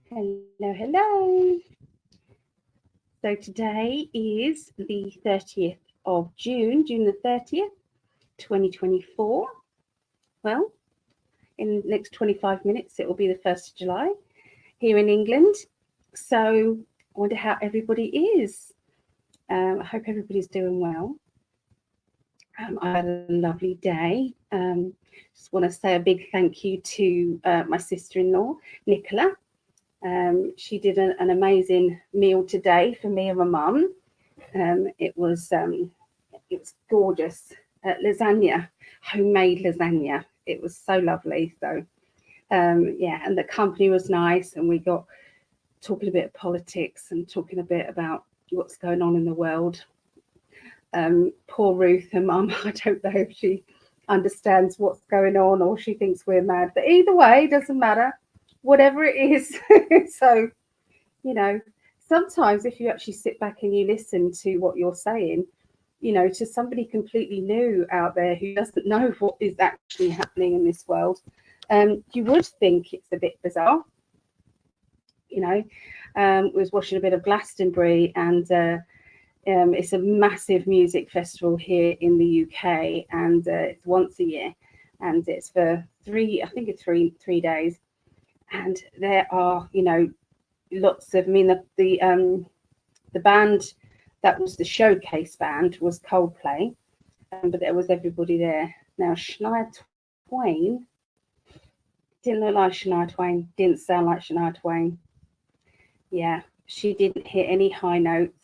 Hello. So today is the 30th of June the 30th, 2024. Well, in the next 25 minutes, it will be the 1st of July here in England. So I wonder how everybody is. I hope everybody's doing well. I had a lovely day. Just want to say a big thank you to my sister-in-law, Nicola. She did an amazing meal today for me and my mum. It was gorgeous lasagna, homemade lasagna. It was so lovely. So yeah, and the company was nice, and we got talking a bit of politics and talking a bit about what's going on in the world. Poor Ruth and Mum, I don't know if she understands what's going on or she thinks we're mad. But either way, it doesn't matter. Whatever it is. So, sometimes if you actually sit back and you listen to what you're saying, to somebody completely new out there who doesn't know what is actually happening in this world, you would think it's a bit bizarre. Was watching a bit of Glastonbury, and it's a massive music festival here in the UK, and it's once a year, and it's for three days, and there are lots of. I mean, the band that was the showcase band was Coldplay, but there was everybody there. Now Shania Twain didn't look like Shania Twain, didn't sound like Shania Twain. Yeah, she didn't hit any high notes,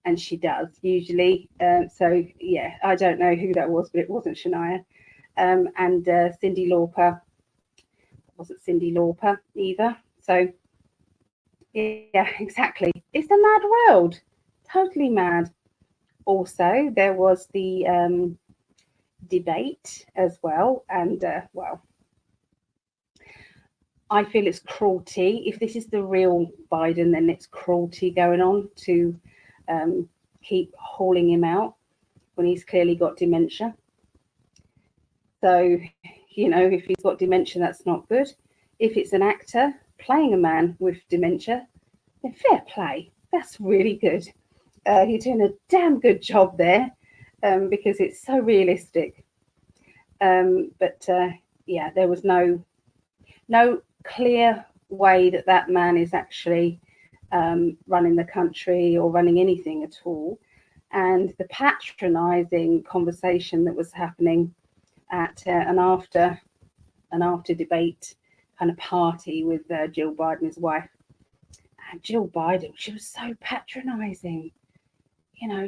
and she does usually. So yeah, I don't know who that was, but it wasn't Shania. And Cyndi Lauper wasn't Cyndi Lauper either. So yeah, exactly. It's a mad world, totally mad. Also, there was the debate as well, and well, I feel it's cruelty. If this is the real Biden, then it's cruelty going on to keep hauling him out when he's clearly got dementia. So, if he's got dementia, that's not good. If it's an actor playing a man with dementia, then fair play. That's really good. You're doing a damn good job there, because it's so realistic. But yeah, there was no clear way that man is actually running the country or running anything at all. And the patronising conversation that was happening at an after debate kind of party with Jill Biden, his wife. And Jill Biden, she was so patronising.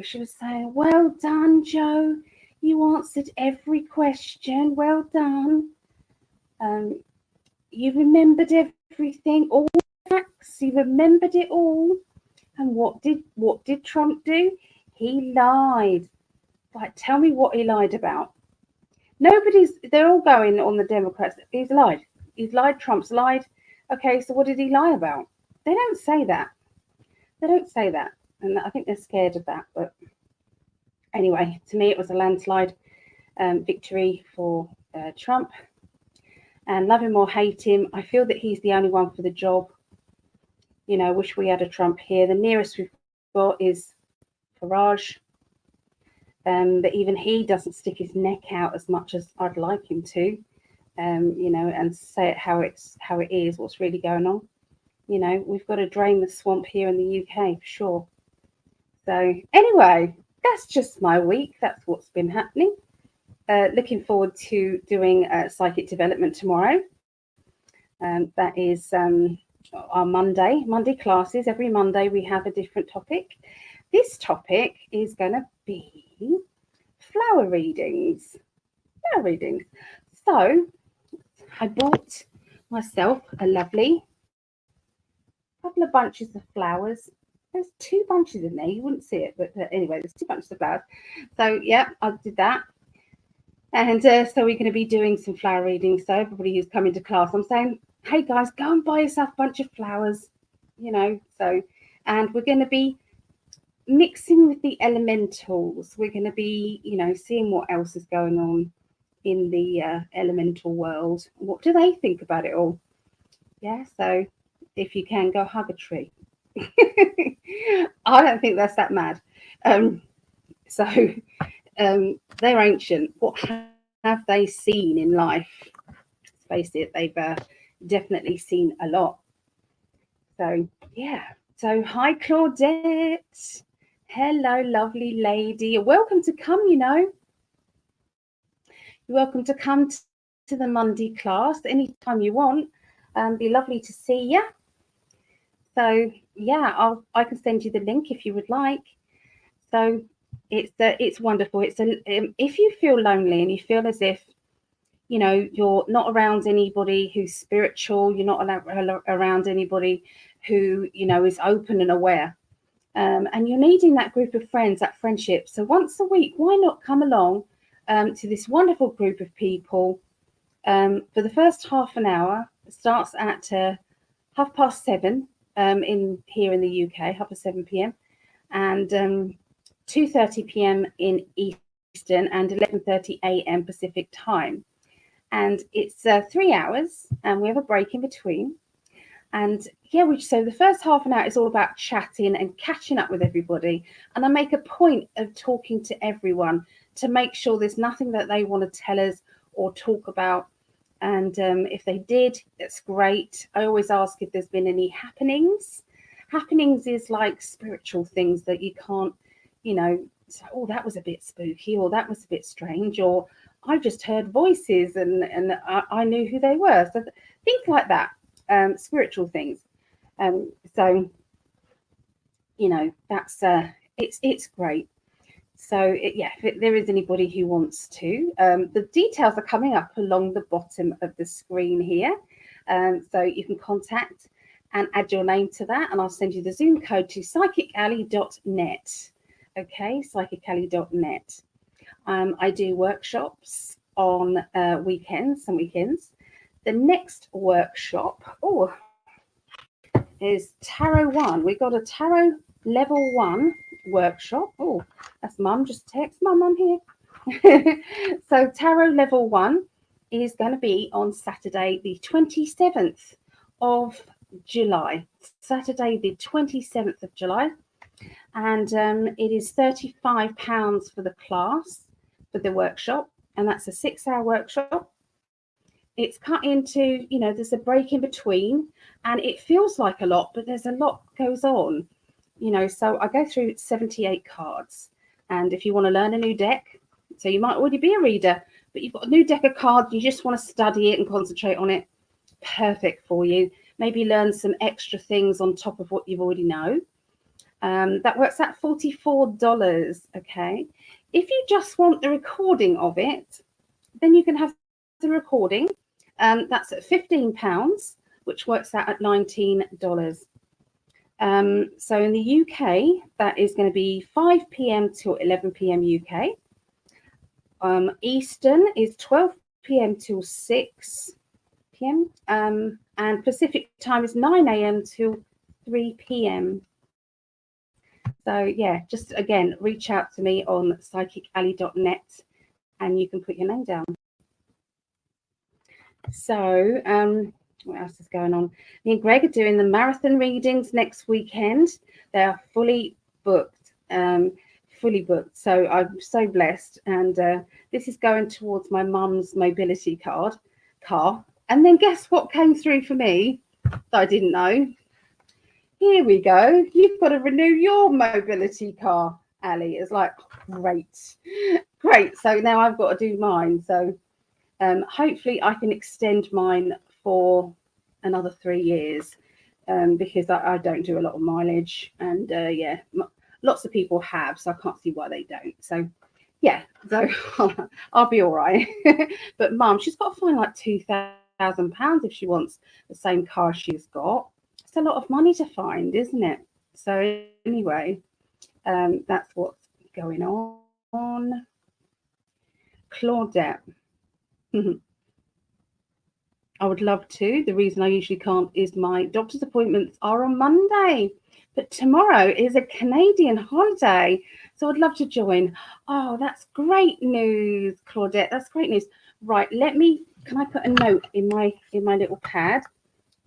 She was saying, "Well done, Joe. You answered every question. Well done. You remembered everything, all the facts. You remembered it all. And what did Trump do? He lied. Like, tell me what he lied about." They're all going on the Democrats. He's lied. He's lied. Trump's lied. Okay, so what did he lie about? They don't say that. And I think they're scared of that. But anyway, to me, it was a landslide victory for Trump. And love him or hate him, I feel that he's the only one for the job. Wish we had a Trump here. The nearest we've got is Farage. But even he doesn't stick his neck out as much as I'd like him to, and say it how it is, what's really going on. We've got to drain the swamp here in the UK for sure. So anyway, that's just my week. That's what's been happening. Looking forward to doing psychic development tomorrow. That is our Monday classes. Every Monday we have a different topic. This topic is going to be flower readings. So I bought myself a lovely couple of bunches of flowers. There's 2 bunches in there. You wouldn't see it, but anyway, there's 2 bunches of flowers. So yeah, I did that. And so we're going to be doing some flower readings. So everybody who's coming to class, I'm saying, hey guys, go and buy yourself a bunch of flowers, So, and we're going to be mixing with the elementals. We're going to be, seeing what else is going on in the elemental world. What do they think about it all? Yeah, so if you can, go hug a tree. I don't think that's that mad. So they're ancient. What have they seen in life? Let's face it, they've definitely seen a lot. So yeah. So hi Claudette. Hello, lovely lady. You're welcome to come, you know. You're welcome to come to the Monday class anytime you want. Be lovely to see you. So yeah, I can send you the link if you would like. So it's wonderful. If you feel lonely and you feel as if you're not around anybody who's spiritual, you're not around anybody who is open and aware, and you're needing that group of friends, that friendship. So once a week, why not come along to this wonderful group of people for the first half an hour. It starts at 7:30 here in the UK, 7:30 p.m. and 2:30 p.m. in Eastern and 11:30 a.m. Pacific time. And it's 3 hours, and we have a break in between. And yeah, so the first half an hour is all about chatting and catching up with everybody. And I make a point of talking to everyone to make sure there's nothing that they want to tell us or talk about. And if they did, that's great. I always ask if there's been any happenings. Happenings is like spiritual things that you can't, say, oh, that was a bit spooky, or that was a bit strange, or I just heard voices and I knew who they were. So things like that, spiritual things. So, that's it's great. So if there is anybody who wants to, the details are coming up along the bottom of the screen here. So you can contact and add your name to that, and I'll send you the Zoom code to psychically.net. Okay, psychically.net. I do workshops on weekends. The next workshop is Tarot 1. We got a Tarot Level 1 workshop. Oh, that's Mum. Just text Mum, I'm here. So Tarot Level 1 is going to be on Saturday, the 27th of July. Saturday, the 27th of July. And it is £35 for the class, for the workshop. And that's a 6-hour workshop. It's cut into, there's a break in between, and it feels like a lot, but there's a lot goes on, so I go through 78 cards. And if you want to learn a new deck, so you might already be a reader, but you've got a new deck of cards, you just want to study it and concentrate on it, perfect for you. Maybe learn some extra things on top of what you already know. That works at $44, okay? If you just want the recording of it, then you can have the recording. That's at £15, which works out at $19. So in the UK, that is going to be 5 p.m. till 11 p.m. UK. Eastern is 12 p.m. till 6 p.m. And Pacific time is 9 a.m. till 3 p.m. So yeah, just again, reach out to me on psychically.net and you can put your name down. So what else is going on? Me and Greg are doing the marathon readings next weekend. They are fully booked. So I'm so blessed. And this is going towards my mum's mobility car. And then guess what came through for me that I didn't know? Here we go. You've got to renew your mobility car, Ali. It's like, great. So now I've got to do mine. So hopefully I can extend mine for another 3 years because I don't do a lot of mileage. And lots of people have, so I can't see why they don't. So yeah, so I'll be all right. But Mum, she's got to find like £2,000 if she wants the same car she's got. It's a lot of money to find, isn't it? So anyway, that's what's going on. Claudette. I would love to. The reason I usually can't is my doctor's appointments are on Monday, but tomorrow is a Canadian holiday, so I'd love to join. Oh, that's great news, Claudette. That's great news. Right, can I put a note in my little pad?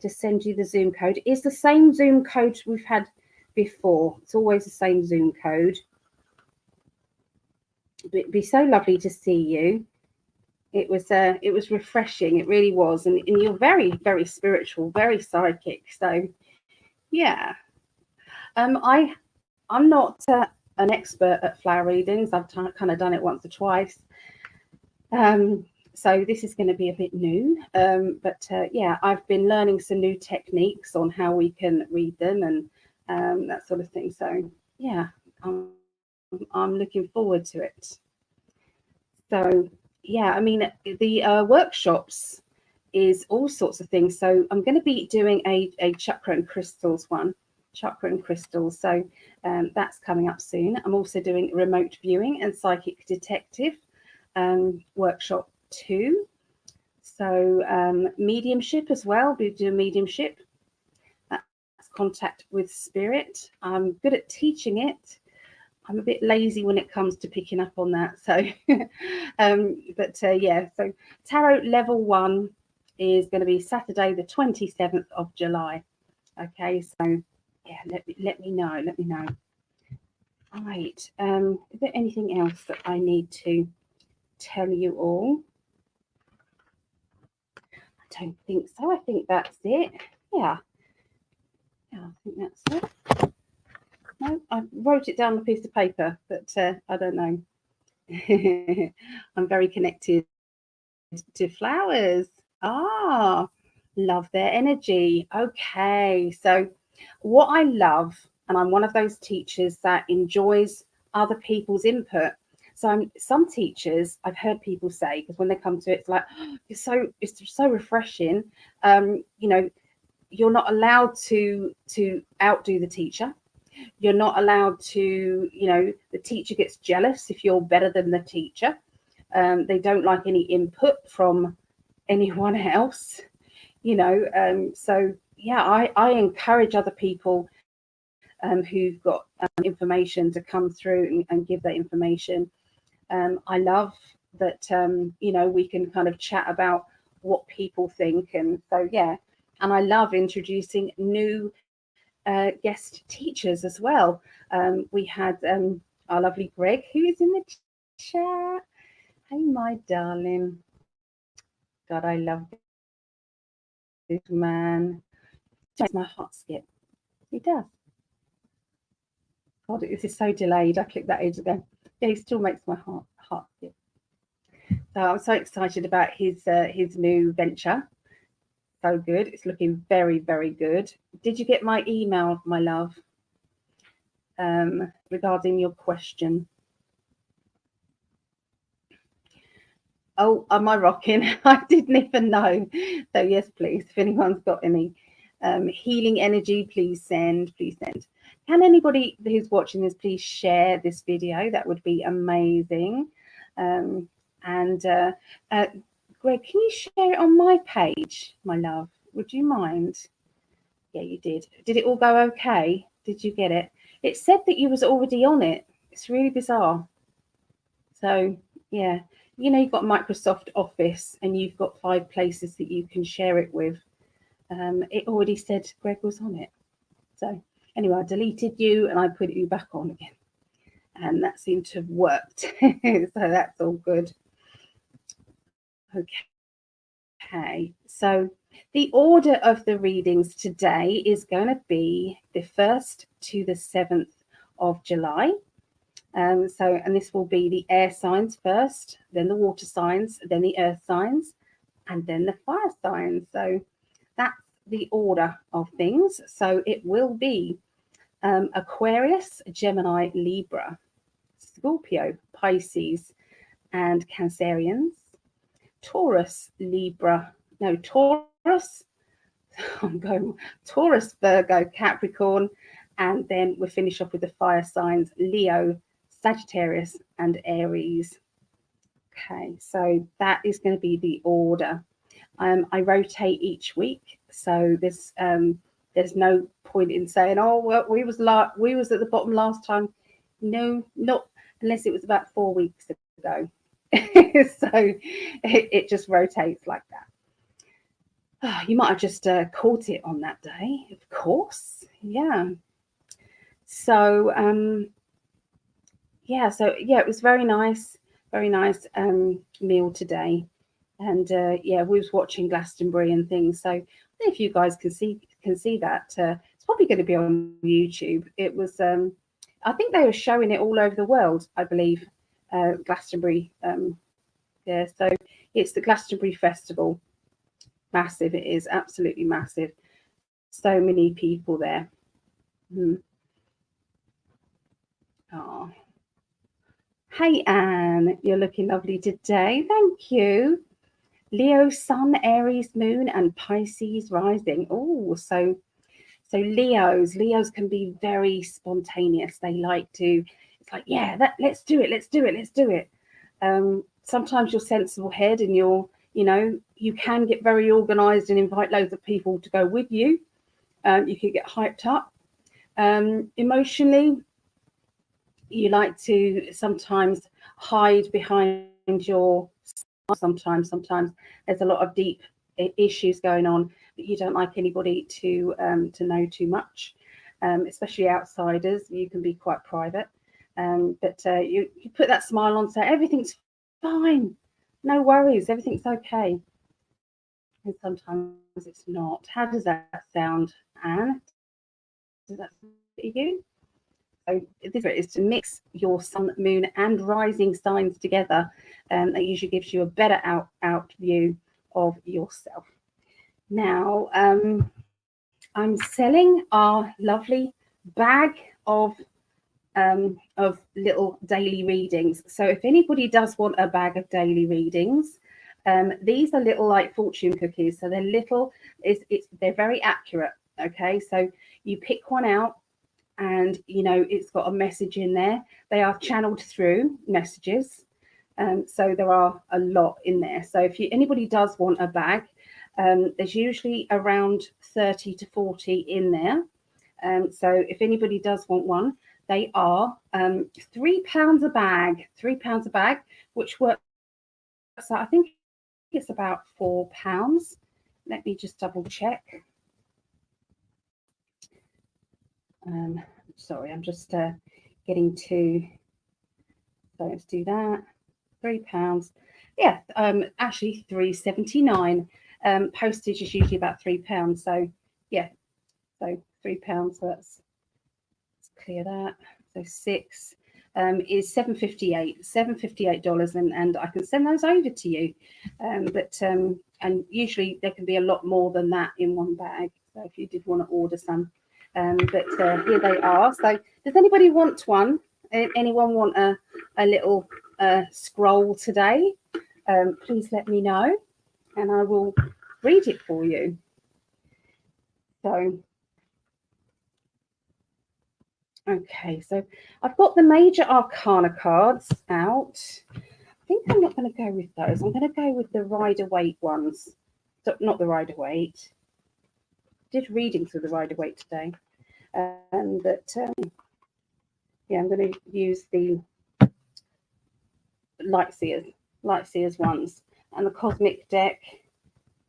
to send you the Zoom code. It's the same Zoom code we've had before. It's always the same Zoom code. It'd be so lovely to see you. It was refreshing. It really was. And you're very, very spiritual, very psychic. So yeah. I'm not an expert at flower readings. I've kind of done it once or twice. So this is going to be a bit new. But yeah, I've been learning some new techniques on how we can read them and that sort of thing. So yeah, I'm looking forward to it. So yeah, I mean, the workshops is all sorts of things. So I'm going to be doing a chakra and crystals one. Chakra and crystals. So that's coming up soon. I'm also doing remote viewing and psychic detective workshop 2. So mediumship as well. We do mediumship. That's contact with spirit. I'm good at teaching it. I'm a bit lazy when it comes to picking up on that. So, yeah. So tarot level 1 is going to be Saturday, the 27th of July. Okay. So yeah, let me know. Let me know. All right. Is there anything else that I need to tell you all? I don't think so. I think that's it. Yeah. Yeah, I think that's it. No, I wrote it down on a piece of paper, but I don't know. I'm very connected to flowers. Ah, love their energy. Okay. So what I love, and I'm one of those teachers that enjoys other people's input. So some teachers, I've heard people say, because when they come to it, it's like, oh, it's so refreshing. You know, you're not allowed to outdo the teacher. You're not allowed to, you know, the teacher gets jealous if you're better than the teacher. They don't like any input from anyone else, you know. So yeah, I encourage other people who've got information to come through and give that information. I love that, you know, we can kind of chat about what people think. And so, yeah, and I love introducing new guest teachers as well. We had our lovely Greg, who is in the chat. Hey, my darling. God, I love this man. It makes my heart skip. He does. God, this is so delayed. I clicked that ages ago. Yeah, he still makes my heart skip. So I'm so excited about his new venture. So good. It's looking very, very good. Did you get my email, my love, regarding your question? Oh, am I rocking? I didn't even know. So yes, please. If anyone's got any healing energy, please send. Please send. Can anybody who's watching this please share this video? That would be amazing. Greg, can you share it on my page, my love? Would you mind? Yeah, you did. Did it all go okay? Did you get it? It said that you was already on it. It's really bizarre. So yeah, you know, you've got Microsoft Office and you've got 5 places that you can share it with. It already said Greg was on it. So anyway, I deleted you and I put you back on again. And that seemed to have worked. So that's all good. Okay. So the order of the readings today is going to be the 1st to the 7th of July. And this will be the air signs first, then the water signs, then the earth signs, and then the fire signs. So that's the order of things. So it will be Aquarius, Gemini, Libra, Scorpio, Pisces, and Cancerians, Taurus, Libra, no, Taurus, I'm going Taurus, Virgo, Capricorn, and then we'll finish off with the fire signs, Leo, Sagittarius, and Aries. Okay, so that is going to be the order. I rotate each week, so there's no point in saying, oh well, we was at the bottom last time. No, not unless it was about 4 weeks ago. So it just rotates like that. You might have just caught it on that day, of course. Yeah. So yeah, it was very nice meal today, and yeah, we was watching Glastonbury and things. So I don't know if you guys can see that. It's probably going to be on YouTube. It was, I think they were showing it all over the world, I believe, Glastonbury. Yeah, so it's the Glastonbury Festival. Massive, it is absolutely massive. So many people there. Oh, hey Anne, you're looking lovely today. Thank you. Leo sun, Aries moon, and Pisces rising. Oh, so Leos can be very spontaneous. They like to. It's like, yeah, let's do it. Let's do it. Let's do it. Sometimes you're sensible head, and you can get very organised and invite loads of people to go with you. You can get hyped up. Emotionally, you like to sometimes hide behind your. Sometimes there's a lot of deep issues going on, but you don't like anybody to know too much, especially outsiders. You can be quite private, but you put that smile on, say everything's fine, no worries, everything's okay. And sometimes it's not. How does that sound, Anne? Does that sound to you? So this is to mix your sun, moon, and rising signs together. That usually gives you a better out view of yourself. Now, I'm selling our lovely bag of little daily readings. So if anybody does want a bag of daily readings, these are little like fortune cookies. So they're little. They're very accurate. Okay, so you pick one out, and it's got a message in there. They are channeled through messages, so there are a lot in there. So if anybody does want a bag, there's usually around 30 to 40 in there. So if anybody does want one, they are £3 a bag. £3 a bag, which works out, I think it's about £4. Let me just double check. Sorry, I'm just getting to. So let's do that. £3. Yeah, actually £3.79. Postage is usually about £3. So yeah, so £3. So let's clear that. So 6 is $7.58, and I can send those over to you. And usually there can be a lot more than that in one bag. So if you did want to order some. But here they are. So does anybody want one? Anyone want a little scroll today? Please let me know, and I will read it for you. So, okay, so I've got the major arcana cards out. I think I'm not going to go with those. I'm going to go with the Rider-Waite ones. So, not the Rider-Waite. Did readings with the Rider-Waite today. But yeah, I'm going to use the Lightseers ones and the Cosmic deck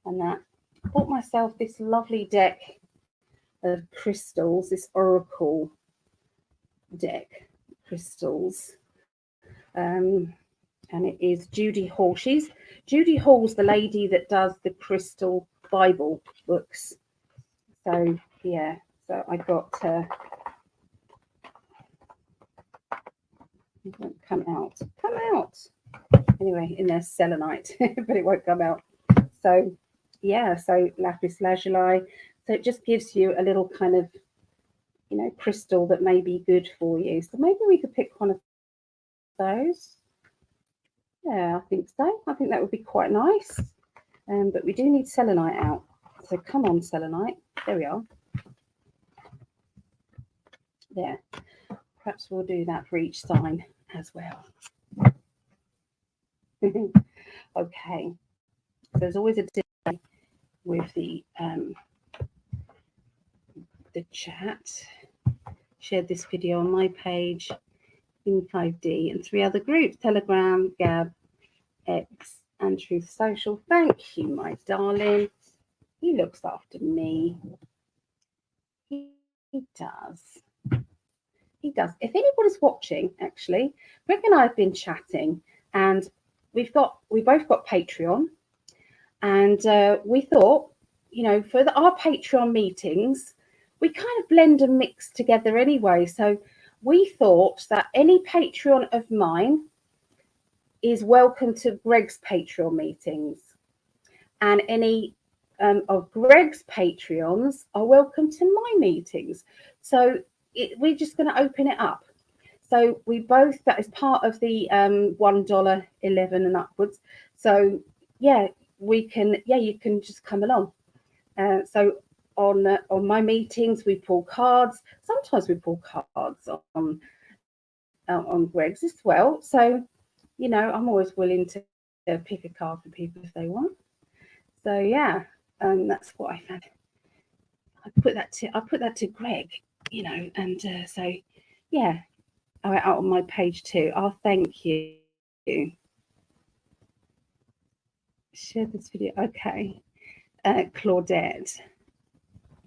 and that. I bought myself this lovely deck of crystals, this Oracle deck crystals. And it is Judy Hall. Judy Hall's the lady that does the Crystal Bible books. So yeah, so I got it won't come out. Anyway, in there selenite, but it won't come out. So yeah, so lapis lazuli. So it just gives you a little kind of crystal that may be good for you. So maybe we could pick one of those. Yeah, I think so. I think that would be quite nice. But we do need selenite out. So come on, selenite. There we are. There. Perhaps we'll do that for each sign as well. Okay. So there's always a delay with the chat. Shared this video on my page in 5D and 3 other groups: Telegram, Gab, X, and Truth Social. Thank you, my darling. He looks after me. He does. He does. If anybody's watching, actually, Greg and I have been chatting, and we both got Patreon, and we thought, for our Patreon meetings, we kind of blend and mix together anyway. So we thought that any Patreon of mine is welcome to Greg's Patreon meetings, and any of Greg's Patreons are welcome to my meetings. So we're just going to open it up. So we both, that is part of the $1.11 and upwards. So yeah, you can just come along. So on my meetings, we pull cards. Sometimes we pull cards on Greg's as well. So, I'm always willing to pick a card for people if they want. So yeah, that's what I found. I put that to Greg, and so yeah, I went out on my page too. Oh, thank you. Share this video. Okay. Claudette.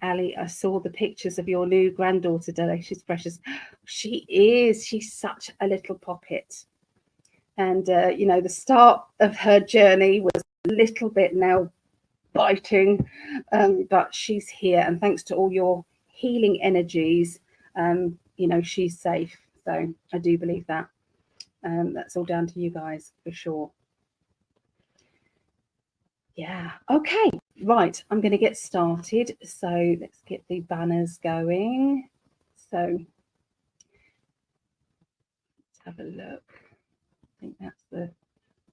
Ali, I saw the pictures of your new granddaughter today. She's precious. She is. She's such a little poppet. And, the start of her journey was a little bit now biting, but she's here. And thanks to all your healing energies, she's safe. So I do believe that. That's all down to you guys for sure. Yeah. Okay. Right. I'm going to get started. So let's get the banners going. So let's have a look. I think that's the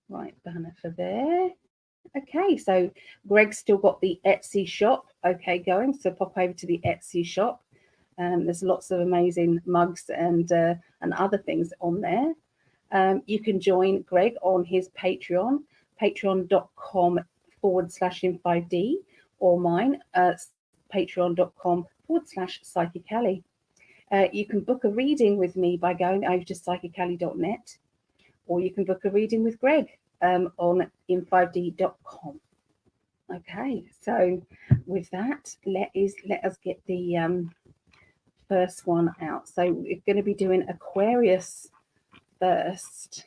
right banner for there. Okay. So Greg's still got the Etsy shop. Okay, going. So pop over to the Etsy shop. There's lots of amazing mugs and other things on there. You can join Greg on his Patreon, patreon.com/in5D, or mine, patreon.com/psychically. You can book a reading with me by going over to psychically.net, or you can book a reading with Greg on in5d.com. Okay, so with that, let us get the first one out. So we're going to be doing Aquarius first.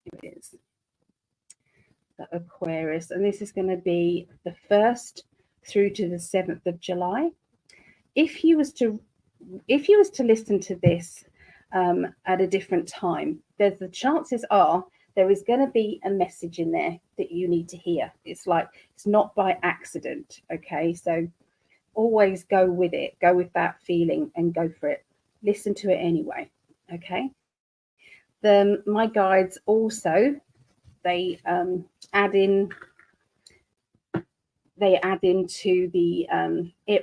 Here it is. The Aquarius, and this is going to be the 1st through to the 7th of July. If you was to listen to this at a different time, the chances are there is going to be a message in there that you need to hear. It's not by accident. Okay, so always go with it, go with that feeling and go for it. Listen to it anyway. Okay. Then my guides also, they add into the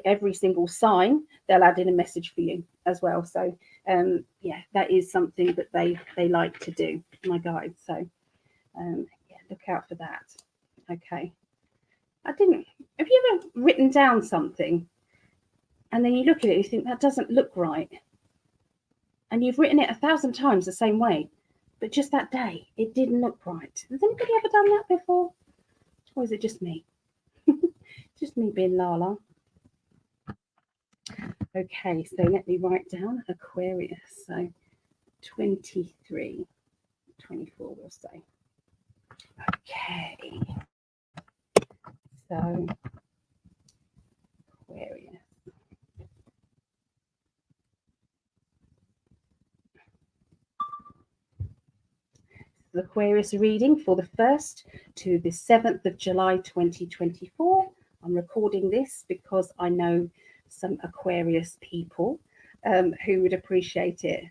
every single sign, they'll add in a message for you as well. So yeah, that is something that they like to do, my guides. So yeah, look out for that. Okay. Have you ever written down something and then you look at it, you think that doesn't look right, and you've written it 1,000 times the same way, but just that day it didn't look right? Has anybody ever done that before, or is it just me? Just me being Lala. Okay, so let me write down Aquarius. So 23, 24 we'll say. Okay, so Aquarius. The Aquarius reading for the 1st to the 7th of July 2024. I'm recording this because I know some Aquarius people who would appreciate it,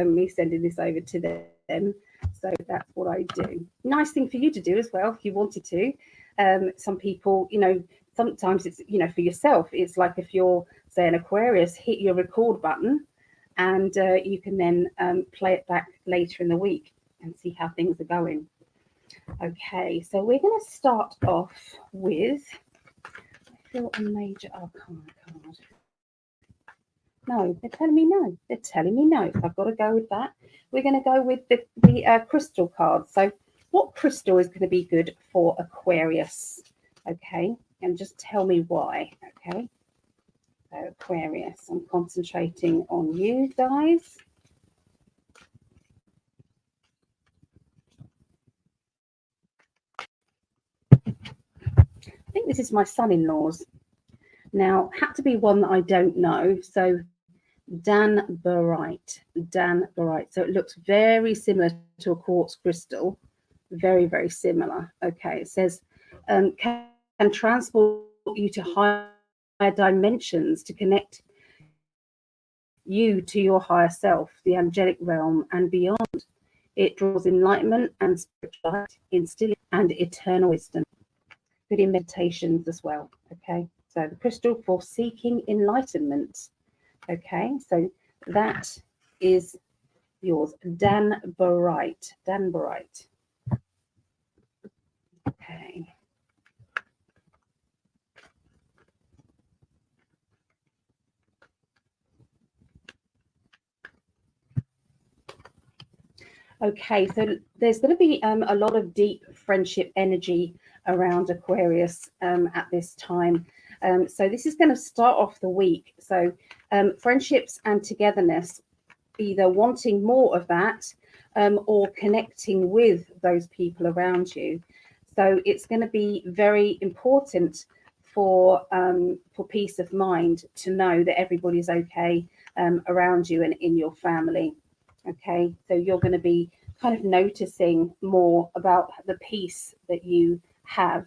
me sending this over to them. So that's what I do. Nice thing for you to do as well if you wanted to. Some people, sometimes it's, for yourself, it's like if you're, say, an Aquarius, hit your record button and you can then play it back later in the week and see how things are going. Okay, so we're going to start off with, I feel a major arcana card. No, they're telling me no. I've got to go with that. We're going to go with the crystal card. So what crystal is going to be good for Aquarius? Okay, and just tell me why. Okay, so Aquarius, I'm concentrating on you guys. I think this is my son-in-law's. Now, had to be one that I don't know. So danburite. So it looks very similar to a quartz crystal. Very, very similar. Okay, it says can transport you to higher dimensions to connect you to your higher self, the angelic realm, and beyond. It draws enlightenment and spiritual light, instilling and eternal wisdom. Good in meditations as well. Okay, so the crystal for seeking enlightenment. Okay, so that is yours, danburite. Okay. Okay, so there's going to be a lot of deep friendship energy around Aquarius at this time. So this is going to start off the week. So friendships and togetherness, either wanting more of that or connecting with those people around you. So it's going to be very important for peace of mind to know that everybody's okay around you and in your family. Okay, so you're going to be kind of noticing more about the peace that you have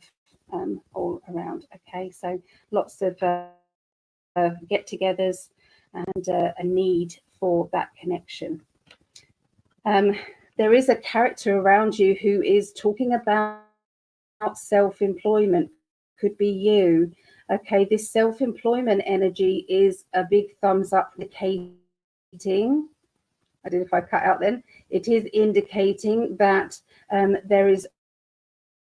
all around. Okay, so lots of get-togethers and a need for that connection. There is a character around you who is talking about self-employment. Could be you. Okay, this self-employment energy is a big thumbs up indicating. I don't know if I cut out then. It is indicating that there is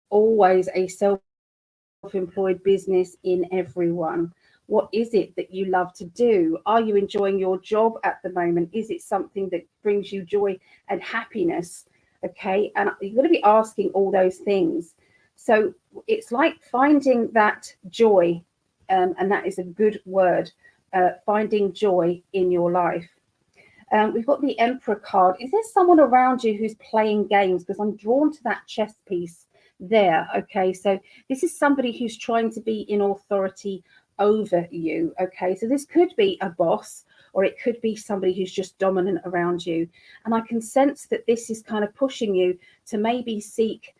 always a self-employed business in everyone. What is it that you love to do? Are you enjoying your job at the moment? Is it something that brings you joy and happiness? Okay, and you're going to be asking all those things. So it's like finding that joy, and that is a good word, finding joy in your life. We've got the Emperor card. Is there someone around you who's playing games? Because I'm drawn to that chess piece there. Okay, so this is somebody who's trying to be in authority over you. Okay, so this could be a boss, or it could be somebody who's just dominant around you. And I can sense that this is kind of pushing you to maybe seek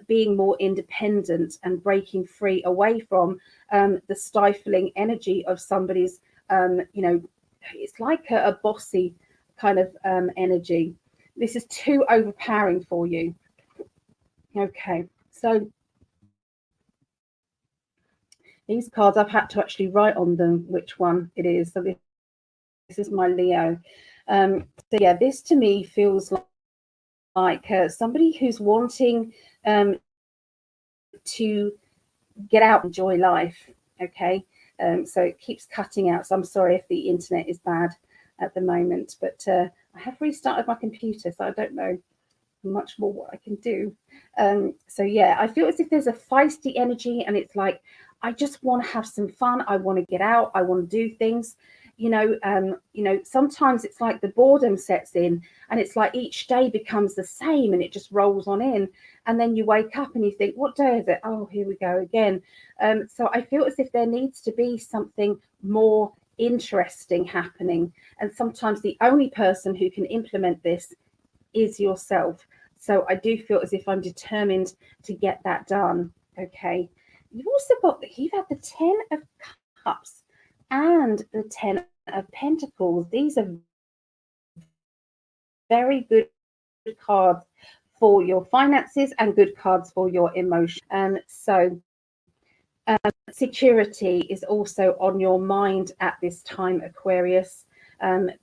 being more independent and breaking free away from the stifling energy of somebody's, it's like a bossy kind of energy. This is too overpowering for you. Okay, so these cards, I've had to actually write on them which one it is. So this is my Leo. So yeah, this to me feels like somebody who's wanting to get out and enjoy life. Okay, so it keeps cutting out. So I'm sorry if the internet is bad at the moment, but I have restarted my computer, so I don't know much more what I can do. So yeah, I feel as if there's a feisty energy, and it's like, I just want to have some fun. I want to get out. I want to do things. Sometimes it's like the boredom sets in, and it's like each day becomes the same, and it just rolls on in. And then you wake up and you think, what day is it? Oh, here we go again. So I feel as if there needs to be something more interesting happening. And sometimes the only person who can implement this is yourself. So I do feel as if I'm determined to get that done. Okay. You've also got you've had the 10 of Cups and the 10 of Pentacles. These are very good cards for your finances and good cards for your emotion. And so security is also on your mind at this time, Aquarius.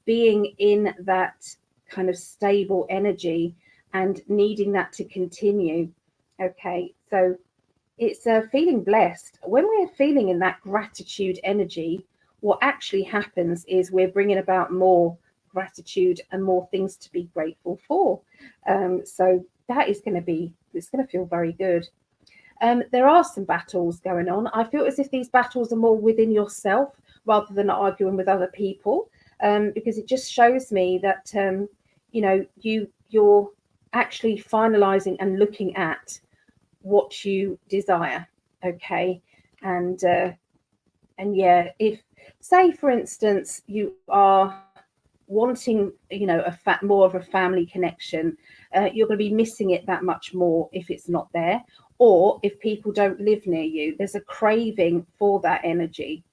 Being in that kind of stable energy and needing that to continue. Okay, so it's feeling blessed. When we're feeling in that gratitude energy, what actually happens is we're bringing about more gratitude and more things to be grateful for. So that is going to be it's going to feel very good. There are some battles going on. I feel as if these battles are more within yourself rather than arguing with other people, because it just shows me that you're actually finalizing and looking at what you desire. Okay, and yeah, if, say for instance, you are wanting more of a family connection, you're going to be missing it that much more if it's not there, or if people don't live near you. There's a craving for that energy.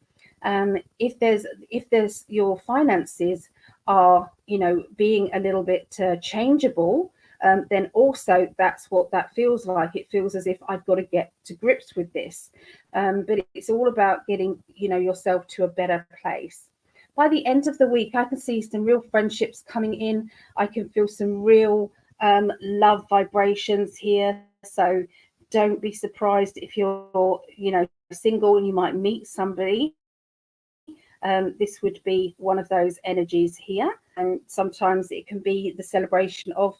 If there's your finances are being a little bit changeable, then also that's what that feels like. It feels as if I've got to get to grips with this, but it's all about getting yourself to a better place. By the end of the week, I can see some real friendships coming in. I can feel some real love vibrations here. So don't be surprised if you're single and you might meet somebody. This would be one of those energies here. And sometimes it can be the celebration of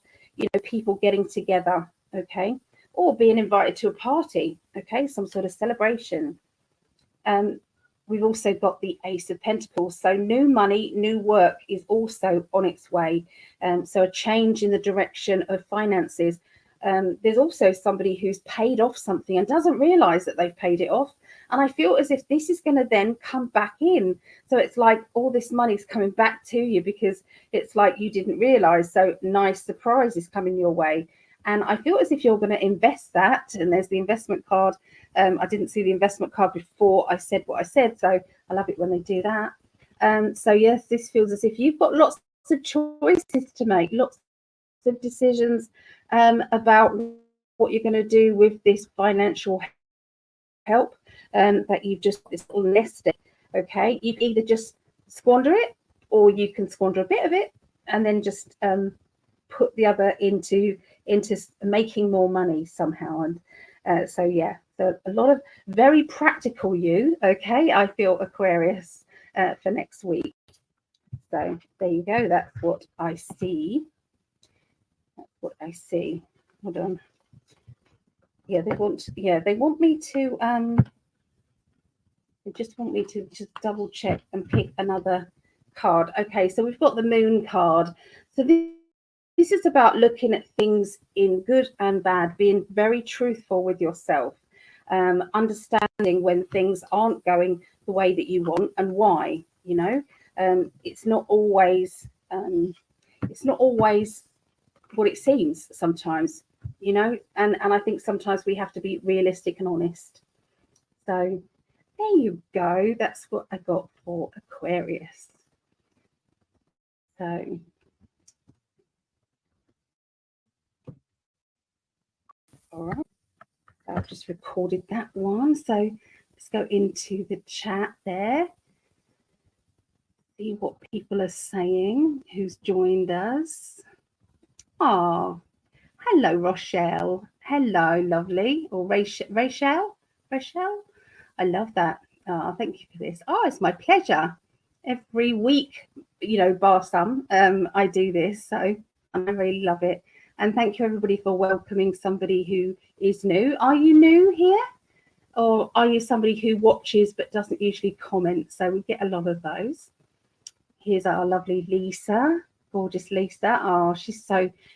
people getting together, okay, or being invited to a party, okay, some sort of celebration. We've also got the Ace of Pentacles. So new money, new work is also on its way. So a change in the direction of finances. There's also somebody who's paid off something and doesn't realize that they've paid it off. And I feel as if this is going to then come back in. So it's like all this money's coming back to you because it's like you didn't realize. So nice surprise is coming your way. And I feel as if you're going to invest that. And there's the investment card. I didn't see the investment card before I said what I said. So I love it when they do that. So yes, this feels as if you've got lots of choices to make, lots of decisions about what you're going to do with this financial help that you've just listed. Okay, you can either just squander it, or you can squander a bit of it and then just put the other into making more money somehow. And so yeah, so a lot of very practical okay, I feel, Aquarius, for next week. So there you go. That's what I see. That's what I see. Hold on. Yeah, they want me to they just want me to just double check and pick another card. Okay, so we've got the Moon card. So this is about looking at things in good and bad, being very truthful with yourself, understanding when things aren't going the way that you want and why. It's not always what it seems sometimes, and I think sometimes we have to be realistic and honest. So there you go. That's what I got for Aquarius. So all right, I've just recorded that one. So let's go into the chat there. See what people are saying who's joined us. Oh, hello, Rochelle. Hello, lovely. Or Rachel? I love that. Oh, thank you for this. Oh, it's my pleasure. Every week, bar some, I do this. So I really love it. And thank you, everybody, for welcoming somebody who is new. Are you new here? Or are you somebody who watches but doesn't usually comment? So we get a lot of those. Here's our lovely Lisa. Gorgeous Lisa. Oh, she's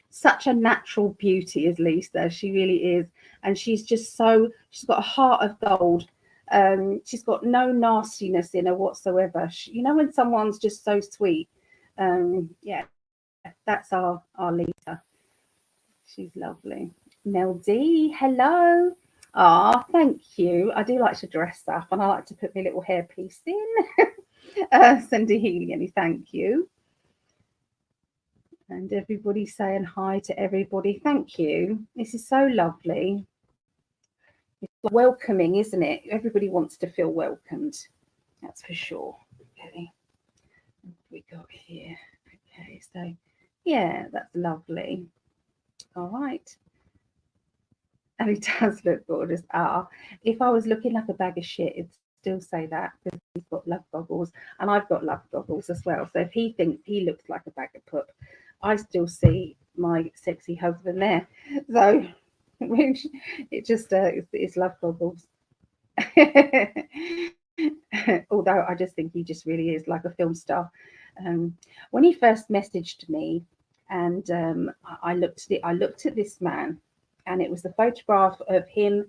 such a natural beauty, is Lisa. She really is. And she's got a heart of gold. She's got no nastiness in her whatsoever. When someone's just so sweet. Yeah, that's our Lisa. She's lovely. Mel D, hello. Ah, thank you. I do like to dress up, and I like to put my little hairpiece in. Cindy Healy, thank you. And everybody saying hi to everybody. Thank you. This is so lovely. It's welcoming, isn't it? Everybody wants to feel welcomed. That's for sure. Okay. What have we got here? Okay, so yeah, that's lovely. All right. And it does look gorgeous. If I was looking like a bag of shit, it'd still say that, because he's got love goggles and I've got love goggles as well. So if he thinks he looks like a bag of poop, I still see my sexy husband there. So It just it's love goggles. Although I just think he just really is like a film star. When he first messaged me, and I looked at this man, and it was the photograph of him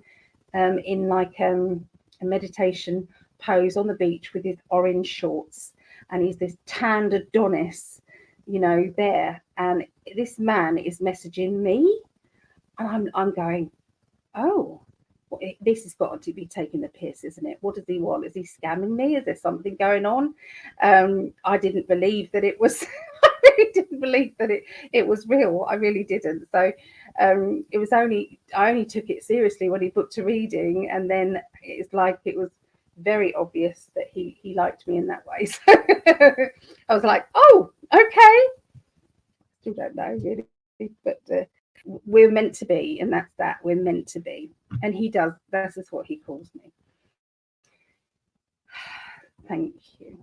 in like a meditation pose on the beach with his orange shorts, and he's this tanned Adonis, there, and this man is messaging me, and I'm going, oh, this has got to be taking the piss, isn't it? What does he want? Is he scamming me? Is there something going on? I didn't believe that it was. I really didn't believe that it was real. I really didn't. So it was I only took it seriously when he booked a reading, and then it's like it was very obvious that he liked me in that way. So I was like, oh, okay. Still don't know really, but we're meant to be, and that's that. We're meant to be, and he does. That's just what he calls me. Thank you.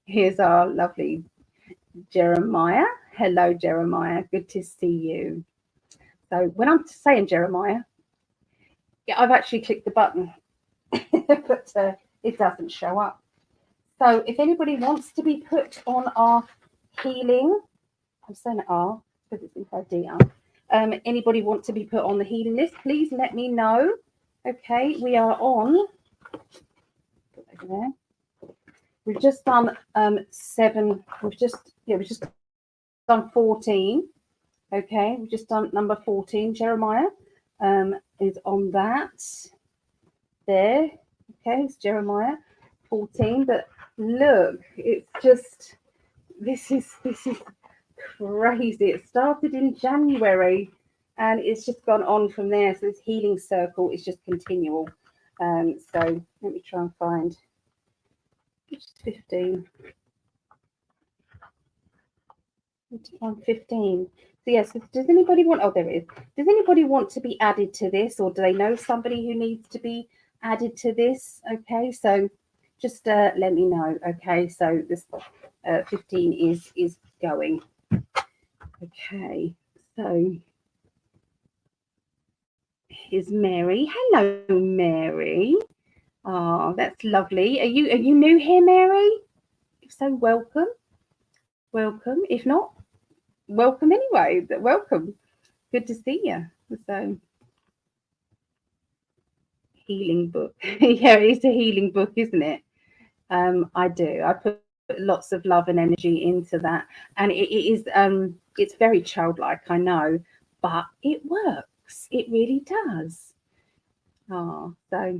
Here's our lovely Jeremiah. Hello, Jeremiah. Good to see you. So when I'm saying Jeremiah, yeah, I've actually clicked the button, but it doesn't show up. So if anybody wants to be put on our healing, I'm saying R because it's inside DR. Anybody want to be put on the healing list, please let me know. Okay, we are on. Over there. We've just done 7. We've just done 14. Okay, we've just done number 14. Jeremiah is on that. There. Okay, it's Jeremiah 14. But look, it's just this is crazy. It started in January and it's just gone on from there. So this healing circle is just continual. So let me try and find 15. 15. So yes, does anybody want, oh there it is. Does anybody want to be added to this, or do they know somebody who needs to be added to this? Okay, so just let me know. Okay, so this 15 is going. Okay, so here's Mary. Hello, Mary. Oh, that's lovely. Are you new here, Mary? If so, welcome. Welcome. If not, welcome anyway. Welcome. Good to see you. So, healing book. Yeah, it's a healing book, isn't it? I do. I put lots of love and energy into that, and it is it's very childlike, I know, but it works. It really does. Oh, so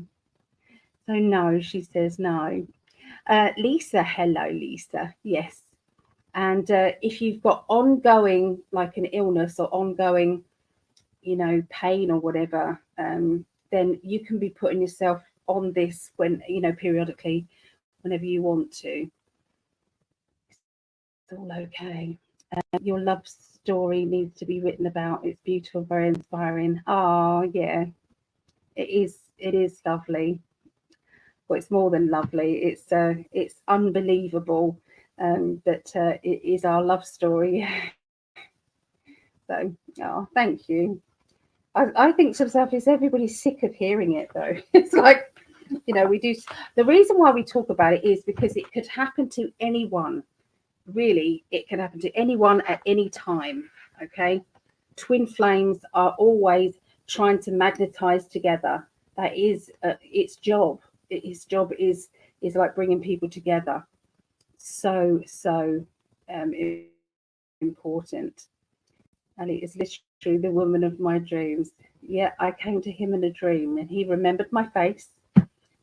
no, she says no. Lisa, hello, Lisa. Yes. And if you've got ongoing, like an illness or ongoing, pain or whatever, then you can be putting yourself on this when, periodically, whenever you want to. It's all okay. Your love story needs to be written about. It's beautiful, very inspiring. Oh, yeah, it is. It is lovely. Well, it's more than lovely. It's unbelievable. But it is our love story. So, oh, thank you. I think to myself, is everybody sick of hearing it though? It's like, we do. The reason why we talk about it is because it could happen to anyone. Really, it can happen to anyone at any time. Okay, twin flames are always trying to magnetize together. That is its job. Its job is like bringing people together. So important. And it is literally the woman of my dreams. Yeah, I came to him in a dream, and he remembered my face,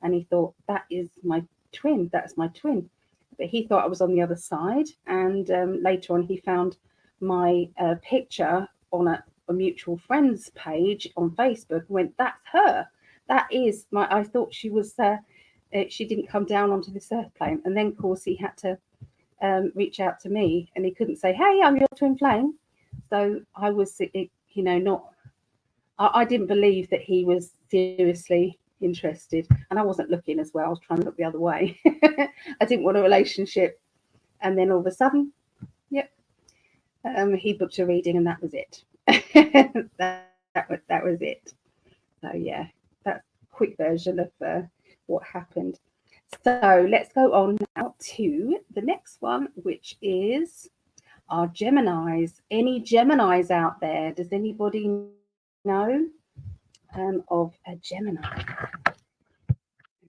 and he thought, that is my twin. That's my twin. But he thought I was on the other side. And later on, he found my picture on a mutual friends page on Facebook and went, that's her. That is my, I thought she was, she didn't come down onto this earth plane. And then, of course, he had to reach out to me, and he couldn't say, hey, I'm your twin flame. So I was, not, I didn't believe that he was seriously interested, and I wasn't looking as well. I was trying to look the other way. I didn't want a relationship, and then all of a sudden, yep. He booked a reading and that was it. that was it. So yeah, that's a quick version of what happened. So let's go on now to the next one, which is our Geminis. Any Geminis out there? Does anybody know of a Gemini?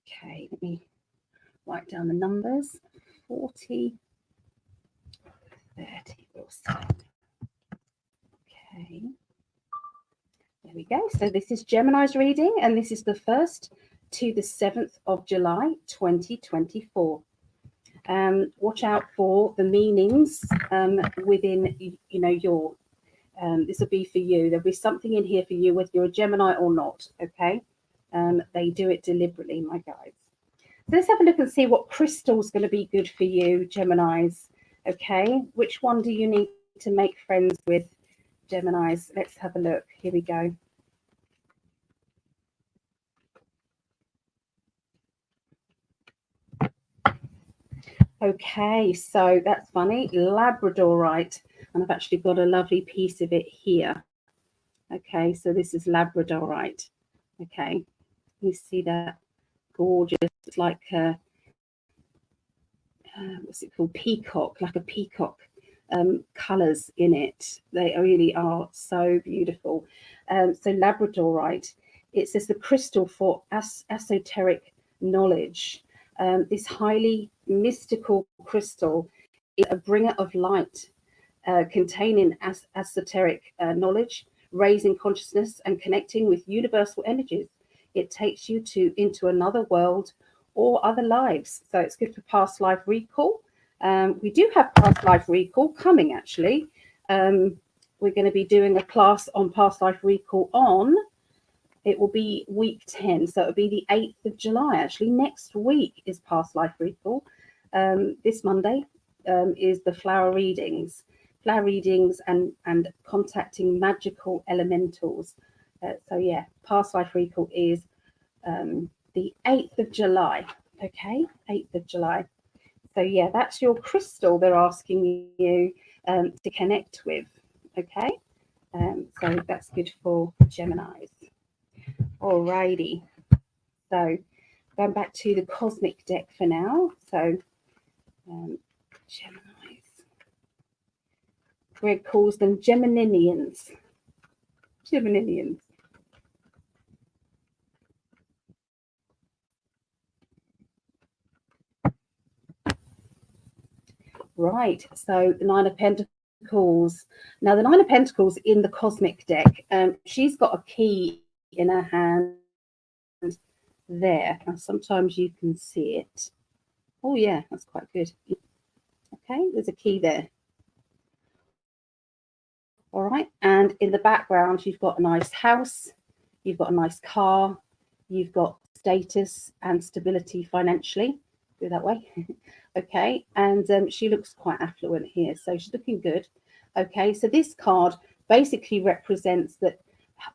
Okay, let me write down the numbers. 40, 30, we'll say. Okay, there we go. So this is Gemini's reading, and this is the 1st to the 7th of July 2024. Watch out for the meanings within, your, this will be for you. There'll be something in here for you, whether you're a Gemini or not, okay? They do it deliberately, my guys. So let's have a look and see what crystal's going to be good for you, Geminis, okay? Which one do you need to make friends with, Geminis? Let's have a look. Here we go. Okay, so that's funny. Labradorite. And I've actually got a lovely piece of it here. Okay, so this is labradorite. Okay, you see that? Gorgeous. It's like a, what's it called? Peacock, like a peacock. Colors in it. They really are so beautiful. So labradorite, it says the crystal for esoteric knowledge. This highly mystical crystal is a bringer of light, containing esoteric knowledge, raising consciousness and connecting with universal energies. It takes you into another world or other lives. So it's good for past life recall. We do have past life recall coming, actually. We're going to be doing a class on past life recall on, it will be week 10. So it'll be the 8th of July. Actually, next week is past life recall. This Monday is the flower readings and contacting magical elementals. So yeah, past life recall is the 8th of July. Okay, 8th of July. So yeah, that's your crystal they're asking you to connect with. Okay, so that's good for Geminis. Alrighty. So going back to the cosmic deck for now. So Geminis. Greg calls them Gemininians. Gemininians. Right, so the Nine of Pentacles. Now, the Nine of Pentacles in the cosmic deck, she's got a key in her hand there. Now, sometimes you can see it. Oh, yeah, that's quite good. Okay, there's a key there. All right, and in the background, you've got a nice house, you've got a nice car, you've got status and stability financially. Do it that way. Okay, and she looks quite affluent here, so she's looking good. Okay, so this card basically represents that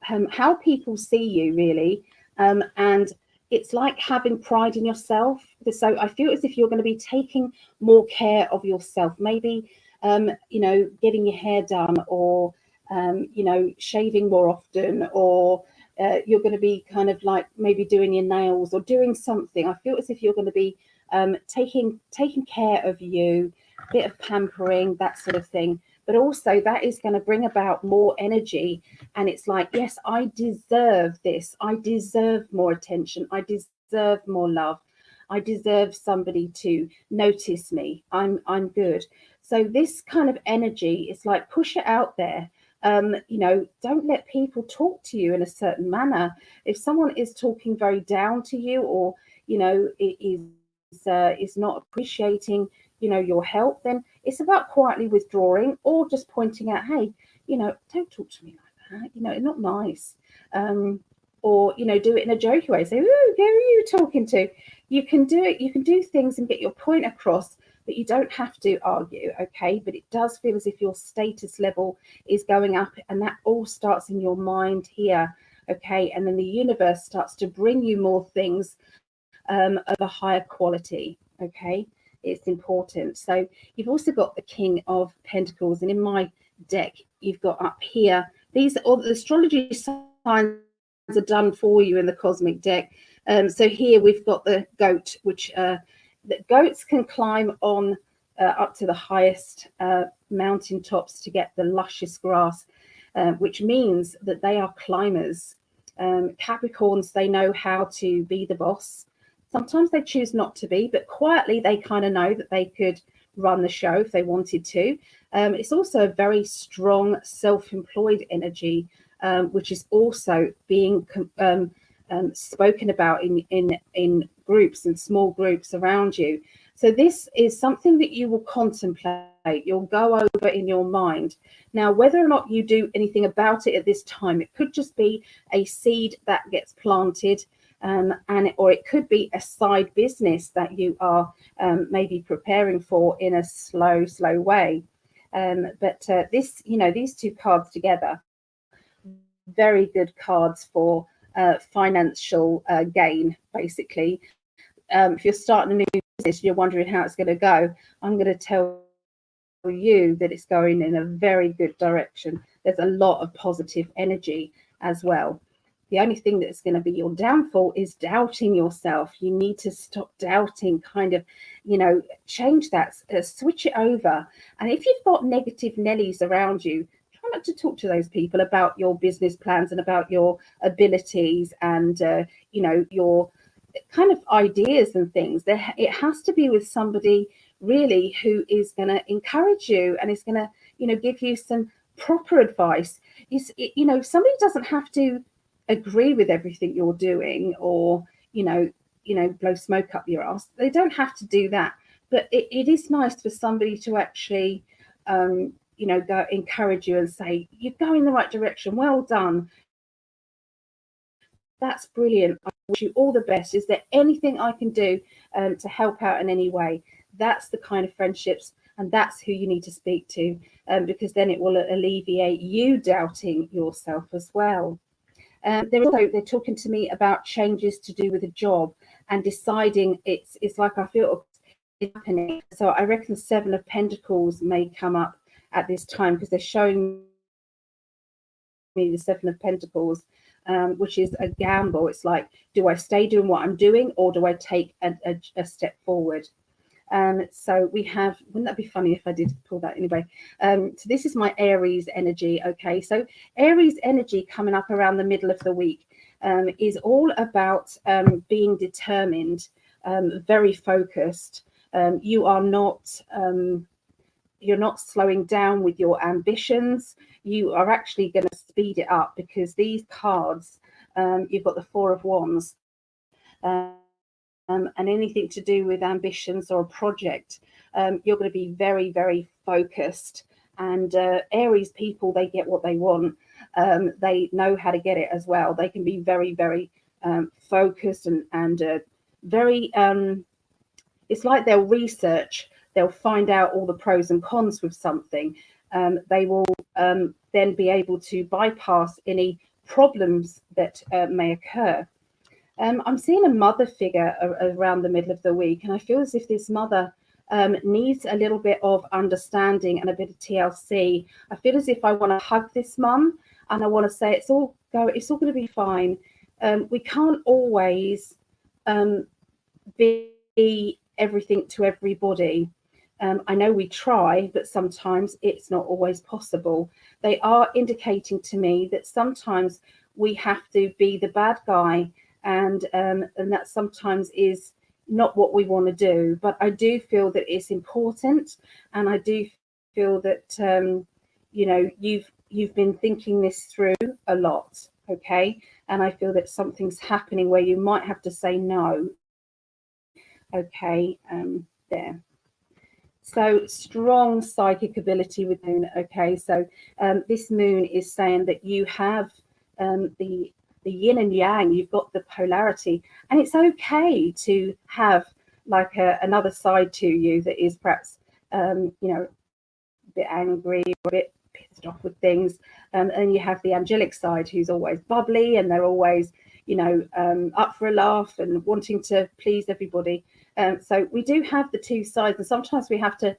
how people see you, really, and it's like having pride in yourself. So I feel as if you're going to be taking more care of yourself, maybe getting your hair done, or shaving more often, or you're going to be kind of like maybe doing your nails or doing something. I feel as if you're going to be taking care of you, a bit of pampering, that sort of thing. But also that is going to bring about more energy. And it's like, yes, I deserve this. I deserve more attention. I deserve more love. I deserve somebody to notice me. I'm good. So this kind of energy is like, push it out there. Don't let people talk to you in a certain manner. If someone is talking very down to you, or is not appreciating your help, then it's about quietly withdrawing, or just pointing out, hey, don't talk to me like that, it's not nice. Or do it in a jokey way, say, ooh, who are you talking to? You can do it, you can do things and get your point across, but you don't have to argue. Okay, but it does feel as if your status level is going up, and that all starts in your mind here. Okay, and then the universe starts to bring you more things of a higher quality. Okay, it's important. So you've also got the King of Pentacles, and in my deck, you've got up here, these are all the astrology signs are done for you in the cosmic deck. So here we've got the goat, which the goats can climb on up to the highest mountain tops to get the luscious grass, which means that they are climbers. Capricorns, they know how to be the boss. Sometimes they choose not to be, but quietly they kind of know that they could run the show if they wanted to. It's also a very strong self-employed energy, which is also being spoken about in groups and small groups around you. So this is something that you will contemplate, you'll go over in your mind. Now, whether or not you do anything about it at this time, it could just be a seed that gets planted, or it could be a side business that you are maybe preparing for in a slow way. But this, these two cards together, very good cards for financial gain, basically. If you're starting a new business, you're wondering how it's going to go, I'm going to tell you that it's going in a very good direction. There's a lot of positive energy as well. The only thing that's going to be your downfall is doubting yourself. You need to stop doubting, kind of, change that, switch it over. And if you've got negative Nellies around you, try not to talk to those people about your business plans and about your abilities and, your kind of ideas and things. It has to be with somebody really who is going to encourage you and is going to, give you some proper advice. Somebody doesn't have to agree with everything you're doing or, blow smoke up your ass. They don't have to do that. But it is nice for somebody to actually, go encourage you and say, you're going in the right direction. Well done. That's brilliant. I wish you all the best. Is there anything I can do to help out in any way? That's the kind of friendships, and that's who you need to speak to, because then it will alleviate you doubting yourself as well. They're talking to me about changes to do with a job and deciding it's like I feel it's happening. So I reckon the Seven of Pentacles may come up at this time because they're showing me the Seven of Pentacles, which is a gamble. It's like, do I stay doing what I'm doing or do I take a step forward? So we have, wouldn't that be funny if I did pull that anyway? So this is my Aries energy. Okay, so Aries energy coming up around the middle of the week is all about being determined, very focused. You're not slowing down with your ambitions. You are actually going to speed it up because these cards, you've got the Four of Wands. And anything to do with ambitions or a project, you're going to be very, very focused. And Aries people, they get what they want. They know how to get it as well. They can be very, very focused and very, it's like they'll research, they'll find out all the pros and cons with something. They will then be able to bypass any problems that may occur. I'm seeing a mother figure around the middle of the week, and I feel as if this mother needs a little bit of understanding and a bit of TLC. I feel as if I want to hug this mum and I want to say it's all going to be fine. We can't always be everything to everybody. I know we try, but sometimes it's not always possible. They are indicating to me that sometimes we have to be the bad guy, and that sometimes is not what we want to do. But I do feel that it's important, and I do feel that you've been thinking this through a lot, okay? And I feel that something's happening where you might have to say no. Okay, there. So strong psychic ability with Moon. Okay, so this Moon is saying that you have the yin and yang. You've got the polarity, and it's okay to have like another side to you that is perhaps a bit angry or a bit pissed off with things, and you have the angelic side who's always bubbly and they're always up for a laugh and wanting to please everybody. So we do have the two sides, and sometimes we have to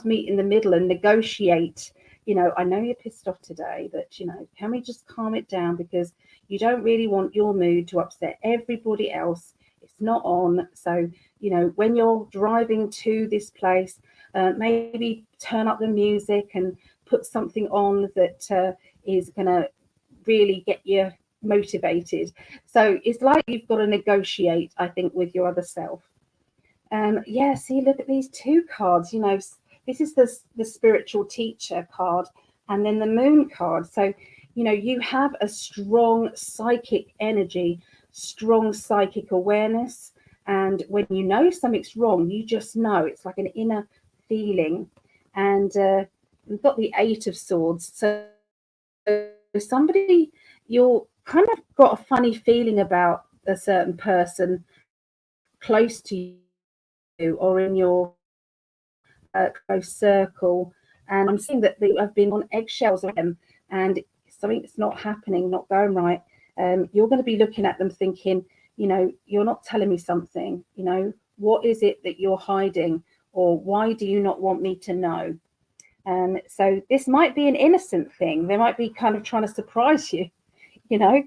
meet in the middle and negotiate, you know, I know you're pissed off today, but, you know, can we just calm it down, because you don't really want your mood to upset everybody else. It's not on. So, you know, when you're driving to this place, maybe turn up the music and put something on that is going to really get you motivated. So it's like you've got to negotiate, I think, with your other self. Yeah, see, look at these two cards. You know, this is the spiritual teacher card, and then the moon card. So, you know, you have a strong psychic energy, strong psychic awareness. And when you know something's wrong, you just know. It's like an inner feeling. And we've got the Eight of Swords. So somebody, you're kind of got a funny feeling about a certain person close to you or in your close circle, and I'm seeing that they have been on eggshells with them, and something's not happening, not going right. You're going to be looking at them thinking, you know, you're not telling me something. You know, what is it that you're hiding, or why do you not want me to know? So this might be an innocent thing. They might be kind of trying to surprise you. You know,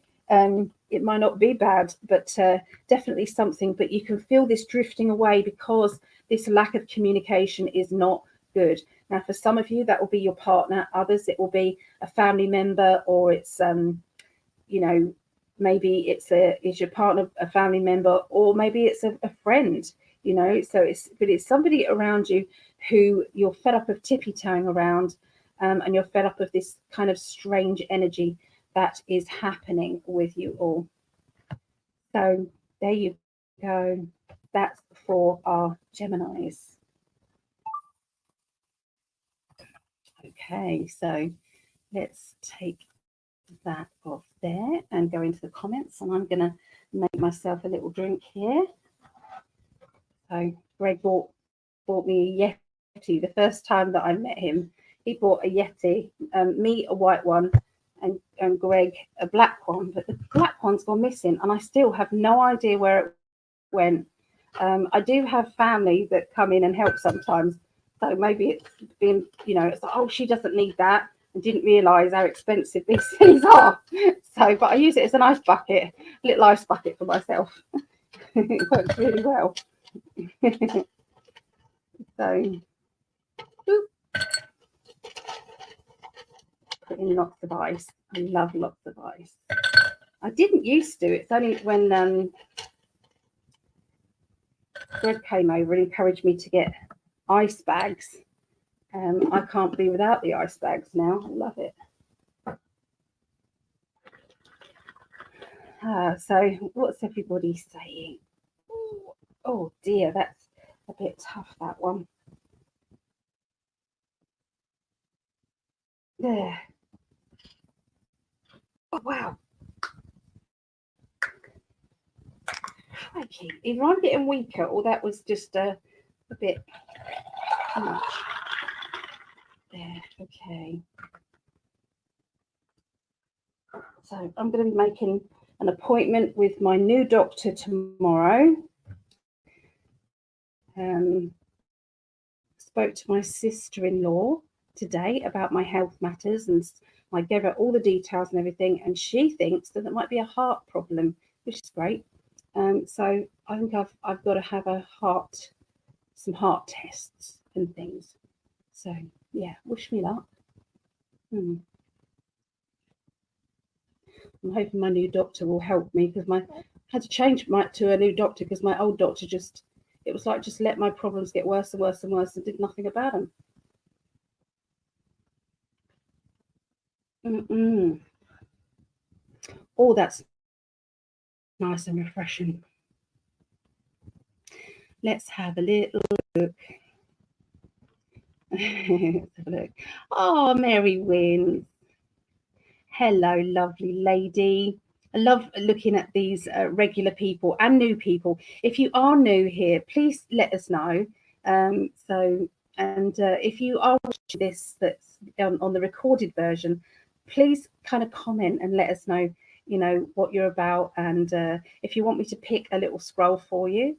it might not be bad, but definitely something. But you can feel this drifting away because this lack of communication is not good. Now, for some of you, that will be your partner. Others, it will be a family member, or it's, you know, maybe it's your partner, a family member, or maybe it's a friend. You know, so it's somebody around you who you're fed up of tippy-toeing around, and you're fed up of this kind of strange energy that is happening with you all. So there you go. That's for our Geminis. Okay, so let's take that off there and go into the comments. And I'm going to make myself a little drink here. So Greg bought me a Yeti. The first time that I met him, he bought a Yeti, me a white one, and Greg a black one. But the black one's gone missing, and I still have no idea where it went. I do have family that come in and help sometimes, so maybe it's been, you know, it's like, oh, she doesn't need that, and didn't realise how expensive these things are. So, but I use it as an ice bucket, a little ice bucket for myself. It works really well. So, put in lots of ice. I love lots of ice. I didn't used to. It's only when Greg came over and encouraged me to get ice bags. I can't be without the ice bags now. I love it. So what's everybody saying? Oh dear, that's a bit tough, that one. There. Oh, wow. Crikey. Either I'm getting weaker, or that was just a bit too much. There, okay. So I'm going to be making an appointment with my new doctor tomorrow. Spoke to my sister-in-law today about my health matters, and I gave her all the details and everything, and she thinks that it might be a heart problem, which is great. So I think I've got to have some heart tests and things. So yeah, wish me luck. I'm hoping my new doctor will help me, because I had to change to a new doctor because my old doctor just let my problems get worse and worse and worse and did nothing about them. Oh, that's nice and refreshing. Let's have a little look. Let's have a look. Oh, Mary Wynne. Hello, lovely lady. I love looking at these regular people and new people. If you are new here, please let us know. If you are watching this that's on the recorded version, please kind of comment and let us know, you know, what you're about. And if you want me to pick a little scroll for you,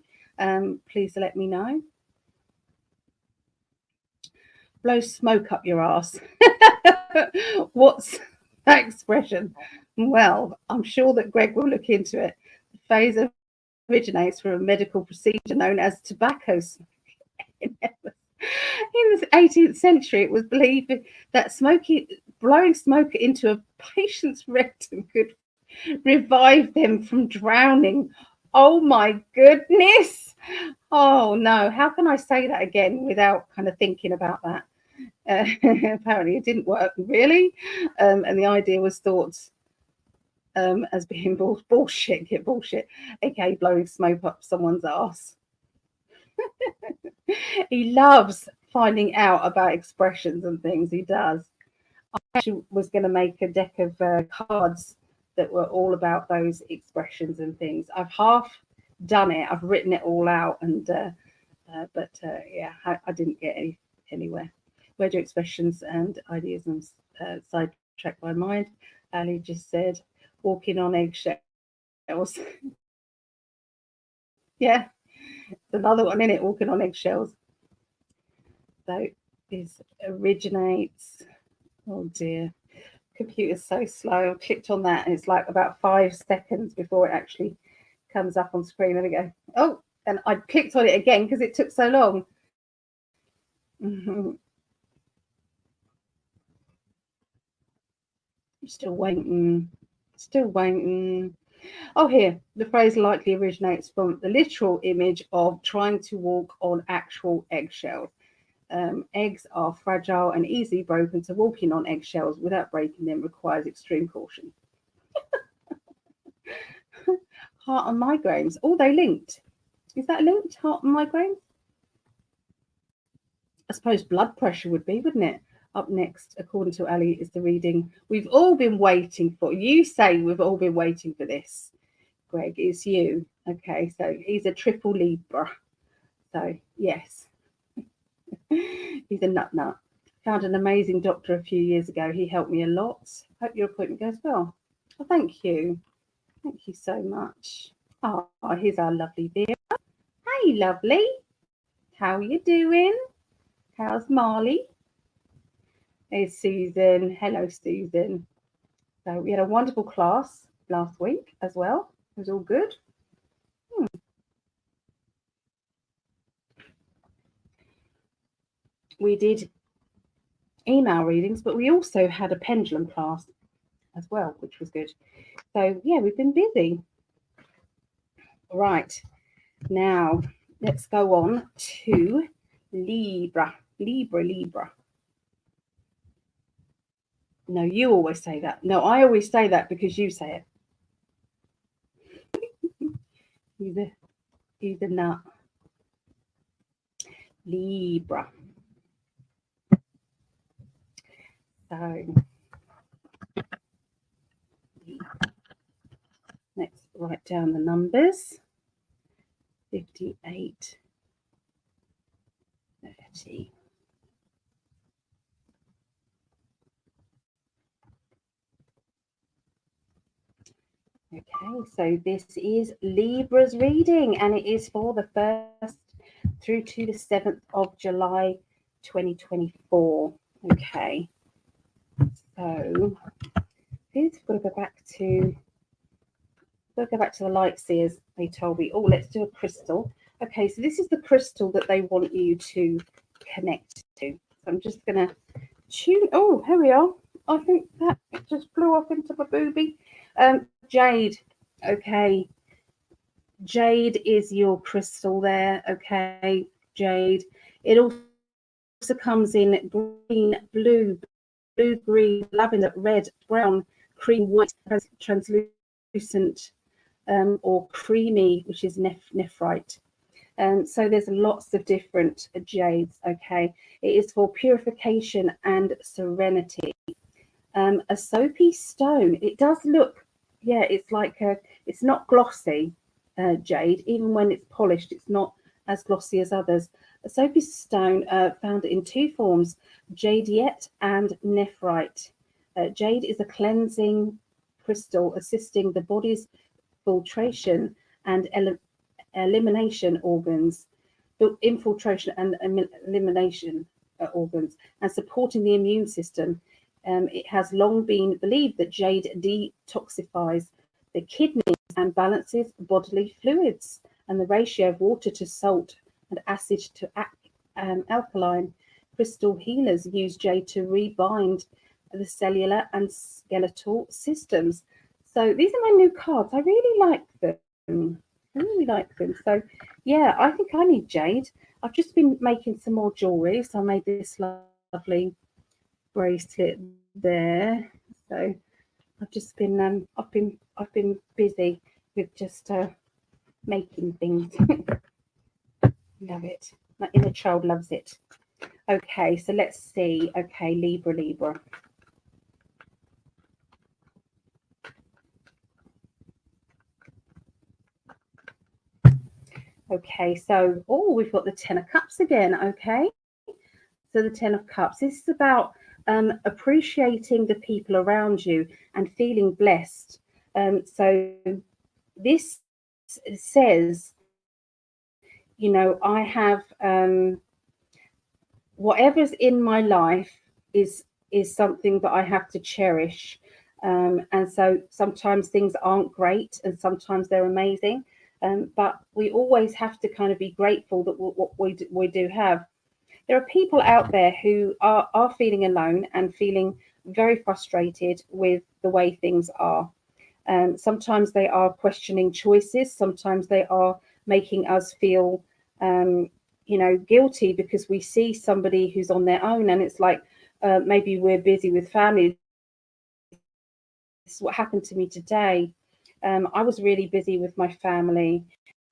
please let me know. Blow smoke up your ass. What's that expression? Well, I'm sure that Greg will look into it. The phrase originates from a medical procedure known as tobacco smoke. In the 18th century, it was believed that blowing smoke into a patient's rectum could revive them from drowning. Oh my goodness. Oh no, how can I say that again without kind of thinking about that? Apparently it didn't work, really. And the idea was thought as being bullshit, aka blowing smoke up someone's ass. He loves finding out about expressions and things. He does. I actually was going to make a deck of cards that were all about those expressions and things. I've half done it. I've written it all out, and but yeah, I didn't get anywhere. Where do expressions and ideas and sidetracked my mind? Ali just said, walking on eggshells. Yeah, another one in it, walking on eggshells. So this originates. Oh dear, computer's so slow. I clicked on that and it's like about 5 seconds before it actually comes up on screen. There we go. Oh, and I clicked on it again because it took so long. Still waiting. Oh, here, the phrase likely originates from the literal image of trying to walk on actual eggshells. Eggs are fragile and easily broken, so walking on eggshells without breaking them requires extreme caution. Heart and migraines. Oh, they linked. Is that linked? Heart and migraines? I suppose blood pressure would be, wouldn't it? Up next, according to Ali, is the reading we've all been waiting for. You say we've all been waiting for this. Greg, it's you. Okay, so he's a triple Libra. So, yes. He's a nut. Found an amazing doctor a few years ago. He helped me a lot. Hope your appointment goes well. Well, thank you. Thank you so much. Oh, here's our lovely Vera. Hey, lovely. How you doing? How's Marley? Hey, Susan. Hello, Susan. So we had a wonderful class last week as well. It was all good. We did email readings, but we also had a pendulum class as well, which was good. So yeah, we've been busy. Right, now let's go on to Libra. No, you always say that. No, I always say that because you say it. He's a nut. Libra. So let's write down the numbers. 58, 30. Okay, so this is Libra's reading, and it is for the 1st through to the 7th of July 2024. Okay, so we've got to go back to the light seers. They told me, oh, let's do a crystal. Okay, so this is the crystal that they want you to connect to. So I'm just going to tune. Oh, here we are. I think that just flew off into my boobie. Jade. Okay. Jade is your crystal there. Okay, Jade. It also comes in green, blue, green, lavender, red, brown, cream, white, translucent, or creamy, which is nephrite. So there's lots of different jades. Okay, it is for purification and serenity. A soapy stone. It does look, yeah, it's like it's not glossy, jade. Even when it's polished, it's not as glossy as others. A soapy stone found in 2 forms, jadeite and nephrite. Jade is a cleansing crystal assisting the body's filtration and elimination organs, infiltration and elimination organs, and supporting the immune system. It has long been believed that jade detoxifies the kidneys and balances bodily fluids, and the ratio of water to salt and acid to alkaline. Crystal healers use jade to rebind the cellular and skeletal systems. So these are my new cards. I really like them. I really like them. So yeah, I think I need jade. I've just been making some more jewelry. So I made this lovely bracelet there. So I've just been I've been busy with just making things. Love it. My inner child loves it. Okay, so let's see. Okay, Libra. Okay, so we've got the Ten of Cups again. Okay, so the Ten of Cups. This is about appreciating the people around you and feeling blessed. So this says, you know, I have whatever's in my life is something that I have to cherish. And so sometimes things aren't great and sometimes they're amazing. But we always have to kind of be grateful that what we do have. There are people out there who are feeling alone and feeling very frustrated with the way things are. Sometimes they are questioning choices. Sometimes they are making us feel, you know, guilty because we see somebody who's on their own, and it's like maybe we're busy with family. This is what happened to me today. I was really busy with my family,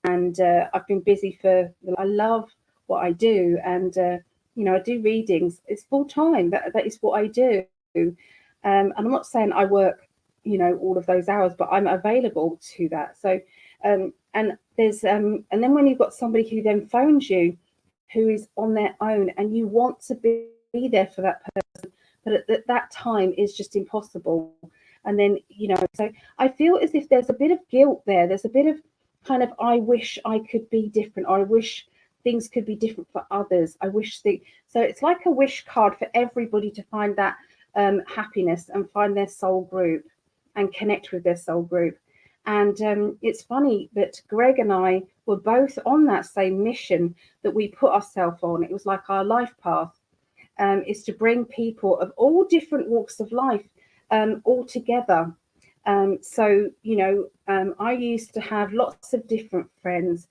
and I've been busy I love what I do, and you know, I do readings. It's full time. That is what I do. And I'm not saying I work, you know, all of those hours, but I'm available to that. So, and there's and then when you've got somebody who then phones you, who is on their own, and you want to be there for that person, but at that time is just impossible. And then, you know, so I feel as if there's a bit of guilt there. There's a bit of kind of, I wish I could be different, or I wish things could be different for others. I wish so it's like a wish card for everybody to find that happiness and find their soul group and connect with their soul group. And it's funny that Greg and I were both on that same mission that we put ourselves on. It was like our life path is to bring people of all different walks of life all together. So, you know, I used to have lots of different friends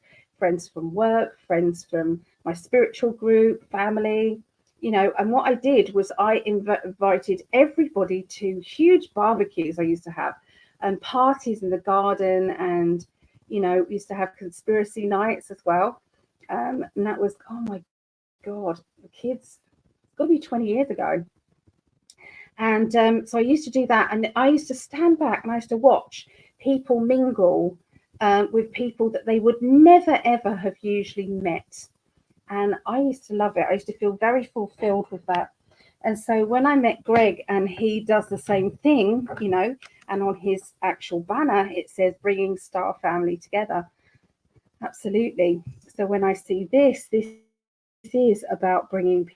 from work, friends from my spiritual group, family, you know, and what I did was I invited everybody to huge barbecues I used to have, and parties in the garden, and, you know, we used to have conspiracy nights as well. And that was, oh my God, the kids, it's got to be 20 years ago. And so I used to do that, and I used to stand back and I used to watch people mingle with people that they would never ever have usually met. And I used to love it. I used to feel very fulfilled with that. And so when I met Greg, and he does the same thing, you know, and on his actual banner it says bringing star family together. Absolutely. So when I see this is about bringing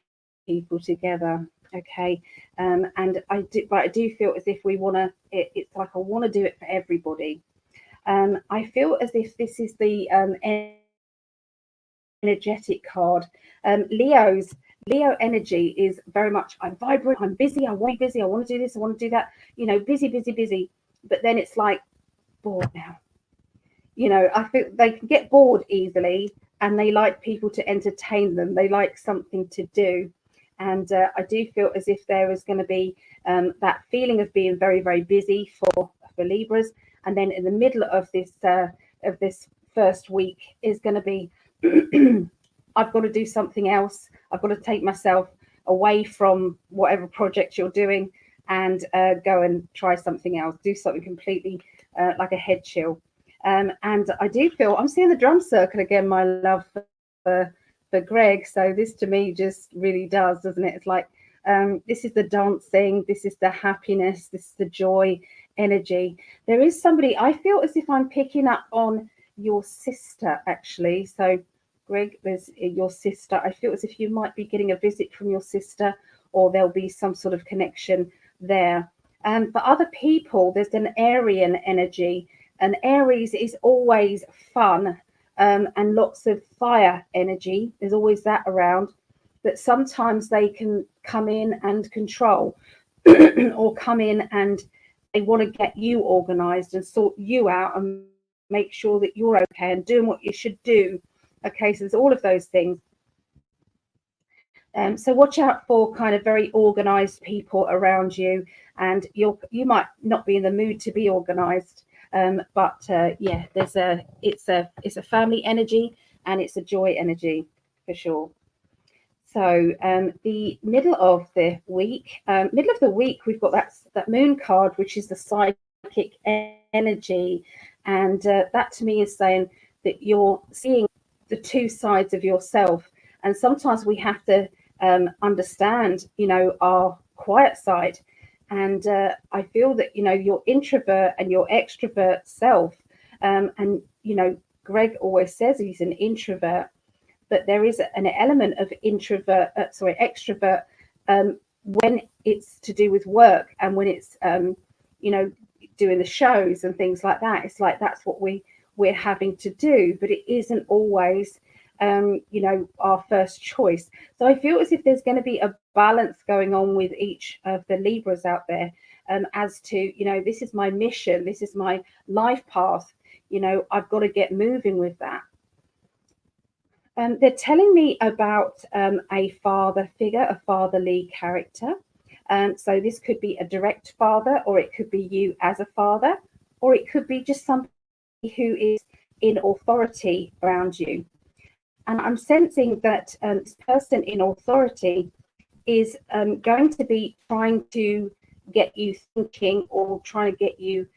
people together. Okay, and I do feel as if we want to. It's like I want to do it for everybody. I feel as if this is the energetic card. Leo energy is very much, I'm vibrant, I'm busy, I want to be busy, I want to do this, I want to do that. You know, busy. But then it's like bored now. You know, I think they can get bored easily, and they like people to entertain them. They like something to do. And I do feel as if there is going to be that feeling of being very, very busy for Libras. And then in the middle of this first week is going to be, I've got to do something else. I've got to take myself away from whatever project you're doing and go and try something else, do something completely like a head chill. And I do feel, I'm seeing the drum circle again, my love for Greg. So this to me just really does, doesn't it? It's like, this is the dancing, this is the happiness, this is the joy energy. There is somebody, I feel as if I'm picking up on your sister, actually. So Greg, there's your sister. I feel as if you might be getting a visit from your sister, or there'll be some sort of connection there. For other people, there's an Aryan energy, and Aries is always fun, and lots of fire energy. There's always that around. But sometimes they can come in and control, or come in and they want to get you organized and sort you out and make sure that you're okay and doing what you should do. Okay, so there's all of those things. So watch out for kind of very organized people around you, and you might not be in the mood to be organized, but yeah, it's a family energy, and it's a joy energy for sure. So the middle of the week, we've got that moon card, which is the psychic energy, and that to me is saying that you're seeing the two sides of yourself, and sometimes we have to understand, our quiet side. And I feel that, your introvert and your extrovert self, and, Greg always says he's an introvert, but there is an element of extrovert, when it's to do with work, and when it's, doing the shows and things like that. It's like that's what we're having to do, but it isn't always our first choice. So I feel as if there's going to be a balance going on with each of the Libras out there, as to, this is my mission, this is my life path, I've got to get moving with that. They're telling me about a father figure, a fatherly character. So this could be a direct father, or it could be you as a father, or it could be just somebody who is in authority around you. And I'm sensing that this person in authority is going to be trying to get you thinking, or trying to get you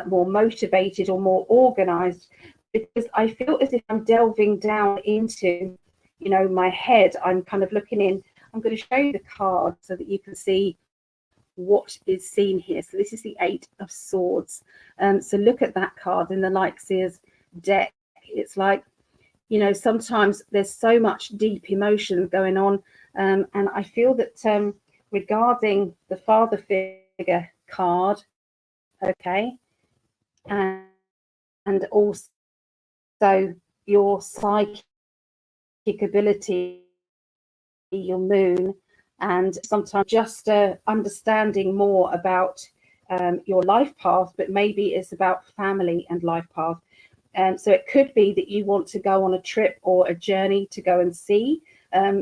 more motivated or more organized, because I feel as if I'm delving down into, my head. I'm kind of looking in. I'm going to show you the card so that you can see what is seen here. So this is the 8 of Swords. So look at that card in the Lightseer's deck. It's like, sometimes there's so much deep emotion going on. And I feel that regarding the father figure card, okay, and also your psychic ability, your moon, and sometimes just understanding more about your life path, but maybe it's about family and life path. So it could be that you want to go on a trip or a journey to go and see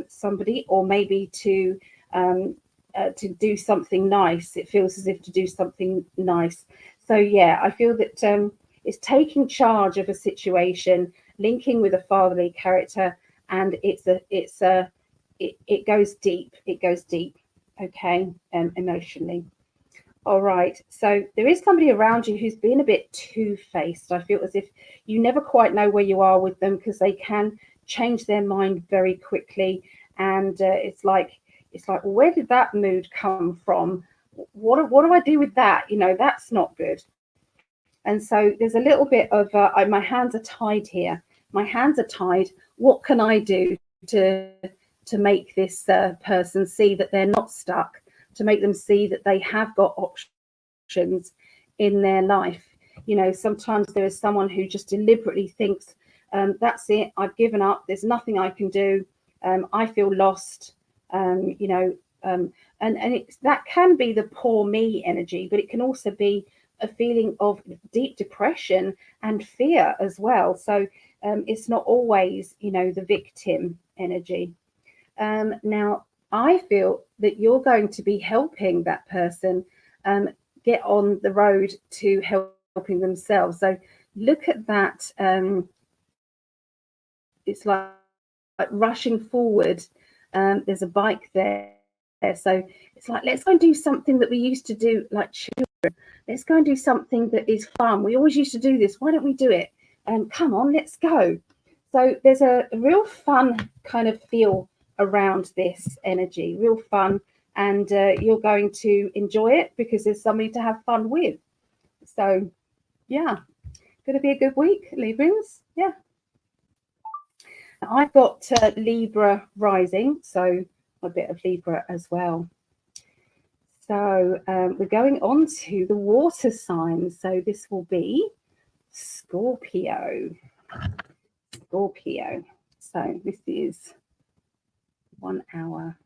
somebody, or maybe to do something nice. It feels as if to do something nice. So yeah, I feel that it's taking charge of a situation, linking with a fatherly character, and it goes deep. It goes deep, okay, emotionally. All right, so there is somebody around you who's been a bit two-faced. I feel as if you never quite know where you are with them, because they can change their mind very quickly, and it's like, well, where did that mood come from? What do I do with that? That's not good. And so there's a little bit of my hands are tied here. My hands are tied. What can I do to make this person see that they're not stuck, to make them see that they have got options in their life? Sometimes there is someone who just deliberately thinks, that's it, I've given up, there's nothing I can do, I feel lost, and that can be the poor me energy, but it can also be a feeling of deep depression and fear as well. So it's not always, the victim energy. Now, I feel that you're going to be helping that person get on the road to helping themselves. So look at that. It's like rushing forward. There's a bike there. So it's like, let's go and do something that we used to do like children. Let's go and do something that is fun. We always used to do this. Why don't we do it? Come on, let's go. So there's a real fun kind of feel around this energy, real fun. And you're going to enjoy it because there's somebody to have fun with. So, yeah, going to be a good week, Librans. Yeah. I've got Libra rising, so a bit of Libra as well. So we're going on to the water signs. So this will be Scorpio. Scorpio. So this is 1 hour.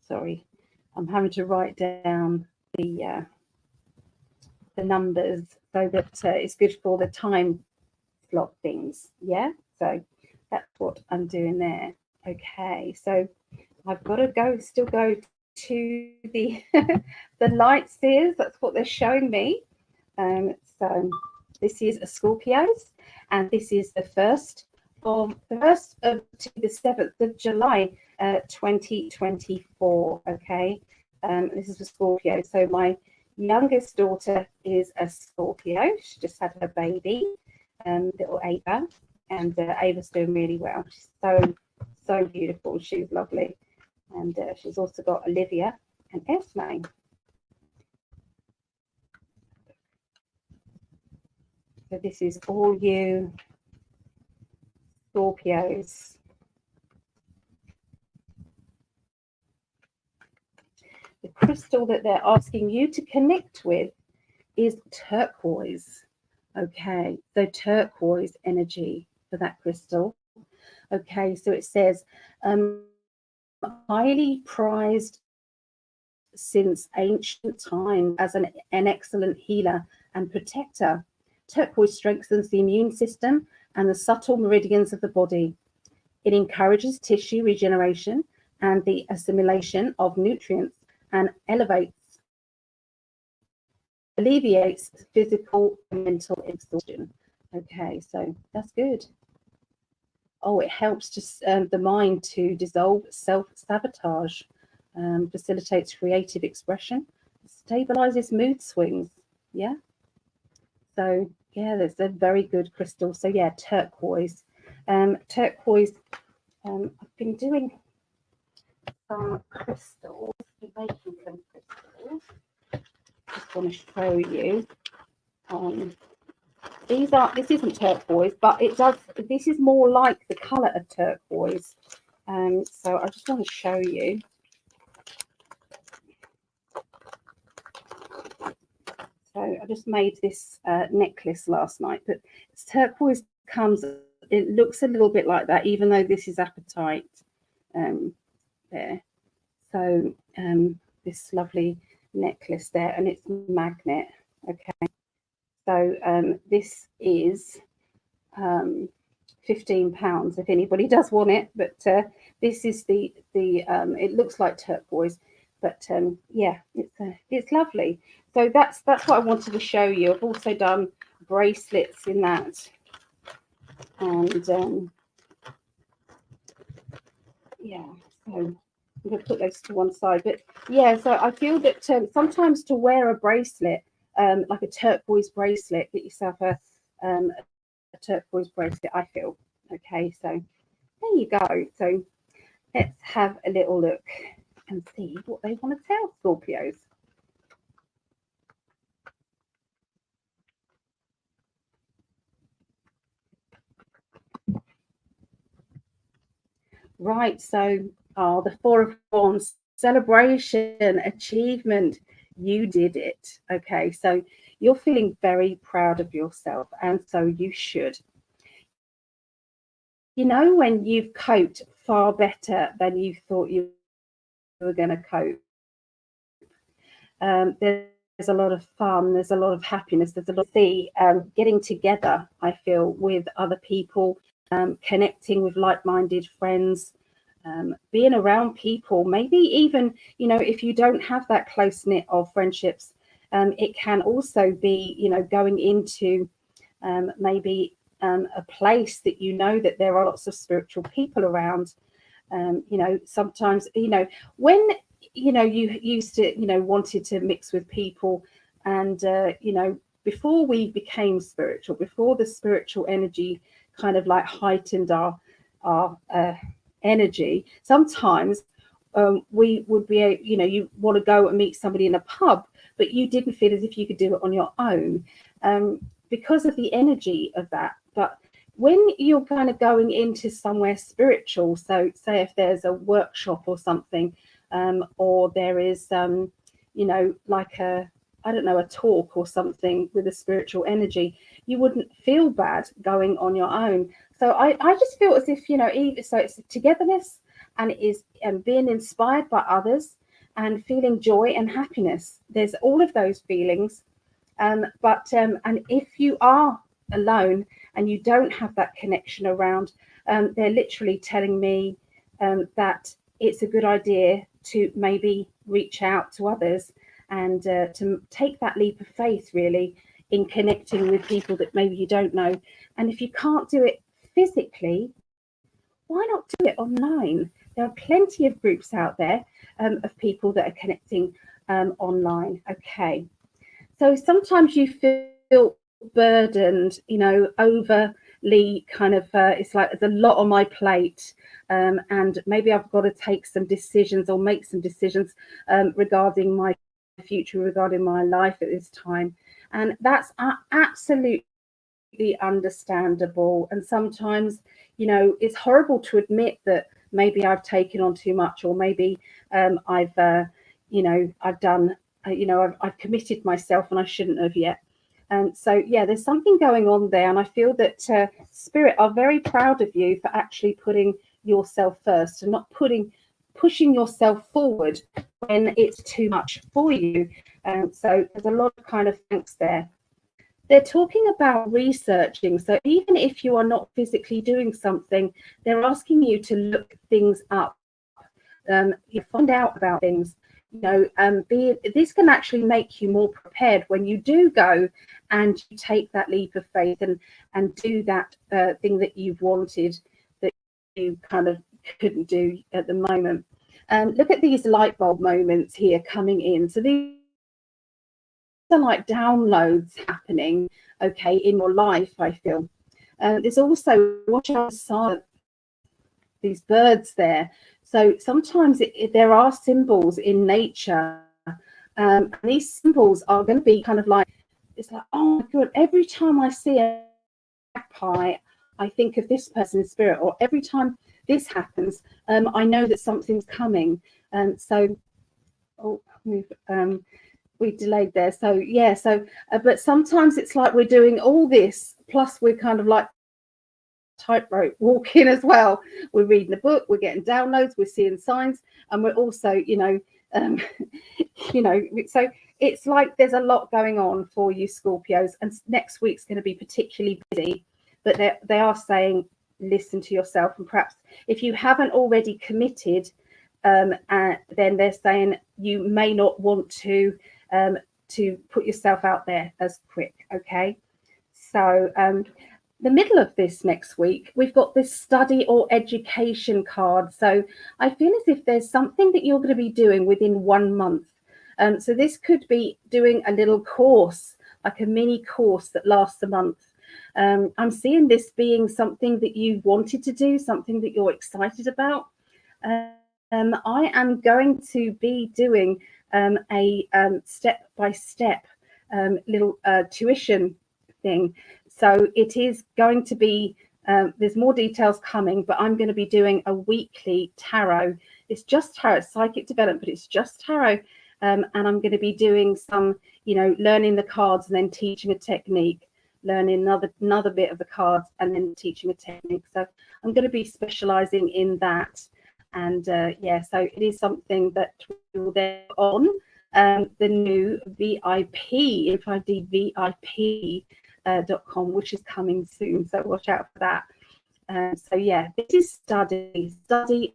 Sorry, I'm having to write down the numbers so that it's good for the time slot things. Yeah, so that's what I'm doing there. Okay, so I've got to still go to the the light seers. That's what they're showing me. So this is a Scorpios, and this is the first of to the 7th of July, 2024. Okay, this is for Scorpio. So my youngest daughter is a Scorpio. She just had her baby, little Ava, and Ava's doing really well. She's so beautiful. She's lovely, and she's also got Olivia and Esme. So this is all you Scorpios. The crystal that they're asking you to connect with is turquoise. Okay, so turquoise energy for that crystal. Okay, so it says highly prized since ancient times as an excellent healer and protector. Turquoise strengthens the immune system and the subtle meridians of the body. It encourages tissue regeneration and the assimilation of nutrients and alleviates physical and mental exhaustion. Okay, so that's good. Oh, it helps the mind to dissolve self-sabotage, facilitates creative expression, stabilizes mood swings. Yeah. So yeah, that's a very good crystal. So yeah, turquoise. Turquoise. I've been doing some crystals, making some crystals. Just want to show you. This isn't turquoise, but it does. This is more like the color of turquoise. So I just want to show you. So I just made this necklace last night, but turquoise it looks a little bit like that, even though this is apatite there. So this lovely necklace there, and it's magnet. Okay, so this is £15 if anybody does want it, but this is the it looks like turquoise, but yeah, it's lovely. So that's what I wanted to show you. I've also done bracelets in that, and yeah, so I'm going to put those to one side. But yeah, so I feel that sometimes to wear a bracelet, like a turquoise bracelet, get yourself a turquoise bracelet, I feel. Okay, so there you go. So let's have a little look and see what they want to tell Scorpios. Right, so the Four of Wands, celebration, achievement, you did it. Okay, so you're feeling very proud of yourself, and so you should. You know, when you've coped far better than you thought you were going to cope, there's a lot of fun, there's a lot of happiness, there's a lot of getting together, I feel, with other people, connecting with like-minded friends, being around people, maybe even, you know, if you don't have that close-knit of friendships, it can also be, you know, going into maybe a place that you know that there are lots of spiritual people around. You know, sometimes, you know, when, you know, you used to, you know, wanted to mix with people, and, you know, before we became spiritual, before the spiritual energy kind of like heightened our energy, sometimes we would be, you know, you want to go and meet somebody in a pub, but you didn't feel as if you could do it on your own because of the energy of that. But when you're kind of going into somewhere spiritual, so say if there's a workshop or something, or there is, like I don't know, a talk or something with a spiritual energy, you wouldn't feel bad going on your own. So I just feel as if, so it's togetherness, and it is being inspired by others and feeling joy and happiness. There's all of those feelings. And if you are alone and you don't have that connection around, they're literally telling me that it's a good idea to maybe reach out to others and to take that leap of faith, really, in connecting with people that maybe you don't know. And if you can't do it physically, why not do it online? There are plenty of groups out there of people that are connecting online. Okay. So sometimes you feel burdened, overly kind of, it's like there's a lot on my plate, and maybe I've got to take some decisions or make some decisions regarding my future, regarding my life at this time. And that's absolutely understandable. And sometimes, it's horrible to admit that maybe I've taken on too much, or maybe I've done, I've committed myself and I shouldn't have yet. And so, yeah, there's something going on there. And I feel that Spirit are very proud of you for actually putting yourself first and not pushing yourself forward when it's too much for you. So there's a lot of kind of thanks there. They're talking about researching. So even if you are not physically doing something, they're asking you to look things up, you find out about things. This can actually make you more prepared when you do go and you take that leap of faith and do that thing that you've wanted that you kind of couldn't do at the moment. Look at these light bulb moments here coming in. So these are like downloads happening, okay, in your life, I feel. There's also, watch out, these birds there. So sometimes there are symbols in nature, and these symbols are going to be kind of like, it's like, oh my God, every time I see a magpie, I think of this person's spirit, or every time this happens, I know that something's coming. We delayed there. So yeah, but sometimes it's like we're doing all this, plus we're kind of like tightrope walking as well. We're reading a book, we're getting downloads, we're seeing signs, and we're also, so it's like there's a lot going on for you Scorpios, and next week's going to be particularly busy. But they are saying, listen to yourself, and perhaps if you haven't already committed, then they're saying you may not want to put yourself out there as quick. Okay, so the middle of this next week, we've got this study or education card. So I feel as if there's something that you're going to be doing within 1 month. So this could be doing a little course, like a mini course that lasts a month. I'm seeing this being something that you wanted to do, something that you're excited about. I am going to be doing a step-by-step little tuition thing. So it is going to be, there's more details coming, but I'm going to be doing a weekly tarot. It's just tarot, psychic development, but it's just tarot. And I'm going to be doing some, learning the cards and then teaching a technique, learning another bit of the cards and then teaching a technique. So I'm going to be specializing in that. And yeah, so it is something that will then on the new VIP, Info-ID VIP.com, which is coming soon. So watch out for that. So yeah, this is study,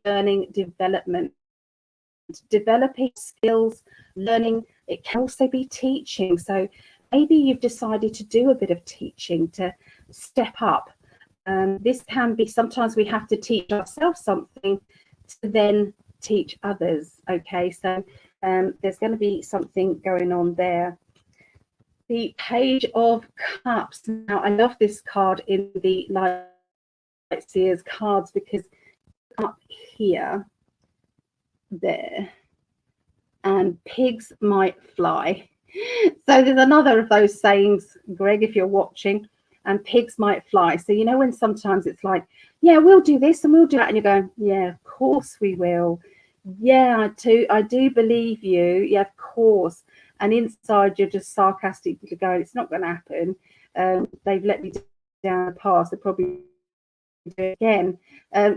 learning, development, developing skills, learning. It can also be teaching. So maybe you've decided to do a bit of teaching to step up. This can be, sometimes we have to teach ourselves something to then teach others. Okay, so there's going to be something going on there. The Page of Cups. Now, I love this card in the Light Seers cards because up here, there, and pigs might fly. So there's another of those sayings, Greg, if you're watching. and pigs might fly. So you know when sometimes it's like, yeah, we'll do this and we'll do that, and you're going, yeah, of course we will. Yeah, I do believe you. Yeah, of course. And inside you're just sarcastically going, it's not going to happen. They've let me down in the past. They'll probably do it again.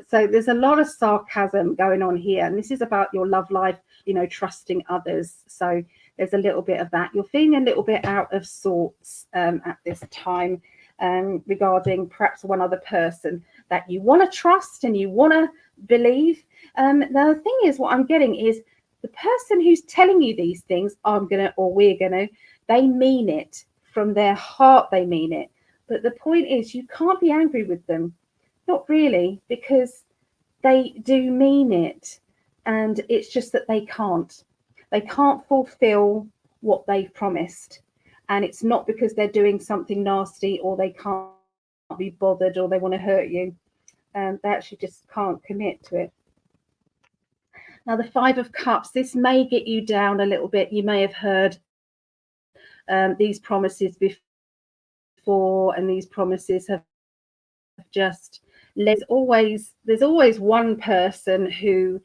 So there's a lot of sarcasm going on here, and this is about your love life, you know, trusting others. So there's a little bit of that. You're feeling a little bit out of sorts at this time regarding perhaps one other person that you want to trust and you want to believe. The thing is, what I'm getting is the person who's telling you these things, we're gonna, they mean it from their heart, they mean it. But the point is, you can't be angry with them. Not really, because they do mean it. And it's just that they can't fulfill what they've promised. And it's not because they're doing something nasty or they can't be bothered or they want to hurt you. They actually just can't commit to it. Now, the Five of Cups, this may get you down a little bit. You may have heard these promises before, and these promises have just, there's always one person who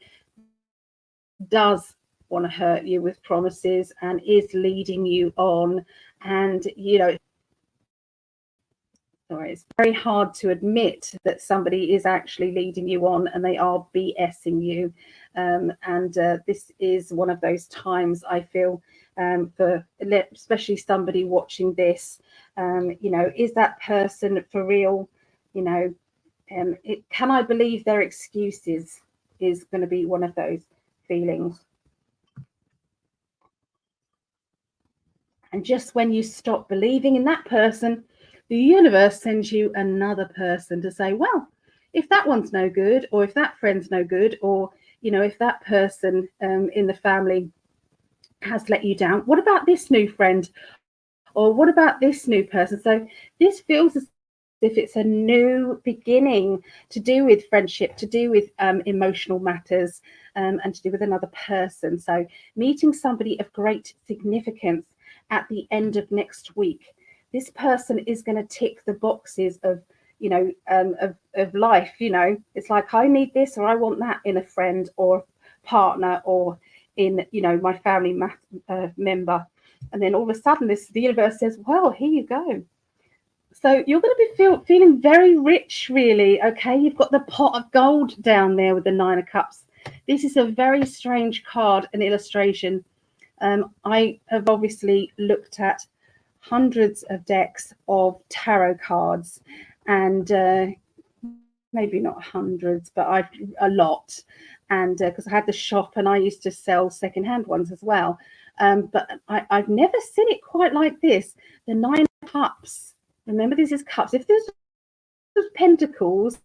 does want to hurt you with promises and is leading you on. And, you know, it's very hard to admit that somebody is actually leading you on and they are BSing you. This is one of those times I feel for especially somebody watching this, you know, is that person for real? You know, can I believe their excuses is going to be one of those feelings. And just when you stop believing in that person, the universe sends you another person to say, well, if that one's no good, or if that friend's no good, or, you know, if that person in the family has let you down, what about this new friend? Or what about this new person? So this feels as if it's a new beginning to do with friendship, to do with emotional matters, and to do with another person. So meeting somebody of great significance at the end of next week. This person is going to tick the boxes of, you know, of life. You know, it's like, I need this or I want that in a friend or partner or in, you know, my family member. And then all of a sudden the universe says, well, here you go. So you're going to be feeling very rich, really. Okay, you've got the pot of gold down there with the Nine of Cups. This is a very strange card and illustration. I have obviously looked at hundreds of decks of tarot cards, and maybe not hundreds, but a lot. And because I had the shop and I used to sell secondhand ones as well. But I've never seen it quite like this. The Nine of Cups. Remember, this is cups. If this was pentacles,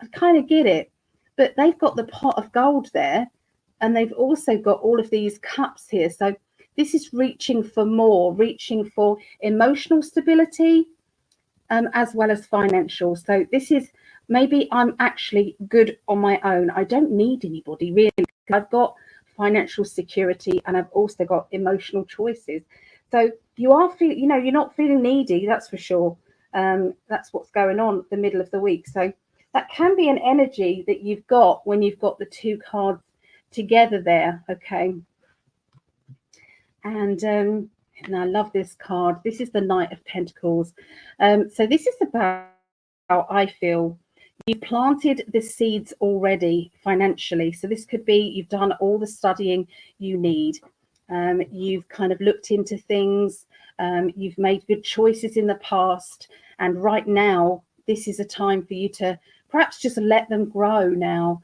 I kind of get it. But they've got the pot of gold there, and they've also got all of these cups here. So this is reaching for more, reaching for emotional stability, as well as financial. So this is, maybe I'm actually good on my own. I don't need anybody, really. I've got financial security and I've also got emotional choices. So you are feeling, you know, you're not feeling needy, that's for sure. That's what's going on at the middle of the week. So that can be an energy that you've got when you've got the two cards together there. Okay. And I love this card. This is the Knight of Pentacles. So this is about how I feel. You planted the seeds already financially. So this could be you've done all the studying you need. You've kind of looked into things. You've made good choices in the past. And right now, this is a time for you to perhaps just let them grow now.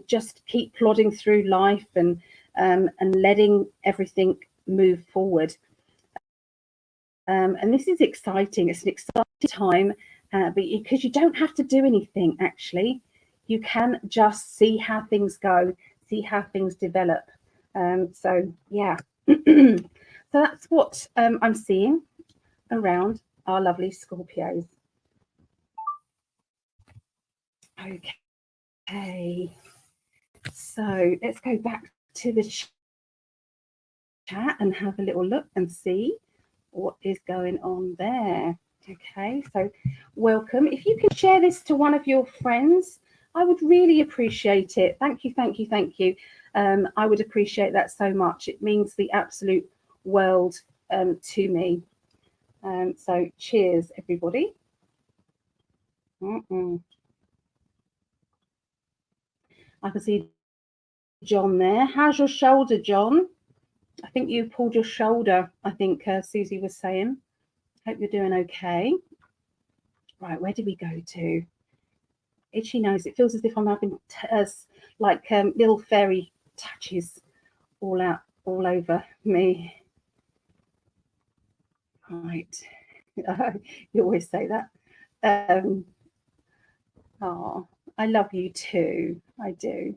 Just keep plodding through life and letting everything move forward. And this is exciting. It's an exciting time, but because you don't have to do anything, actually. You can just see how things go, see how things develop. So, yeah. So that's what I'm seeing around our lovely Scorpios. Okay. So let's go back to the chat and have a little look and see what is going on there. Okay, so welcome. If you can share this to one of your friends, I would really appreciate it. Thank you, thank you, thank you. I would appreciate that so much. It means the absolute world to me. So cheers, everybody. I can see John there. How's your shoulder, John? I think you pulled your shoulder, I think Susie was saying. Hope you're doing okay. Right, where did we go to? Itchy nose. It feels as if I'm having little fairy touches all over me. Right. You always say that. Oh, I love you too. I do.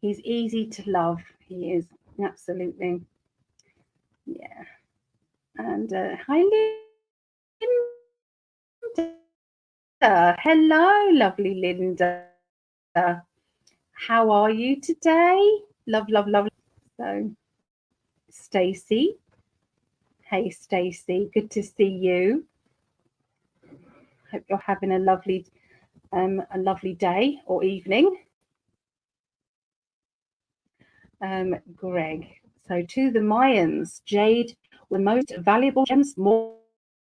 He's easy to love. He is. Absolutely. Yeah. And hi, Linda. Hello, lovely Linda. How are you today? Love, love, love. So, Stacy. Hey, Stacy. Good to see you. Hope you're having a lovely day or evening. Greg. So to the Mayans, jade were the most valuable gems, more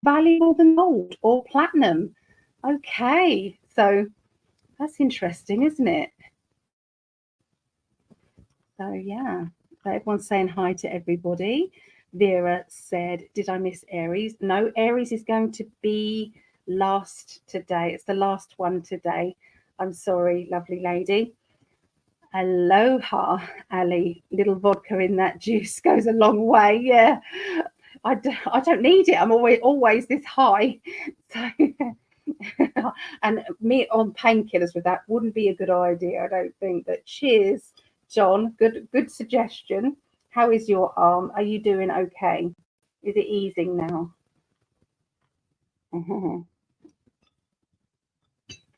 valuable than gold or platinum. Okay, so that's interesting, isn't it? So yeah, so everyone's saying hi to everybody. Vera said, "Did I miss Aries?" No, Aries is going to be last today. It's the last one today. I'm sorry, lovely lady. Aloha, Ali. Little vodka in that juice goes a long way. Yeah, I don't need it. I'm always this high. So, and me on painkillers with that wouldn't be a good idea, I don't think. But cheers, John. Good suggestion. How is your arm? Are you doing okay? Is it easing now?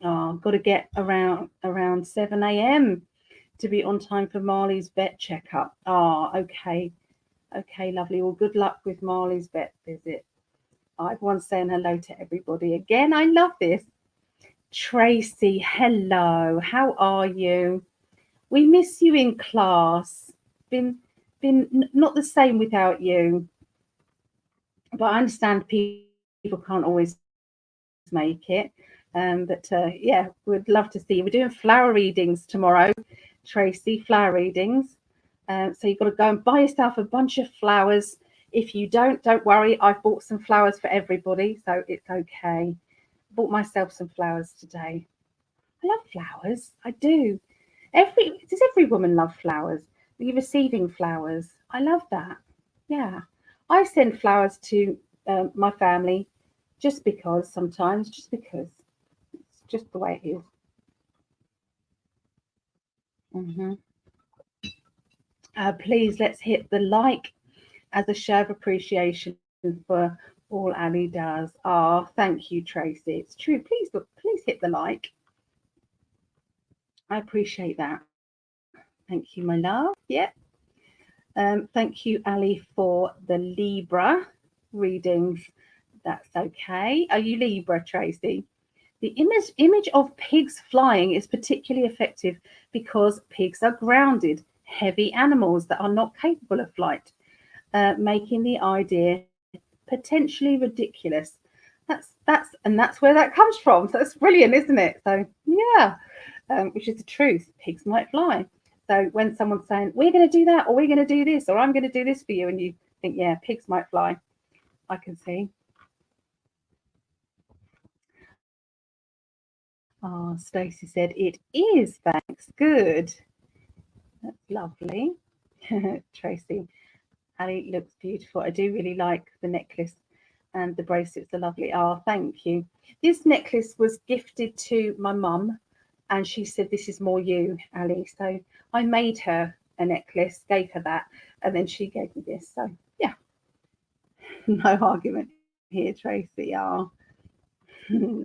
Oh, got to get around 7 a.m. to be on time for Marley's vet checkup. Ah, okay. Okay, lovely. Well, good luck with Marley's vet visit. Everyone's saying hello to everybody again. I love this. Tracy, hello. How are you? We miss you in class. Been not the same without you. But I understand people can't always make it. But yeah, we'd love to see you. We're doing flower readings tomorrow, Tracy. Flower readings. So you've got to go and buy yourself a bunch of flowers. If you don't worry. I've bought some flowers for everybody, so it's okay. Bought myself some flowers today. I love flowers. I do. Does every woman love flowers? Are you receiving flowers? I love that. Yeah. I send flowers to my family just because sometimes, just because. It's just the way it is. Please let's hit the like as a show of appreciation for all Ali does. Ah, thank you, Tracy. It's true. Please hit the like. I appreciate that. Thank you, my love. Yeah. Thank you, Ali, for the Libra readings. That's okay. Are you Libra, Tracy? The image of pigs flying is particularly effective because pigs are grounded, heavy animals that are not capable of flight, making the idea potentially ridiculous. That's where that comes from. So that's brilliant, isn't it? So yeah, which is the truth. Pigs might fly. So when someone's saying we're going to do that, or we're going to do this, or I'm going to do this for you, and you think, yeah, pigs might fly, I can see. Oh, Stacey said it is. Thanks. Good. That's lovely. Tracy, Ali looks beautiful. I do really like the necklace and the bracelets are lovely. Oh, thank you. This necklace was gifted to my mum and she said, this is more you, Ali. So I made her a necklace, gave her that, and then she gave me this. So yeah, no argument here, Tracy. Oh,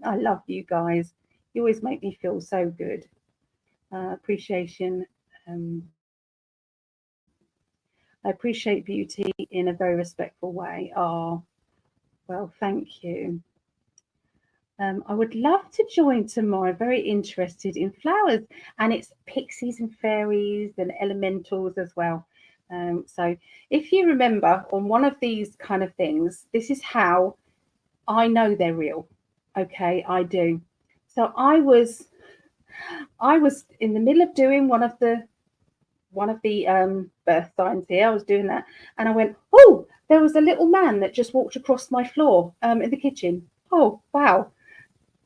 I love you guys. You always make me feel so good. Appreciation. I appreciate beauty in a very respectful way. Oh, Well, thank you. I would love to join tomorrow. Very interested in flowers, and it's pixies and fairies and elementals as well. So if you remember on one of these kind of things, this is how I know they're real. Okay, I do. So I was in the middle of doing one of the birth signs here. I was doing that, and I went, oh, there was a little man that just walked across my floor in the kitchen. Oh, wow.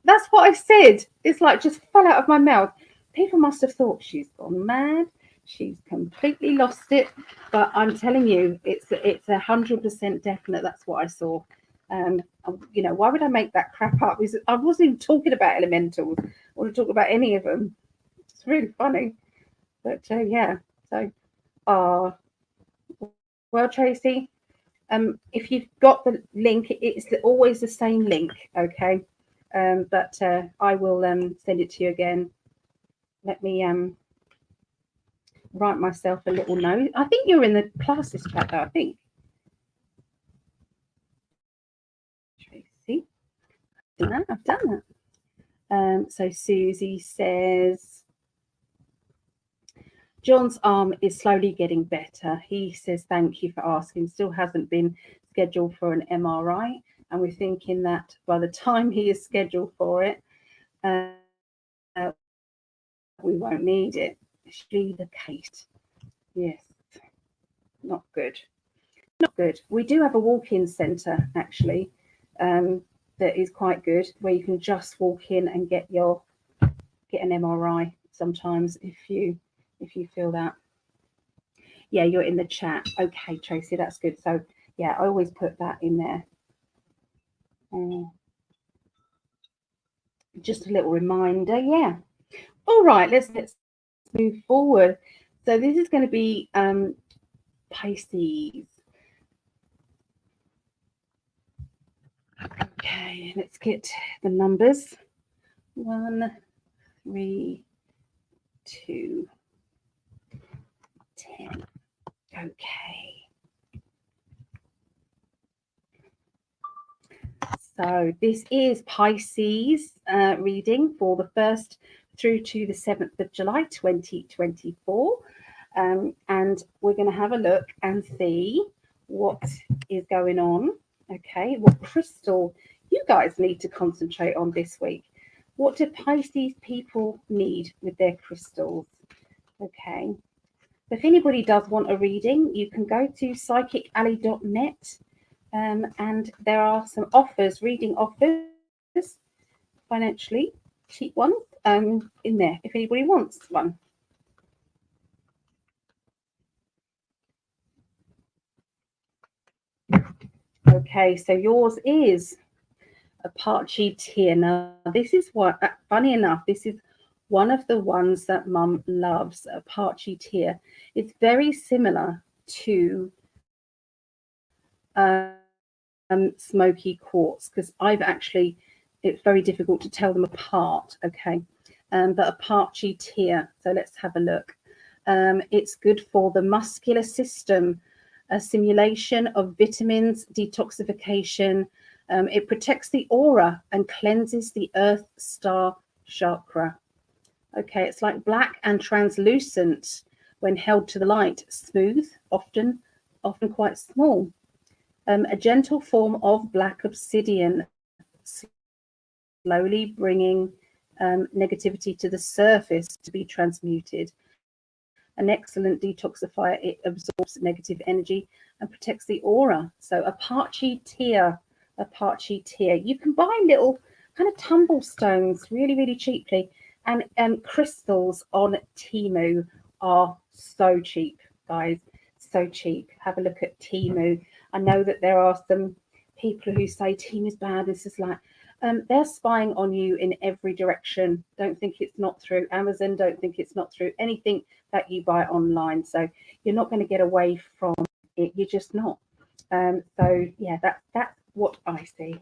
That's what I said. It's like just fell out of my mouth. People must have thought she's gone mad. She's completely lost it. But I'm telling you, it's 100% definite. That's what I saw. Why would I make that crap up? I wasn't even talking about elementals. I want to talk about any of them. It's really funny. But yeah. So, well, Tracy, if you've got the link, it's always the same link. Okay. But I will send it to you again. Let me write myself a little note. I think you're in the classes chat, though, I think. Tracy, I've done that. So Susie says, John's arm is slowly getting better. He says, thank you for asking. Still hasn't been scheduled for an MRI. And we're thinking that by the time he is scheduled for it, we won't need it. She the case. Yes. Not good. Not good. We do have a walk-in centre, actually, that is quite good, where you can just walk in and get an MRI sometimes if you feel that. Yeah, you're in the chat. Okay, Tracy, that's good. So yeah, I always put that in there. Just a little reminder. Yeah. All right, let's move forward. So this is going to be Pisces. Okay, let's get the numbers. 1, 3, 2, 10. Okay. So this is Pisces reading for the 1st through to the 7th of July 2024. And we're going to have a look and see what is going on. Okay, what crystal you guys need to concentrate on this week. What do Pisces people need with their crystals? Okay. So if anybody does want a reading, you can go to psychicalley.net. And there are some offers, reading offers, financially cheap ones, in there if anybody wants one. Okay, so yours is a Apache tear. Now, this is what, funny enough, this is one of the ones that Mum loves, Apache tear. It's very similar to smoky quartz, because it's very difficult to tell them apart. Okay, but Apache tear. So let's have a look. It's good for the muscular system, stimulation of vitamins, detoxification. It protects the aura and cleanses the Earth Star chakra. Okay, it's like black and translucent when held to the light, smooth, often quite small. A gentle form of black obsidian, slowly bringing negativity to the surface to be transmuted. An excellent detoxifier. It absorbs negative energy and protects the aura. So Apache tear. You can buy little kind of tumble stones really, really cheaply. And crystals on Temu are so cheap, guys. So cheap. Have a look at Temu. I know that there are some people who say Temu is bad. This is like, they're spying on you in every direction. Don't think it's not through Amazon. Don't think it's not through anything that you buy online. So you're not going to get away from it. You're just not. So yeah, that's what I see.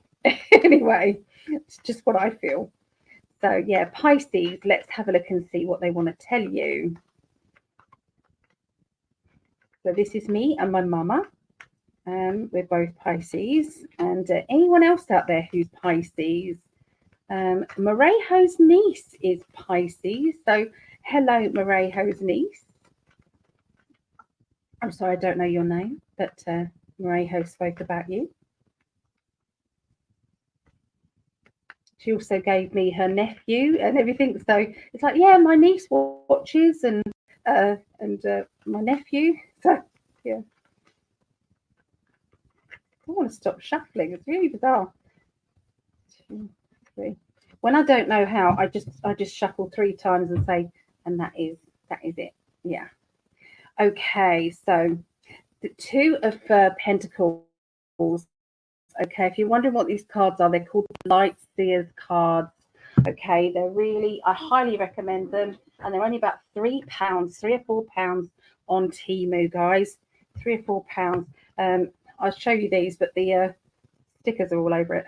Anyway, it's just what I feel. So yeah, Pisces, let's have a look and see what they want to tell you. So this is me and my mama. We're both Pisces. And anyone else out there who's Pisces? Marejo's niece is Pisces. So hello, Marejo's niece. I'm sorry, I don't know your name, but Marejo spoke about you. She also gave me her nephew and everything. So it's like, yeah, my niece watches and my nephew. So yeah, I want to stop shuffling. It's really bizarre. 2, 3. When I don't know how, I just shuffle 3 times and say, and that is it. Yeah. Okay. So the 2 of Pentacles. Okay, if you're wondering what these cards are, they're called Light Seers cards. Okay, they're really, I highly recommend them, and they're only about £3, £3 or £4 on Temu, guys. £3 or £4. I'll show you these, but the stickers are all over it.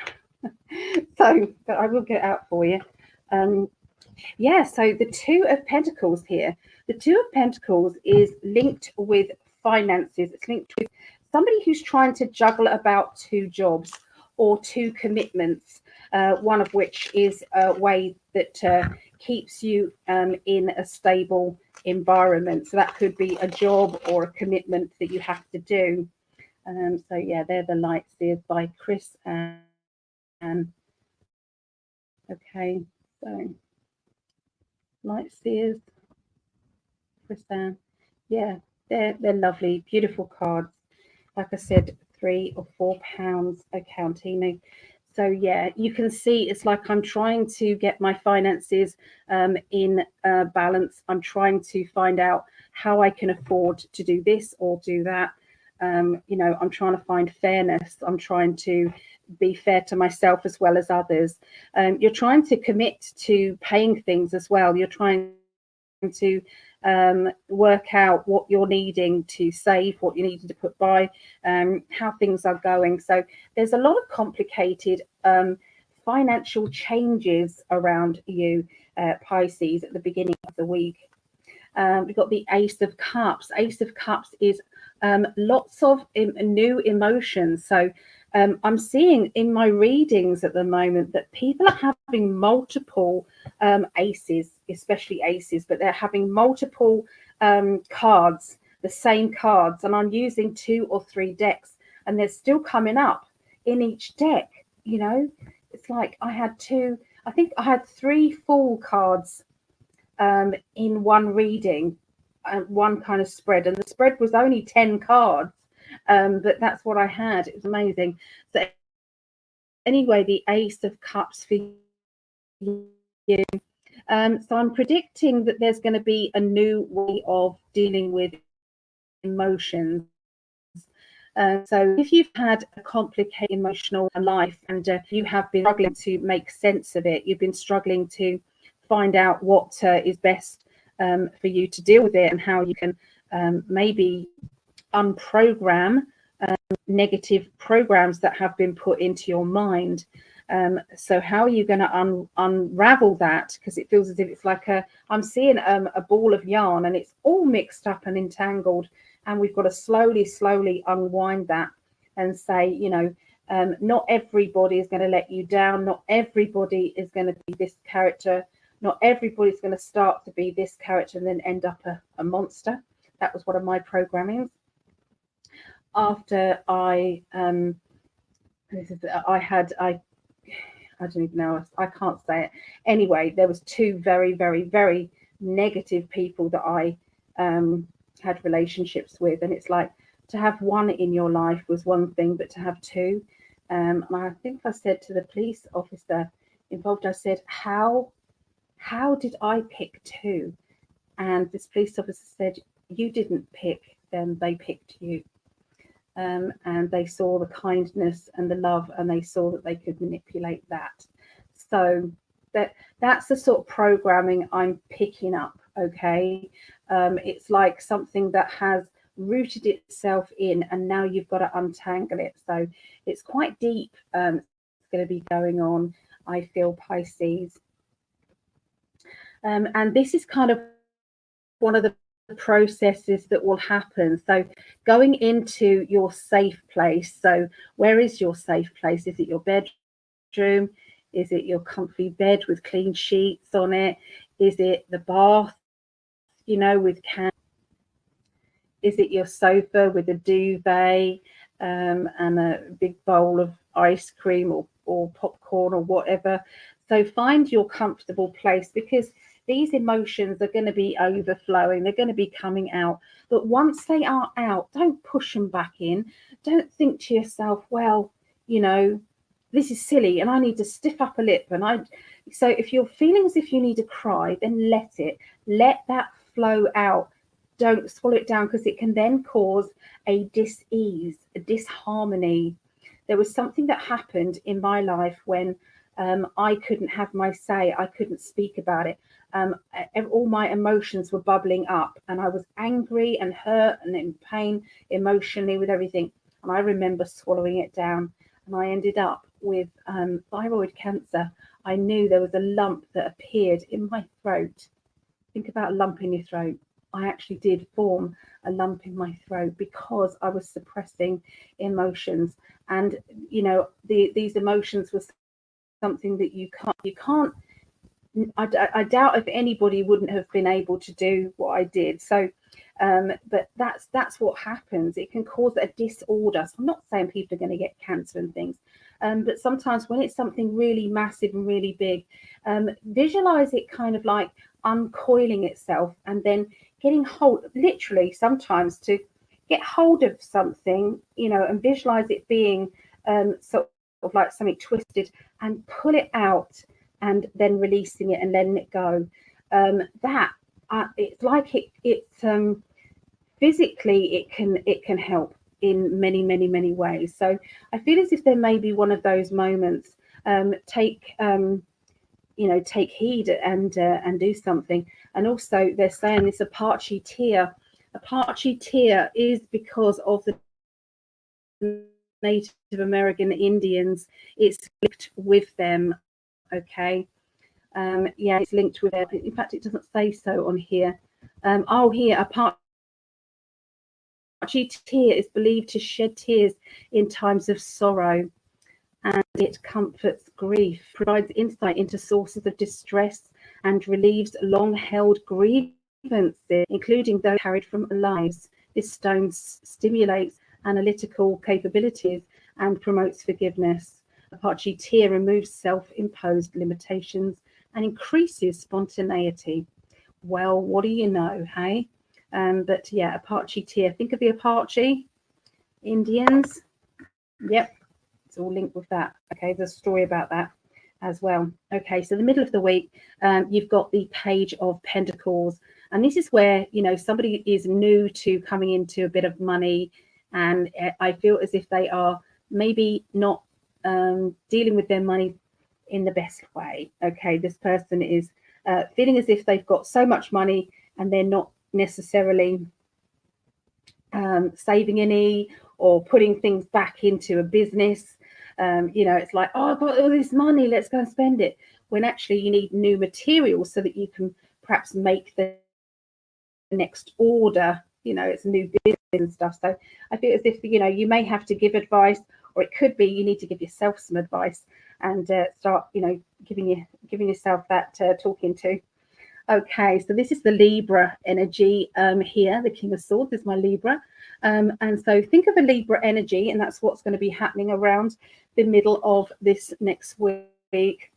So, but I will get it out for you. Yeah, so the 2 of Pentacles here. The 2 of Pentacles is linked with finances. It's linked with somebody who's trying to juggle about 2 jobs or 2 commitments, one of which is a way that keeps you in a stable environment. So that could be a job or a commitment that you have to do. So yeah, they're the Light Seers by Chris and okay, so Light Seers, Chris and yeah, they're lovely, beautiful cards. Like I said, £3 or £4 accounting. So yeah, you can see it's like I'm trying to get my finances in balance. I'm trying to find out how I can afford to do this or do that. You know, I'm trying to find fairness. I'm trying to be fair to myself as well as others. You're trying to commit to paying things as well. You're trying to work out what you're needing to save, what you need to put by, how things are going. So there's a lot of complicated financial changes around you, Pisces, at the beginning of the week. We've got the Ace of Cups. Ace of Cups is lots of new emotions. So I'm seeing in my readings at the moment that people are having multiple aces, especially aces, but they're having multiple cards, the same cards. And I'm using 2 or 3 decks, and they're still coming up in each deck. You know, it's like I had 3 full cards in one reading, one kind of spread, and the spread was only 10 cards, but that's what I had. It was amazing. So anyway, the Ace of Cups for you. So I'm predicting that there's going to be a new way of dealing with emotions. So if you've had a complicated emotional life and you have been struggling to make sense of it, you've been struggling to find out what is best for you to deal with it and how you can maybe unprogram negative programs that have been put into your mind. So how are you going to unravel that? Because it feels as if it's like I'm seeing a ball of yarn and it's all mixed up and entangled, and we've got to slowly unwind that and say, you know, not everybody is going to let you down. Not everybody is going to be this character. Not everybody's going to start to be this character and then end up a monster. That was one of my programmings. After I don't even know, I can't say it. Anyway, there was 2 very, very, very negative people that I had relationships with, and it's like to have 1 in your life was one thing, but to have 2, and I think I said to the police officer involved, I said, how did I pick 2? And this police officer said, you didn't pick them, they picked you. And they saw the kindness and the love, and they saw that they could manipulate that. So that's the sort of programming I'm picking up. Okay, it's like something that has rooted itself in, and now you've got to untangle it. So it's quite deep. It's going to be going on, I feel, Pisces. And this is kind of one of the processes that will happen. So going into your safe place. So where is your safe place? Is it your bedroom? Is it your comfy bed with clean sheets on it? Is it the bath, with candles? Is it your sofa with a duvet and a big bowl of ice cream or popcorn or whatever? So find your comfortable place, because these emotions are going to be overflowing. They're going to be coming out. But once they are out, don't push them back in. Don't think to yourself, well, this is silly and I need to stiff up a lip. So if you're feeling as if you need to cry, then let that flow out. Don't swallow it down, because it can then cause a dis-ease, a disharmony. There was something that happened in my life when I couldn't have my say. I couldn't speak about it. All my emotions were bubbling up, and I was angry and hurt and in pain emotionally with everything. And I remember swallowing it down, and I ended up with thyroid cancer. I knew there was a lump that appeared in my throat. Think about a lump in your throat. I actually did form a lump in my throat because I was suppressing emotions. And these emotions were something that you can't. I doubt if anybody wouldn't have been able to do what I did. So, but that's what happens. It can cause a disorder. So I'm not saying people are going to get cancer and things, but sometimes when it's something really massive and really big, visualize it kind of like uncoiling itself and then getting hold, literally sometimes to get hold of something, and visualize it being sort of like something twisted, and pull it out and then releasing it and letting it go. It's like it's physically it can help in many ways. So I feel as if there may be one of those moments. Take heed and do something. And also they're saying this Apache tear. Apache tear is because of the Native American Indians. It's linked with them. Okay. It's linked with it. In fact, it doesn't say so on here. Here, Apache tear is believed to shed tears in times of sorrow, and it comforts grief, provides insight into sources of distress, and relieves long-held grievances, including those carried from lives. This stone stimulates analytical capabilities and promotes forgiveness. Apache tear removes self-imposed limitations and increases spontaneity. Well, what do you know, hey? But yeah, Apache tear. Think of the Apache Indians. Yep, it's all linked with that. Okay, there's a story about that as well. Okay, so the middle of the week, you've got the Page of Pentacles, and this is where somebody is new to coming into a bit of money, and I feel as if they are maybe not dealing with their money in the best way. Okay, this person is feeling as if they've got so much money and they're not necessarily saving any or putting things back into a business. It's like, oh, I've got all this money, let's go and spend it. When actually you need new materials so that you can perhaps make the next order. It's new business and stuff. So I feel as if you may have to give advice, or it could be you need to give yourself some advice and start giving yourself that talking to. Okay, so this is the Libra energy here. The King of Swords is my Libra. And so think of a Libra energy, and that's what's going to be happening around the middle of this next week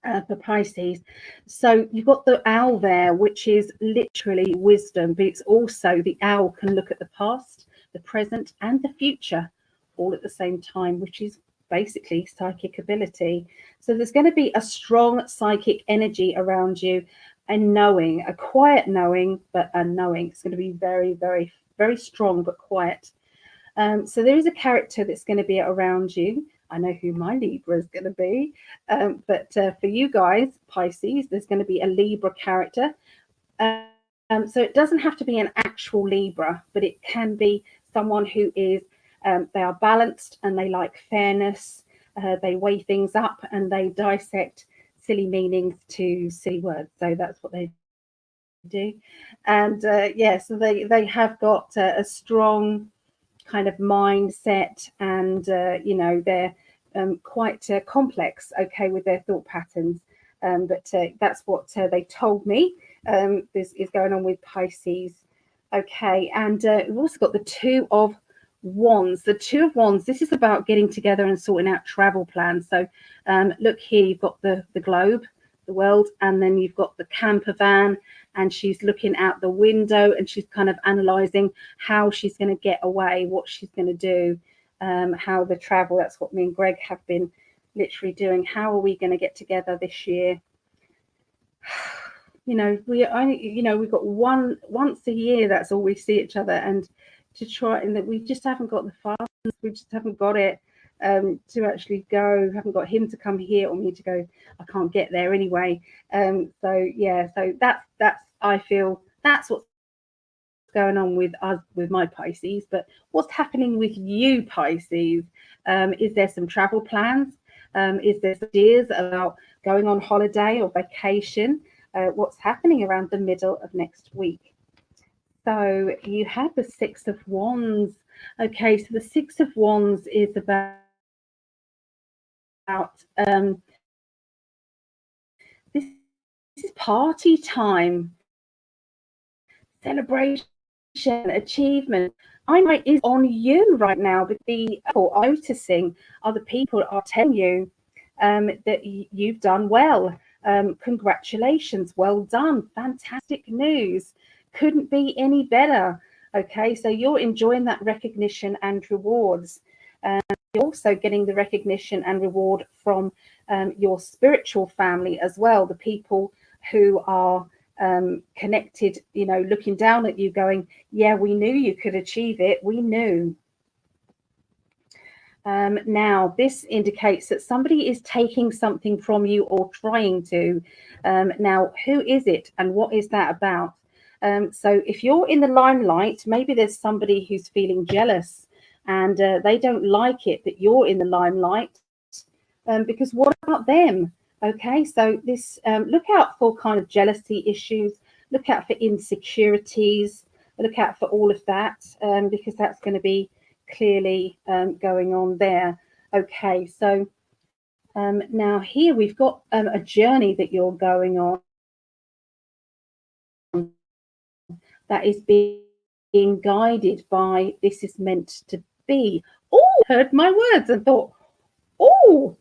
for Pisces. So you've got the owl there, which is literally wisdom, but it's also the owl can look at the past, the present, and the future all at the same time, which is basically psychic ability. So there's going to be a strong psychic energy around you, and knowing, a quiet knowing, but a knowing. It's going to be very, very, very strong, but quiet. So there is a character that's going to be around you. I know who my Libra is going to be. But for you guys, Pisces, there's going to be a Libra character. So it doesn't have to be an actual Libra, but it can be someone who is they are balanced and they like fairness. They weigh things up and they dissect silly meanings to silly words. So that's what they do. And yeah, so they have got a strong kind of mindset, and you know, they're quite complex, okay, with their thought patterns. But that's what they told me. This is going on with Pisces. Okay, and we've also got the Two of Wands. The Two of Wands, this is about getting together and sorting out travel plans. So look here, you've got the globe, the world, and then you've got the camper van, and she's looking out the window and she's kind of analysing how she's going to get away, what she's going to do, how the travel. That's what me and Greg have been literally doing. How are we going to get together this year? You know, we only, you know, we've got once a year, that's all we see each other, and to try, and that we just haven't got the funds, we just haven't got it to actually go, haven't got him to come here or me to go. I can't get there anyway. So yeah, so that's I feel that's what's going on with us, with my Pisces. But what's happening with you, Pisces? Is there some travel plans? Is there ideas about going on holiday or vacation? What's happening around the middle of next week? So you have the Six of Wands. Okay, so the Six of Wands is about this is party time, celebration, achievement. I know it is on you right now, but the noticing other people are telling you that you've done well. Congratulations, well done, fantastic news. Couldn't be any better. Okay, so you're enjoying that recognition and rewards. You're also getting the recognition and reward from your spiritual family as well, the people who are connected, you know, looking down at you going, yeah, we knew you could achieve it, we knew. Now this indicates that somebody is taking something from you or trying to. Now who is it and what is that about? So if you're in the limelight, maybe there's somebody who's feeling jealous, and they don't like it that you're in the limelight, because what about them? Okay, so this look out for kind of jealousy issues, look out for insecurities, look out for all of that, because that's going to be clearly going on there. Okay, so now here we've got a journey that you're going on that is being guided by this is meant to be. Oh, heard my words and thought, oh.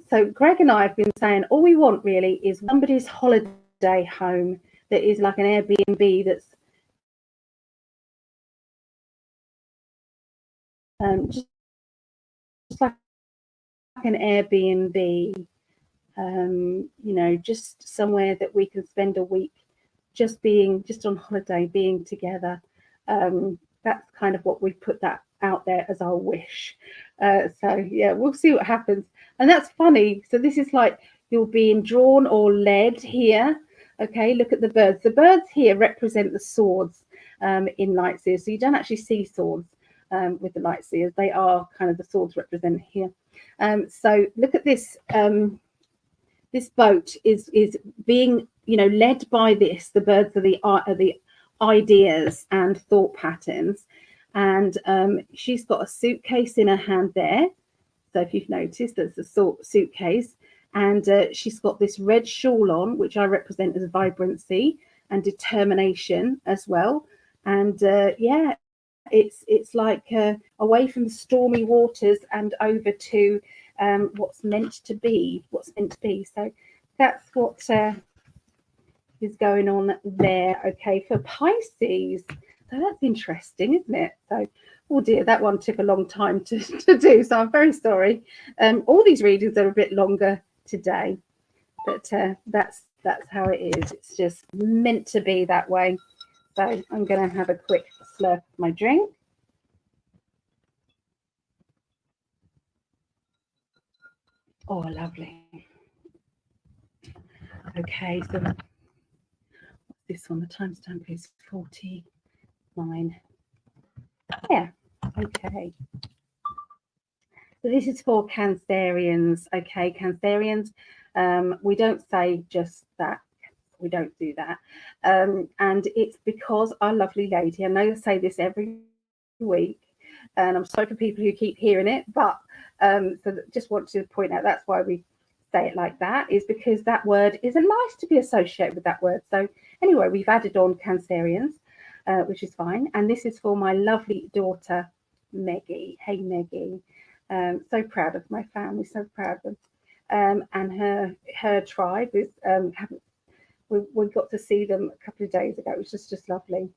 So Greg and I have been saying all we want really is somebody's holiday home that is like an Airbnb, that's just like an Airbnb, you know, just somewhere that we can spend a week just on holiday, being together. That's kind of what we put that out there as our wish. So yeah, we'll see what happens. And that's funny. So this is like you're being drawn or led here. Okay, look at the birds. The birds here represent the swords in light seers. So you don't actually see swords with the light seers. They are kind of the swords represented here. So look at this. This boat is being, you know, led by this. The birds are the ideas and thought patterns, and she's got a suitcase in her hand there. So if you've noticed, there's a suitcase, and she's got this red shawl on, which I represent as vibrancy and determination as well. And yeah, it's like away from the stormy waters and over to what's meant to be. So that's what is going on there. Okay, for Pisces. So that's interesting, isn't it? So, oh dear, that one took a long time to do. So I'm very sorry. All these readings are a bit longer today, but that's how it is. It's just meant to be that way. So I'm going to have a quick slurp of my drink. Oh, lovely. Okay, so this one, the timestamp is 49. Yeah, okay. So this is for Cancerians. Okay, Cancerians. We don't say just that. we don't do that. And it's because our lovely lady, I know I say this every week, and I'm sorry for people who keep hearing it, but just want to point out that's why we say it like that, is because that word isn't nice to be associated with that word. So anyway, we've added on Cancerians, which is fine. And this is for my lovely daughter, Meggie. Hey, Meggie. So proud of my family, so proud of them. And her tribe is, we got to see them a couple of days ago. It was just lovely.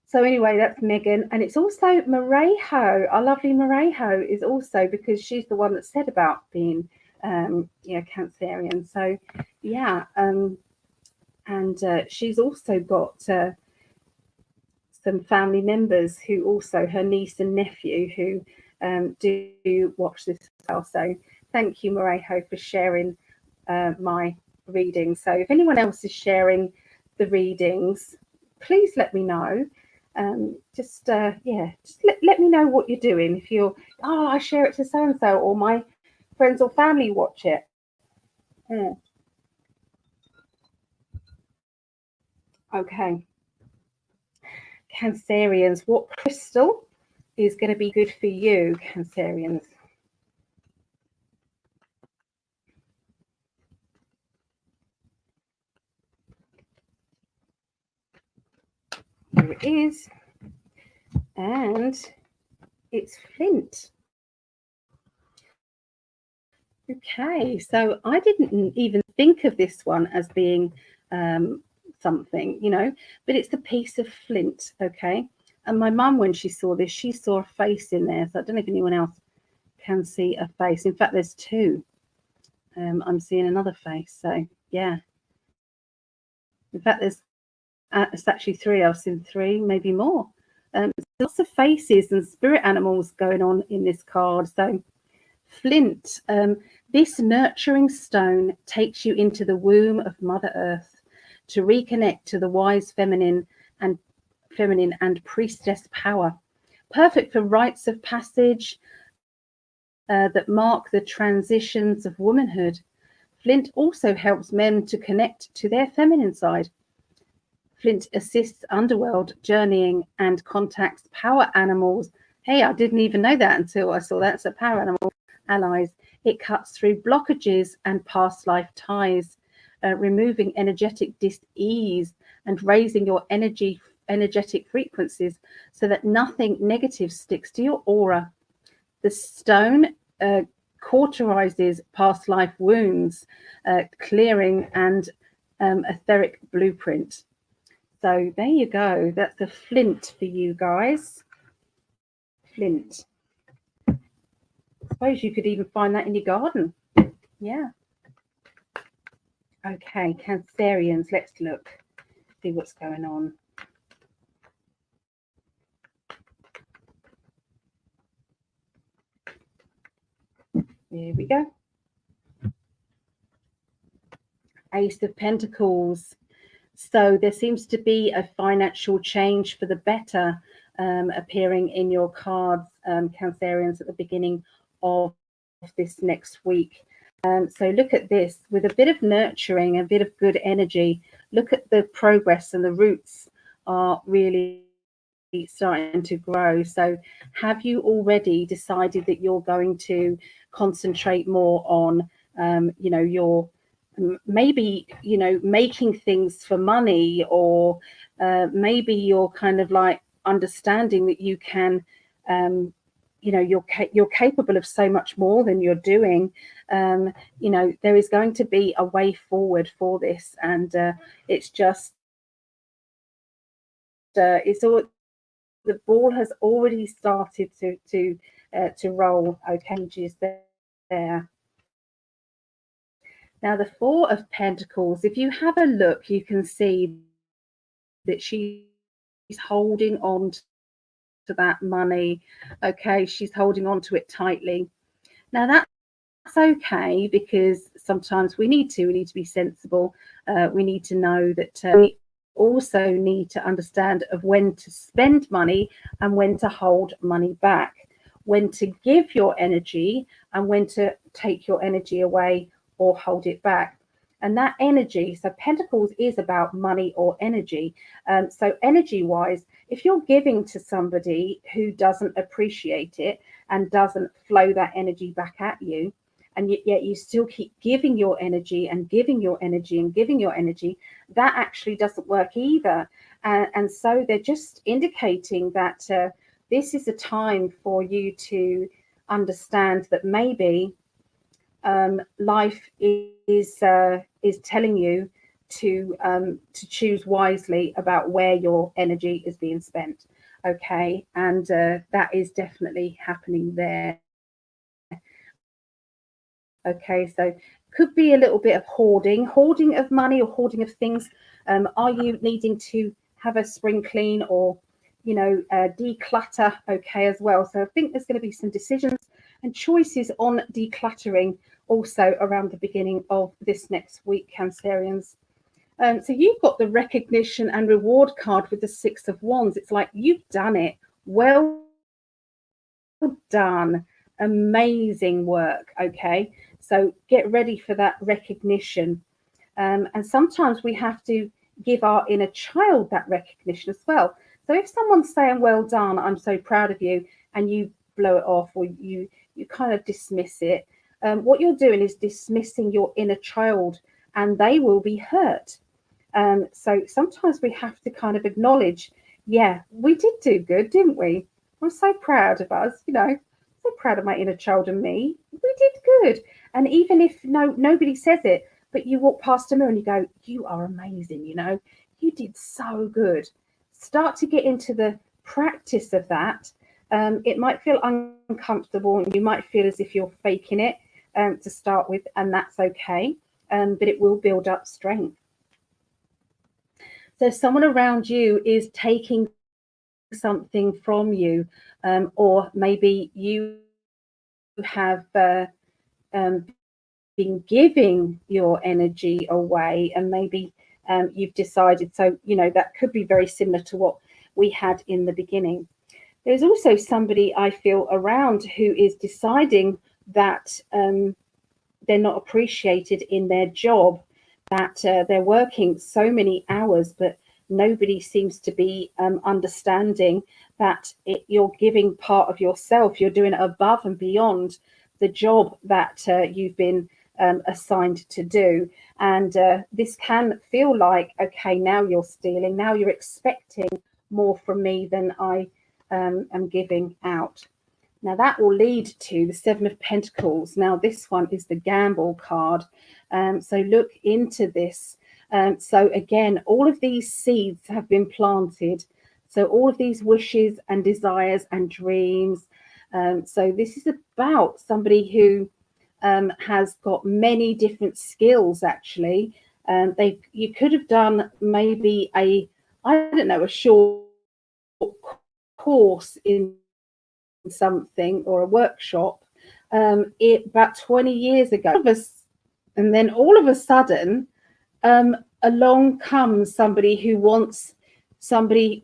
So anyway, that's Megan. And it's also Marejo. Our lovely Marejo is also, because she's the one that said about being Cancerian. So yeah, and she's also got some family members who also, her niece and nephew, who do watch this as well. So thank you, Marejo, for sharing my readings. So if anyone else is sharing the readings, please let me know. Just let me know what you're doing. If you're, I share it to so and so, or my friends or family watch it. Yeah. Okay. Cancerians, what crystal is going to be good for you, Cancerians? Here it is. And it's flint. Okay, so I didn't even think of this one as being something, but it's the piece of flint, okay? And my mum, when she saw this, she saw a face in there. So I don't know if anyone else can see a face. In fact, there's two. I'm seeing another face. So yeah. In fact, it's actually three. I've seen three, maybe more. Lots of faces and spirit animals going on in this card. So flint, this nurturing stone takes you into the womb of Mother Earth to reconnect to the wise feminine and priestess power. Perfect for rites of passage that mark the transitions of womanhood. Flint also helps men to connect to their feminine side. Flint assists underworld journeying and contacts power animals. Hey, I didn't even know that until I saw that. So power animal allies. It cuts through blockages and past life ties, removing energetic dis-ease and raising your energetic frequencies so that nothing negative sticks to your aura. The stone cauterizes past life wounds, clearing and etheric blueprint. So there you go. That's the flint for you guys. Flint. I suppose you could even find that in your garden. Yeah. Okay, Cancerians. Let's look. See what's going on. Here we go. Ace of Pentacles. So there seems to be a financial change for the better appearing in your cards, Cancerians, at the beginning of this next week. So look at this with a bit of nurturing, a bit of good energy. Look at the progress, and the roots are really starting to grow. So have you already decided that you're going to concentrate more on, your maybe making things for money, or maybe you're kind of like understanding that you can you're capable of so much more than you're doing. There is going to be a way forward for this, and it's just it's all, the ball has already started to roll. Okay, just there. Now, the Four of Pentacles, if you have a look, you can see that she's holding on to that money. Okay, she's holding on to it tightly. Now, that's okay, because sometimes we need to be sensible. We need to know that we also need to understand of when to spend money and when to hold money back, when to give your energy and when to take your energy away or hold it back. And that energy, so Pentacles is about money or energy. So energy wise, if you're giving to somebody who doesn't appreciate it and doesn't flow that energy back at you, and yet you still keep giving your energy and giving your energy and giving your energy, that actually doesn't work either. And so they're just indicating that this is a time for you to understand that maybe life is telling you to choose wisely about where your energy is being spent. Okay, and that is definitely happening there. Okay, so could be a little bit of hoarding of money or hoarding of things. Are you needing to have a spring clean or, you know, declutter? Okay, as well. So I think there's going to be some decisions and choices on decluttering also around the beginning of this next week, Cancerians. So you've got the recognition and reward card with the Six of Wands. It's like you've done it. Well done. Amazing work. Okay, so get ready for that recognition. And sometimes we have to give our inner child that recognition as well. So if someone's saying, well done, I'm so proud of you, and you blow it off or you kind of dismiss it, what you're doing is dismissing your inner child, and they will be hurt. So sometimes we have to kind of acknowledge, yeah, we did do good, didn't we? I'm so proud of us, you know, so proud of my inner child and me. We did good. And even if nobody says it, but you walk past a mirror and you go, you are amazing, you know, you did so good. Start to get into the practice of that. It might feel uncomfortable and you might feel as if you're faking it to start with, and that's okay, but it will build up strength. So if someone around you is taking something from you, or maybe you have been giving your energy away, and maybe you've decided, so you know that could be very similar to what we had in the beginning. There's also somebody I feel around who is deciding that they're not appreciated in their job, that they're working so many hours, but nobody seems to be understanding that you're giving part of yourself, you're doing it above and beyond the job that you've been assigned to do. And this can feel like, okay, now you're stealing, now you're expecting more from me than I am giving out. Now that will lead to the Seven of Pentacles. Now this one is the gamble card. So look into this. So again, all of these seeds have been planted. So all of these wishes and desires and dreams. So this is about somebody who has got many different skills actually. You could have done maybe I don't know, a short course in something or a workshop about 20 years ago, and then all of a sudden along comes somebody who wants somebody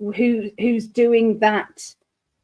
who's doing that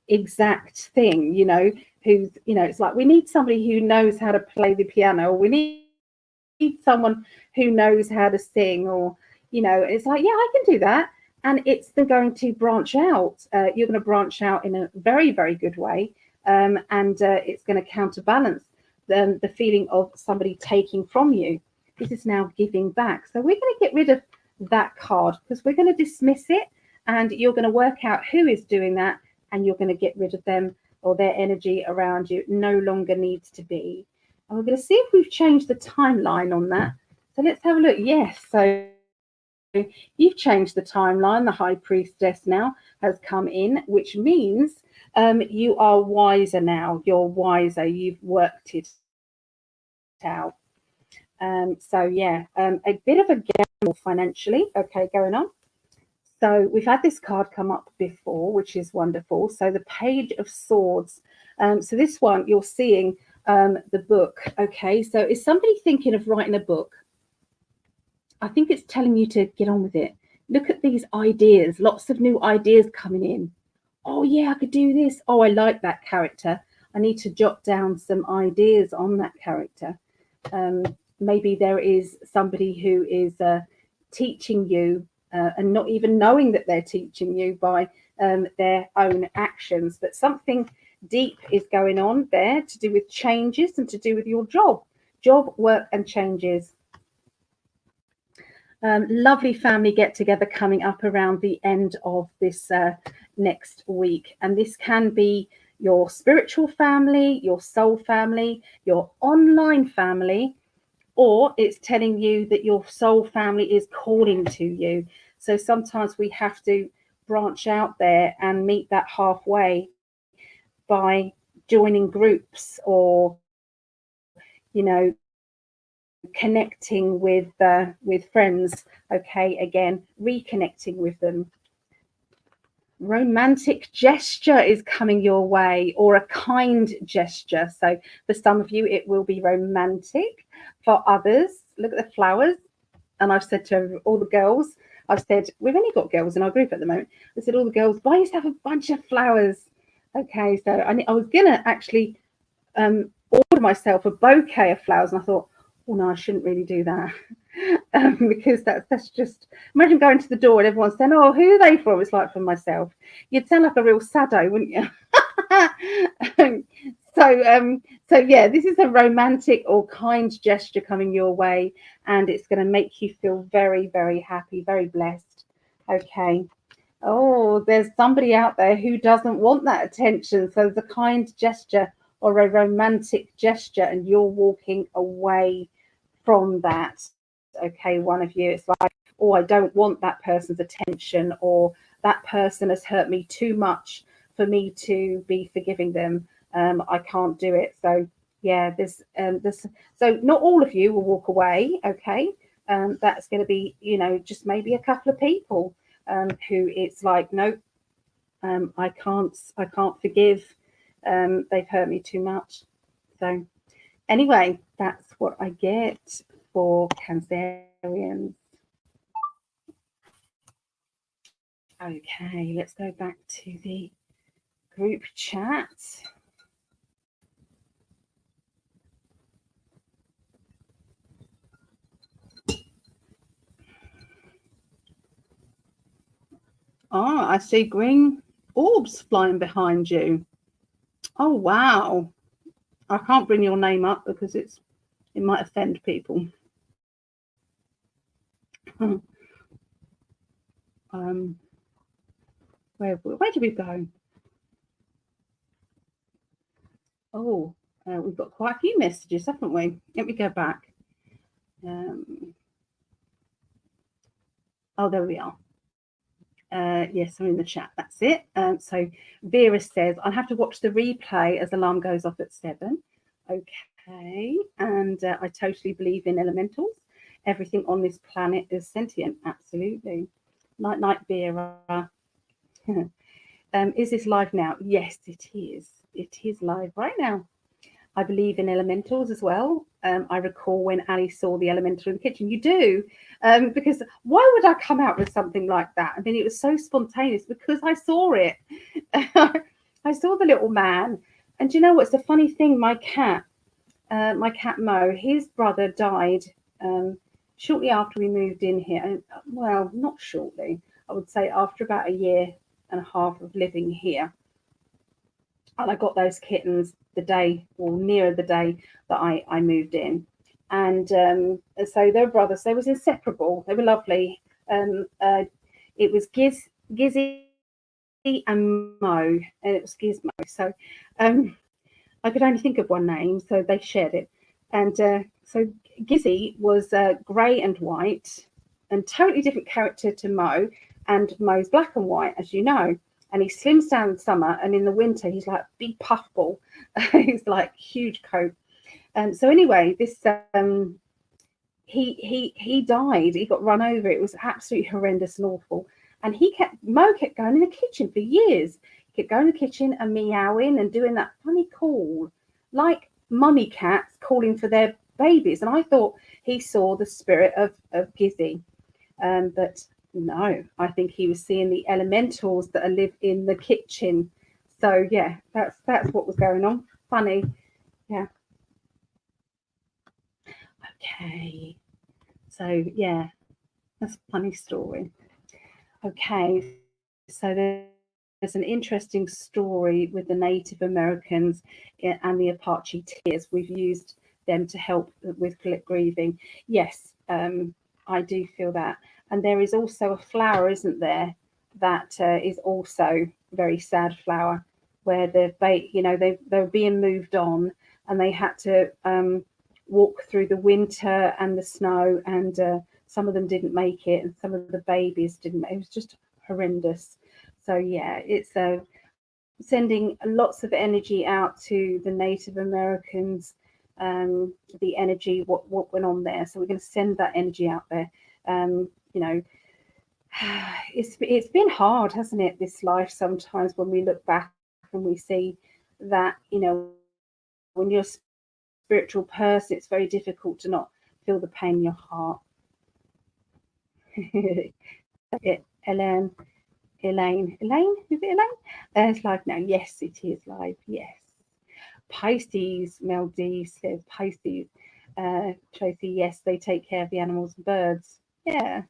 exact thing, you know, who's, you know, it's like we need somebody who knows how to play the piano, or we need someone who knows how to sing, or, you know, it's like, yeah, I can do that. And it's going to branch out. You're going to branch out in a very, very good way. And it's going to counterbalance the feeling of somebody taking from you. This is now giving back. So we're going to get rid of that card because we're going to dismiss it, and you're going to work out who is doing that, and you're going to get rid of them, or their energy around you no longer needs to be. And we're going to see if we've changed the timeline on that. So let's have a look. Yes. So you've changed the timeline. The High Priestess now has come in, which means you are wiser now. You're wiser. You've worked it out. So yeah, a bit of a gamble financially. Okay, going on. So we've had this card come up before, which is wonderful. So the Page of Swords. So this one you're seeing the book. Okay, so is somebody thinking of writing a book? I think it's telling you to get on with it. Look at these ideas, lots of new ideas coming in. Oh yeah, I could do this. Oh, I like that character. I need to jot down some ideas on that character. maybe there is somebody who is teaching you and not even knowing that they're teaching you by their own actions. But something deep is going on there to do with changes and to do with your job, work and changes. Lovely family get together coming up around the end of this next week. And this can be your spiritual family, your soul family, your online family, or it's telling you that your soul family is calling to you. So sometimes we have to branch out there and meet that halfway by joining groups, or, you know, connecting with friends. Okay, again, reconnecting with them. Romantic gesture is coming your way, or a kind gesture. So for some of you it will be romantic. For others, look at the flowers. And I've said to all the girls, I've said, we've only got girls in our group at the moment, I said, all the girls, buy yourself a bunch of flowers. Okay, so I was gonna actually order myself a bouquet of flowers, and I thought, oh no, I shouldn't really do that. Because that's just, imagine going to the door and everyone's saying, oh, who are they from? It's like, for myself. You'd sound like a real saddo, wouldn't you? So yeah, this is a romantic or kind gesture coming your way, and it's going to make you feel very, very happy, very blessed. Okay. Oh, there's somebody out there who doesn't want that attention. So the kind gesture or a romantic gesture, and you're walking away from that. Okay, one of you, it's like, oh, I don't want that person's attention, or that person has hurt me too much for me to be forgiving them. I can't do it. So yeah, this so not all of you will walk away. Okay, that's going to be, you know, just maybe a couple of people who it's like, nope, I can't forgive. They've hurt me too much. So anyway, that's what I get for Cancerians. Okay, let's go back to the group chat. Ah, I see green orbs flying behind you. Oh, wow. I can't bring your name up because it might offend people. Where did we go? Oh, we've got quite a few messages, haven't we? Let me go back. Oh, there we are. Yes, I'm in the chat. That's it. So Vera says, I'll have to watch the replay as alarm goes off at 7. Okay. And I totally believe in elementals. Everything on this planet is sentient. Absolutely. Night, night, Vera. Is this live now? Yes, it is. It is live right now. I believe in elementals as well. I recall when Ali saw the elemental in the kitchen. You do, because why would I come out with something like that? I mean, it was so spontaneous because I saw it. I saw the little man. And do you know what's the funny thing? My cat Mo, his brother died shortly after we moved in here. Well, not shortly. I would say after about a year and a half of living here. And I got those kittens the day, or nearer the day that I moved in. And so they were brothers. They was inseparable. They were lovely. It was Gizzy and Mo, and it was Gizmo. So I could only think of one name, so they shared it. And so Gizzy was grey and white, and totally different character to Mo. And Mo's black and white, as you know. And he slims down in summer, and in the winter he's like a big puffball. He's like huge coat. So anyway, this he died. He got run over. It was absolutely horrendous and awful. And Mo kept going in the kitchen for years. He kept going in the kitchen and meowing and doing that funny call, like mummy cats calling for their babies. And I thought he saw the spirit of Gizzy, but no, I think he was seeing the elementals that live in the kitchen. So yeah, that's what was going on. Funny. Yeah. Okay. So yeah, that's a funny story. Okay, so there's an interesting story with the Native Americans and the Apache tears. We've used them to help with grieving. Yes, I do feel that. And there is also a flower, isn't there, that is also very sad flower, where they're being moved on, and they had to walk through the winter and the snow, and some of them didn't make it, and some of the babies didn't. It was just horrendous. So yeah, it's sending lots of energy out to the Native Americans, the energy, what went on there. So we're going to send that energy out there. You know, it's been hard, hasn't it? This life sometimes when we look back and we see that when you're a spiritual person, it's very difficult to not feel the pain in your heart. Elaine, Elaine, is it Elaine? It's live now. Yes, it is live. Yes. Pisces, Mel D says Pisces. Tracy, yes, they take care of the animals and birds. Yeah.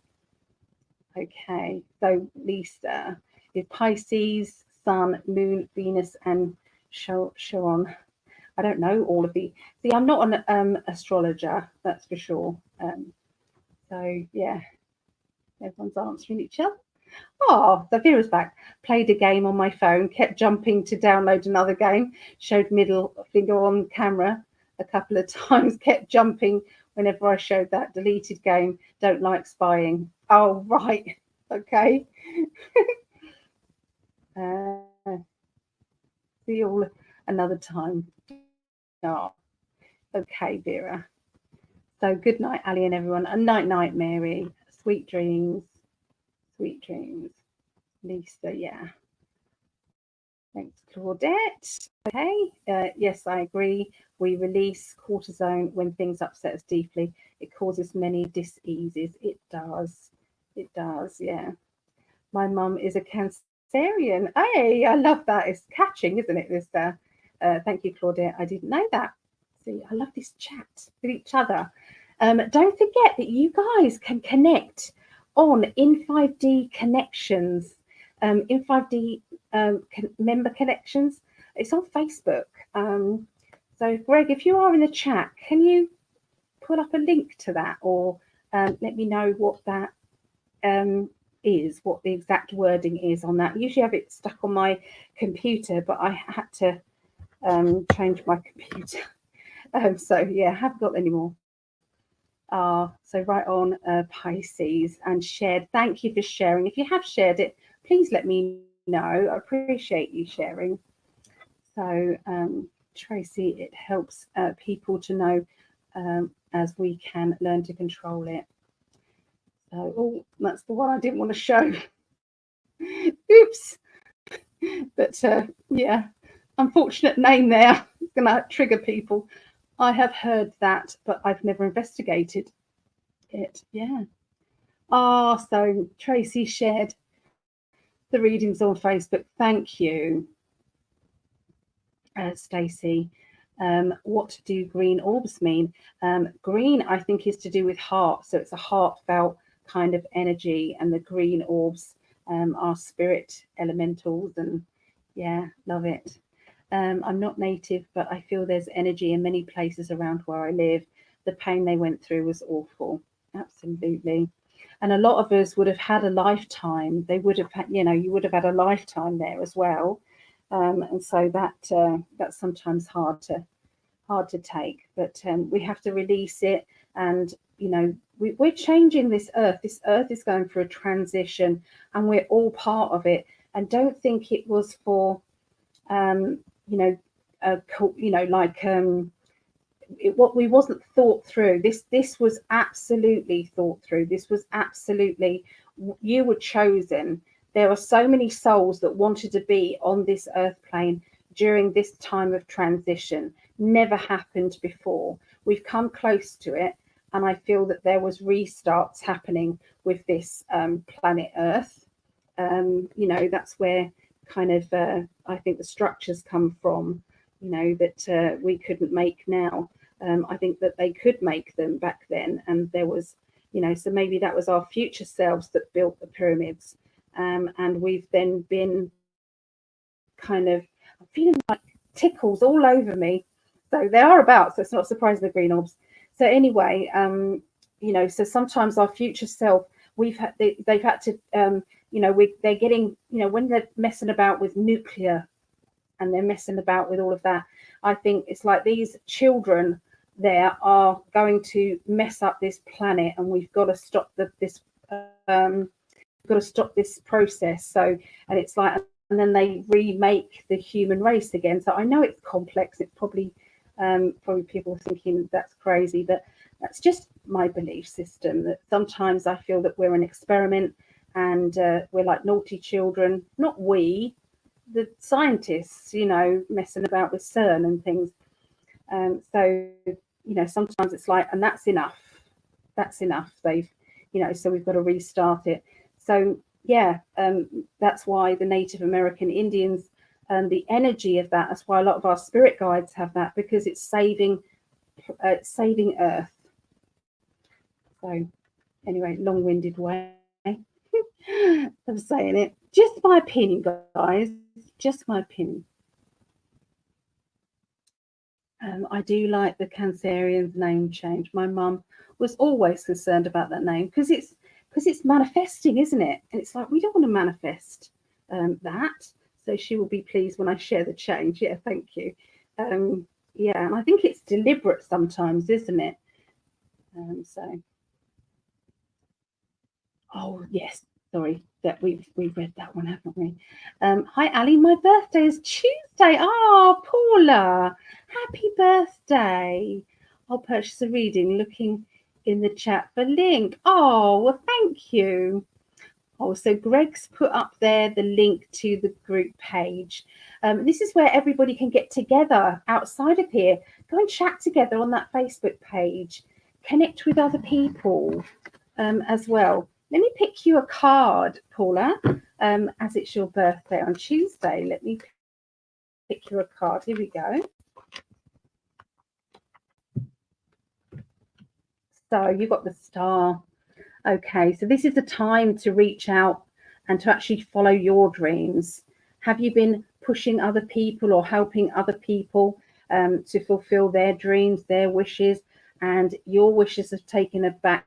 Okay. So Lisa is Pisces, Sun, Moon, Venus, and Sharon. I don't know all of the. See, I'm not an astrologer, that's for sure. So yeah, everyone's answering each other. Oh, the Vera's back. Played a game on my phone, kept jumping to download another game, showed middle finger on camera a couple of times, kept jumping whenever I showed that deleted game. Don't like spying. Oh, right. Okay. uh, see you all another time. Oh, okay, Vera. So good night, Ali and everyone. And night, Mary. Sweet dreams. Sweet dreams. Lisa, yeah. Thanks, Claudette. Okay, yes, I agree. We release cortisone when things upset us deeply. It causes many dis-eases. It does. It does, yeah. My mum is a Cancerian. Hey, I love that. It's catching, isn't it? This thank you, Claudette. I didn't know that. See, I love this chat with each other. Don't forget that you guys can connect on in 5D connections, in 5D member connections. It's on Facebook. So, Greg, if you are in the chat, can you put up a link to that, or let me know what that is, what the exact wording is on that? Usually I have it stuck on my computer, but I had to change my computer. So yeah, I haven't got any more. So right on Pisces and shared. Thank you for sharing. If you have shared it, please let me know. I appreciate you sharing. So Tracy, it helps people to know as we can learn to control it. So, oh, that's the one I didn't want to show. Oops. But yeah, unfortunate name there. It's going to trigger people. I have heard that, but I've never investigated it. Yeah. So Tracy shared the readings on Facebook. Thank you, Stacey. What do green orbs mean? Green, I think, is to do with heart. So it's a heartfelt kind of energy, and the green orbs are spirit elementals. And yeah, love it. I'm not native, but I feel there's energy in many places around where I live. The pain they went through was awful. Absolutely. And a lot of us would have had a lifetime. They would have had, you would have had a lifetime there as well. And so that's sometimes hard to take. But we have to release it. And, we're changing this earth. This earth is going through a transition, and we're all part of it. And don't think it was for what we wasn't thought through. This was absolutely thought through. This was absolutely, you were chosen. There are so many souls that wanted to be on this earth plane during this time of transition. Never happened before. We've come close to it, and I feel that there was restarts happening with this planet Earth. That's where kind of I think the structures come from, that we couldn't make now. I think that they could make them back then, and there was, so maybe that was our future selves that built the pyramids, and we've then been kind of, I'm feeling like tickles all over me. So they are about, so it's not surprising the green orbs. So anyway, so sometimes our future self, they've had to, they're getting, when they're messing about with nuclear and they're messing about with all of that, I think it's like these children there are going to mess up this planet, and we've got to stop this process. So, and it's like, and then they remake the human race again. So I know it's complex. It's probably people thinking that's crazy, but that's just my belief system, that sometimes I feel that we're an experiment, and we're like naughty children, not we, the scientists, messing about with CERN and things. So, sometimes it's like, and that's enough. They've, so we've got to restart it. So, yeah, that's why the Native American Indians, the energy of that's why a lot of our spirit guides have that, because it's saving Earth. So, anyway, long-winded way of saying it. Just my opinion, guys. Just my opinion. I do like the Cancerian's name change. My mum was always concerned about that name because it's manifesting, isn't it? And it's like, we don't want to manifest that. So she will be pleased when I share the change. Yeah, thank you. Yeah, and I think it's deliberate sometimes, isn't it? Oh yes, sorry, that we've read that one, haven't we? Hi Ali, my birthday is Tuesday. Oh, Paula, happy birthday. I'll purchase a reading, looking in the chat for link. Oh, well, thank you. Oh, so Greg's put up there the link to the group page. This is where everybody can get together outside of here. Go and chat together on that Facebook page. Connect with other people as well. Let me pick you a card, Paula, as it's your birthday on Tuesday. Let me pick you a card. Here we go. So you've got the star. Okay, so this is the time to reach out and to actually follow your dreams. Have you been pushing other people or helping other people to fulfill their dreams, their wishes, and your wishes have taken a back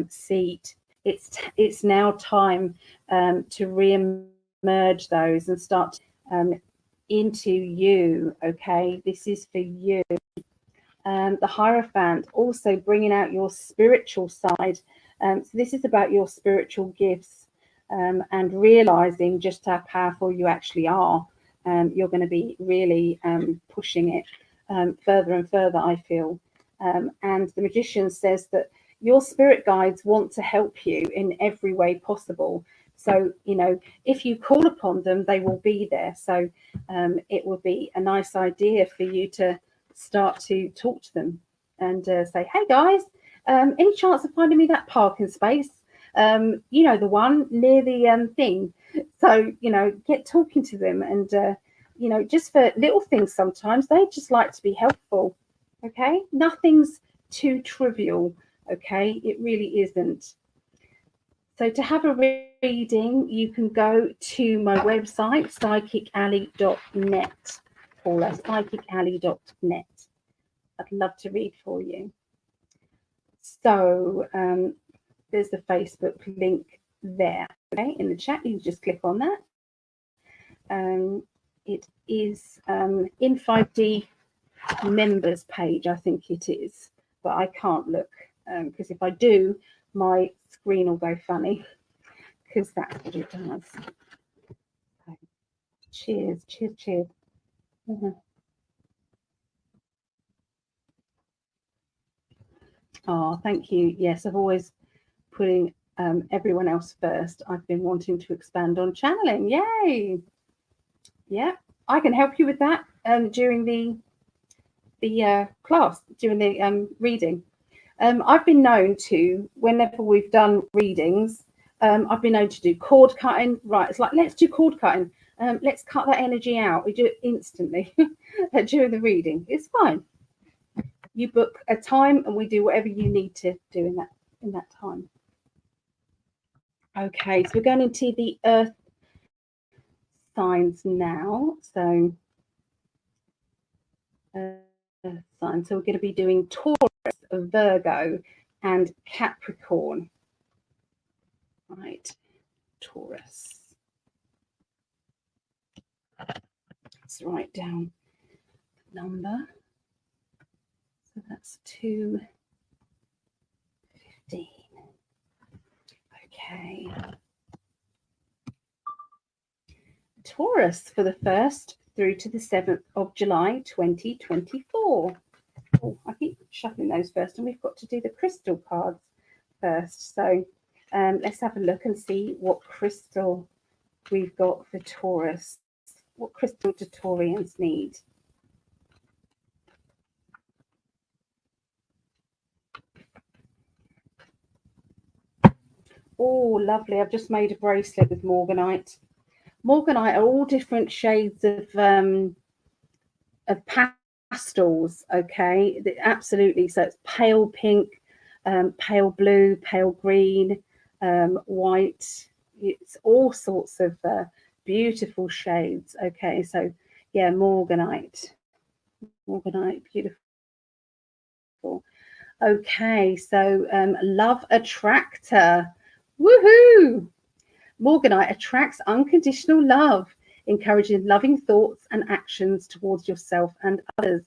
seat? It's now time to re-emerge those and start into you. Okay, this is for you. The Hierophant, also bringing out your spiritual side. So this is about your spiritual gifts and realizing just how powerful you actually are. You're going to be really pushing it further and further, I feel. And the Magician says that your spirit guides want to help you in every way possible. So, if you call upon them, they will be there. So it would be a nice idea for you to start to talk to them and say, hey guys, any chance of finding me that parking space? The one near the thing. So, get talking to them, and just for little things, sometimes they just like to be helpful. Okay, nothing's too trivial. Okay, it really isn't. So to have a reading, you can go to my website, psychically.net, Paula, psychically.net. I'd love to read for you. So there's the Facebook link there. Okay, in the chat, you can just click on that. It is in 5D members page, I think it is, but I can't look because if I do, my screen will go funny, because that's what it does. Okay. Cheers. Mm-hmm. Oh, thank you. Yes, I've always putting everyone else first. I've been wanting to expand on channeling. Yay! Yeah, I can help you with that during the class, during the reading. I've been known to, whenever we've done readings, I've been known to do cord cutting. Right, it's like, let's do cord cutting. let's cut that energy out. We do it instantly during the reading. It's fine. You book a time and we do whatever you need to do in that time. Okay, so we're going into the earth signs now. So signs. So we're going to be doing Taurus, Virgo, and Capricorn. Right, Taurus. Let's write down the number. So that's 215. Okay. Taurus for the 1st through to the 7th of July 2024. Oh, I keep shuffling those first, and we've got to do the crystal cards first. So let's have a look and see what crystal we've got for Taurus. What crystal do Taurians need? Oh, lovely. I've just made a bracelet with morganite. Morganite are all different shades of pastels, okay? Absolutely. So it's pale pink, pale blue, pale green, white. It's all sorts of beautiful shades, okay? So, yeah, morganite. Morganite, beautiful. Okay, so love attractor. Woohoo! Morganite attracts unconditional love, encouraging loving thoughts and actions towards yourself and others.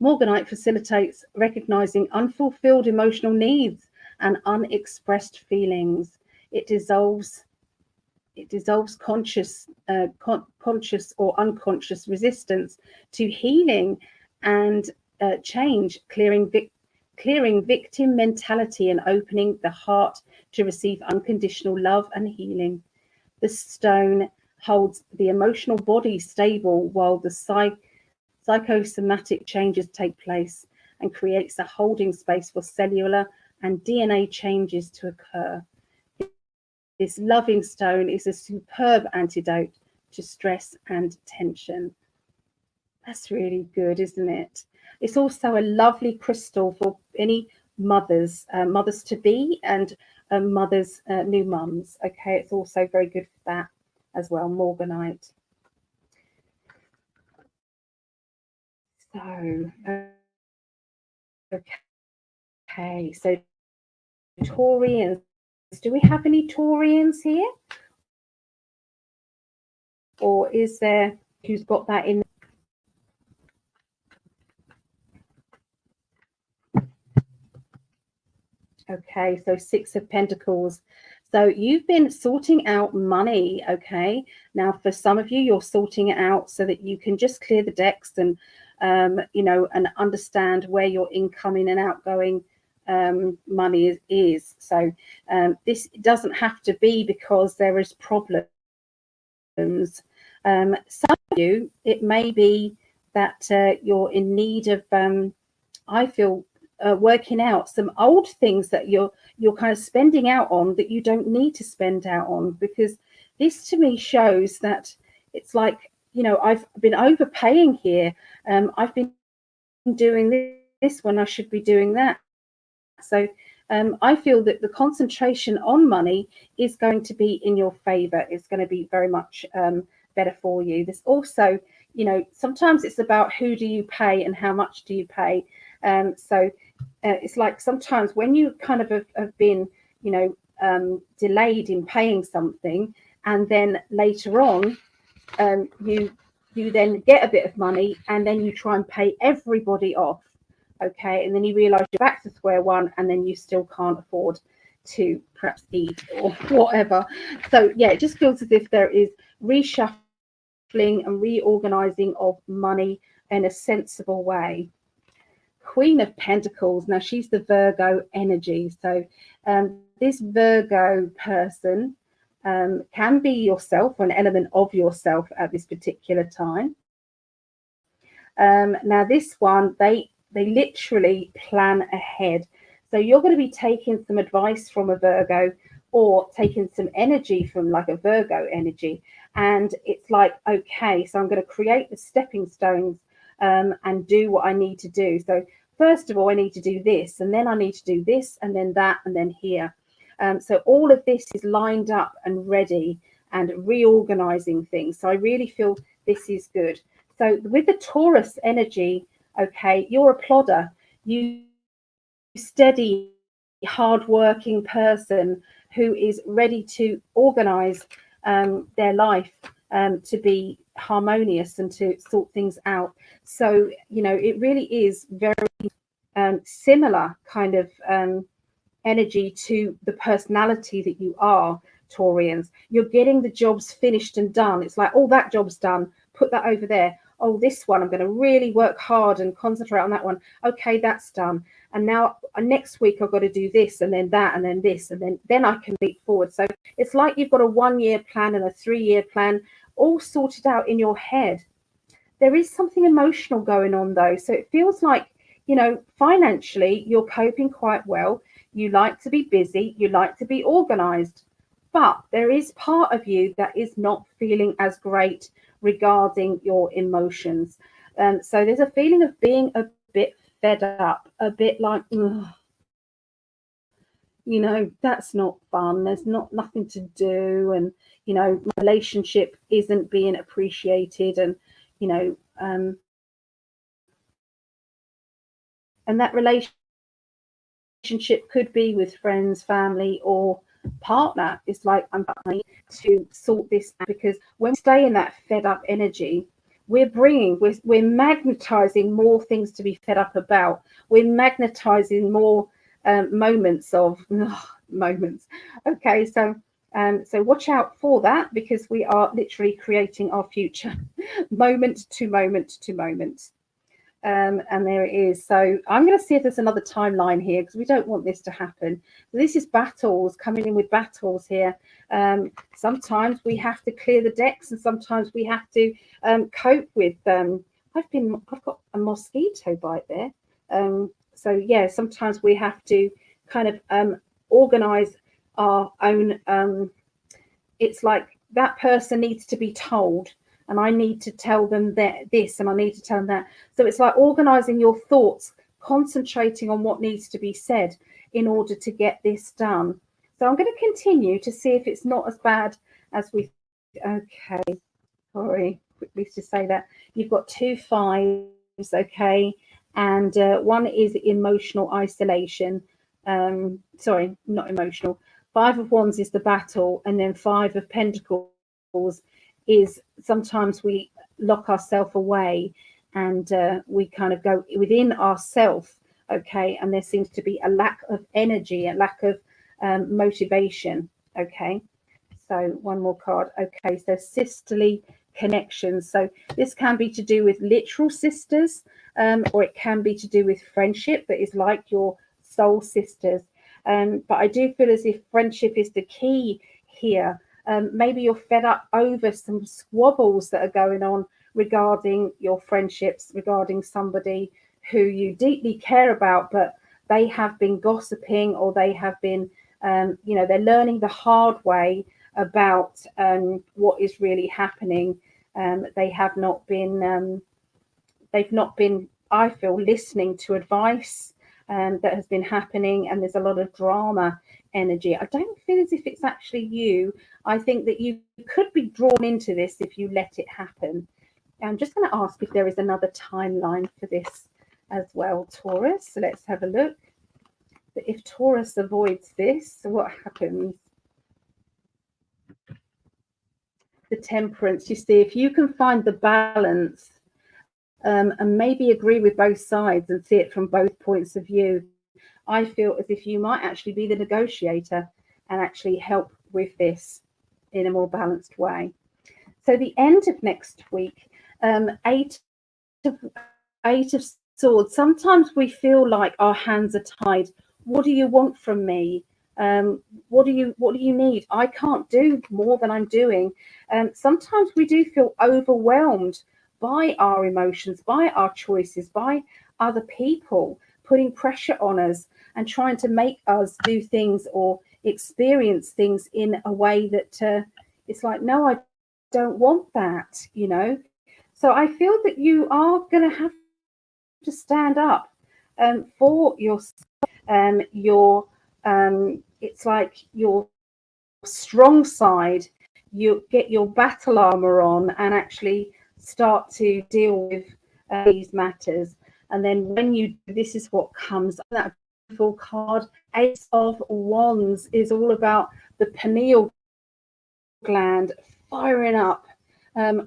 Morganite facilitates recognizing unfulfilled emotional needs and unexpressed feelings. It dissolves conscious or unconscious resistance to healing and change, clearing victim mentality and opening the heart to receive unconditional love and healing. The stone holds the emotional body stable while the psychosomatic changes take place and creates a holding space for cellular and DNA changes to occur. This loving stone is a superb antidote to stress and tension. That's really good, isn't it? It's also a lovely crystal for any mothers to be, and mothers, new mums. Okay, it's also very good for that as well, morganite. So, okay, so Taurians. Do we have any Taurians here? Or is there who's got that in? Okay, so 6 of Pentacles. So you've been sorting out money, okay? Now, for some of you, you're sorting it out so that you can just clear the decks and, and understand where your incoming and outgoing money is. So this doesn't have to be because there is problems. Some of you, it may be that you're in need of, I feel, working out some old things that you're kind of spending out on that you don't need to spend out on, because this to me shows that it's like, I've been overpaying here. I've been doing this when I should be doing that. So I feel that the concentration on money is going to be in your favor. It's going to be very much better for you. There's also, sometimes it's about who do you pay and how much do you pay. So it's like sometimes when you kind of have been, delayed in paying something, and then later on, you then get a bit of money, and then you try and pay everybody off, okay, and then you realise you're back to square one, and then you still can't afford to perhaps eat or whatever. So yeah, it just feels as if there is reshuffling and reorganising of money in a sensible way. Queen of Pentacles. Now she's the Virgo energy. So this Virgo person can be yourself or an element of yourself at this particular time. Now this one, they literally plan ahead. So you're going to be taking some advice from a Virgo or taking some energy from like a Virgo energy. And it's like, okay, so I'm going to create the stepping stones and do what I need to do. So first of all, I need to do this, and then I need to do this, and then that, and then here. So all of this is lined up and ready and reorganizing things. So I really feel this is good. So with the Taurus energy, okay, you're a plodder. You steady, hardworking person who is ready to organize their life to be harmonious and to sort things out. So, you know, it really is very similar kind of energy to the personality that you are, Taurians. You're getting the jobs finished and done. It's like, oh, that job's done. Put that over there. Oh, this one, I'm going to really work hard and concentrate on that one. Okay, that's done. And now next week I've got to do this and then that and then this and then I can leap forward. So it's like you've got a 1-year plan and a 3-year plan all sorted out in your head. There is something emotional going on though. So it feels like, you know, financially you're coping quite well. You like to be busy. You like to be organized. But there is part of you that is not feeling as great regarding your emotions. So there's a feeling of being a bit fed up, a bit like, ugh, you know, that's not fun. There's nothing to do. And, you know, my relationship isn't being appreciated. And, you know, and that relationship could be with friends, family, or partner. It's like, I'm trying to sort this out, because when we stay in that fed up energy, we're magnetizing more things to be fed up about. We're magnetizing more moments of moments. Okay, so watch out for that, because we are literally creating our future moment to moment to moment. And there it is. So I'm going to see if there's another timeline here, because we don't want this to happen. This is battles, coming in with battles here. Sometimes we have to clear the decks, and sometimes we have to cope with I've got a mosquito bite there. So yeah, sometimes we have to kind of organize our own. It's like that person needs to be told, and I need to tell them this, and I need to tell them that. So it's like organizing your thoughts, concentrating on what needs to be said in order to get this done. So I'm going to continue to see if it's not as bad as we. Okay, sorry, quickly to say that you've got 2 5s, okay, and one is emotional isolation. Sorry, not emotional. 5 of Wands is the battle, and then 5 of Pentacles is sometimes we lock ourselves away, and we kind of go within ourselves, okay, and there seems to be a lack of energy, a lack of motivation. Okay, so one more card. Okay, so sisterly connections. So this can be to do with literal sisters, or it can be to do with friendship that is like your soul sisters. But I do feel as if friendship is the key here. Maybe you're fed up over some squabbles that are going on regarding your friendships, regarding somebody who you deeply care about, but they have been gossiping, or they have been, you know, they're learning the hard way about what is really happening. They have not been, they've not been, I feel, listening to advice that has been happening, and there's a lot of drama energy. I don't feel as if it's actually you. I think that you could be drawn into this if you let it happen. I'm just going to ask if there is another timeline for this as well, Taurus. So let's have a look. But if Taurus avoids this, what happens? The Temperance. You see, if you can find the balance and maybe agree with both sides and see it from both points of view, I feel as if you might actually be the negotiator and actually help with this in a more balanced way. So the end of next week, eight of Swords. Sometimes we feel like our hands are tied. What do you want from me? What do you need? I can't do more than I'm doing. Sometimes we do feel overwhelmed by our emotions, by our choices, by other people putting pressure on us and trying to make us do things, or experience things in a way that it's like, no, I don't want that, you know. So I feel that you are going to have to stand up for your it's like your strong side. You get your battle armor on and actually start to deal with these matters. And then when you do, this is what comes up. That beautiful card, Ace of Wands, is all about the pineal gland firing up.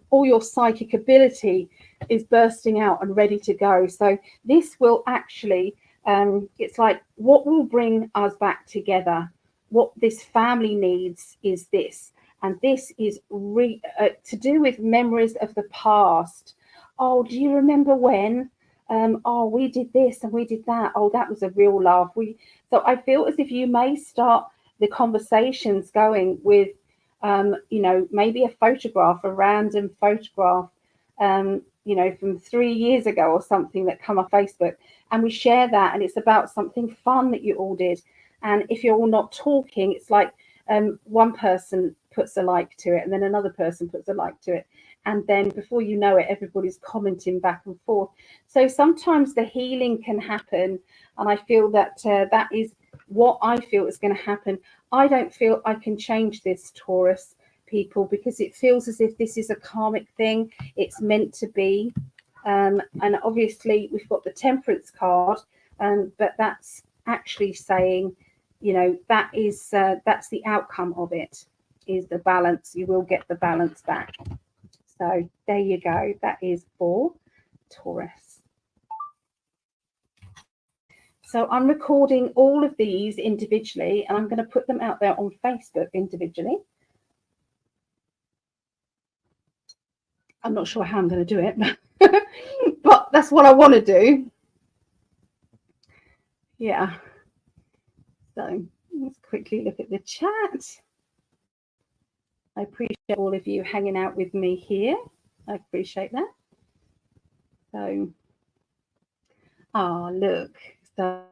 All your psychic ability is bursting out and ready to go. So this will actually, it's like what will bring us back together. What this family needs is this. And this is to do with memories of the past. Oh, do you remember when? Oh, we did this and we did that. Oh, that was a real laugh. So I feel as if you may start the conversations going with, you know, maybe a photograph, a random photograph, you know, from 3 years ago or something that come on Facebook, and we share that, and it's about something fun that you all did. And if you're all not talking, it's like one person puts a like to it, and then another person puts a like to it, and then before you know it, everybody's commenting back and forth. So sometimes the healing can happen, and I feel that that is what I feel is going to happen. I don't feel I can change this, Taurus people, because it feels as if this is a karmic thing. It's meant to be. And obviously we've got the Temperance card, but that's actually saying, you know, that is that's the outcome of it, is the balance. You will get the balance back. So there you go. That is for Taurus. So I'm recording all of these individually, and I'm going to put them out there on Facebook individually. I'm not sure how I'm going to do it, but that's what I want to do. Yeah. So let's quickly look at the chat. I appreciate all of you hanging out with me here. I appreciate that. So, look. So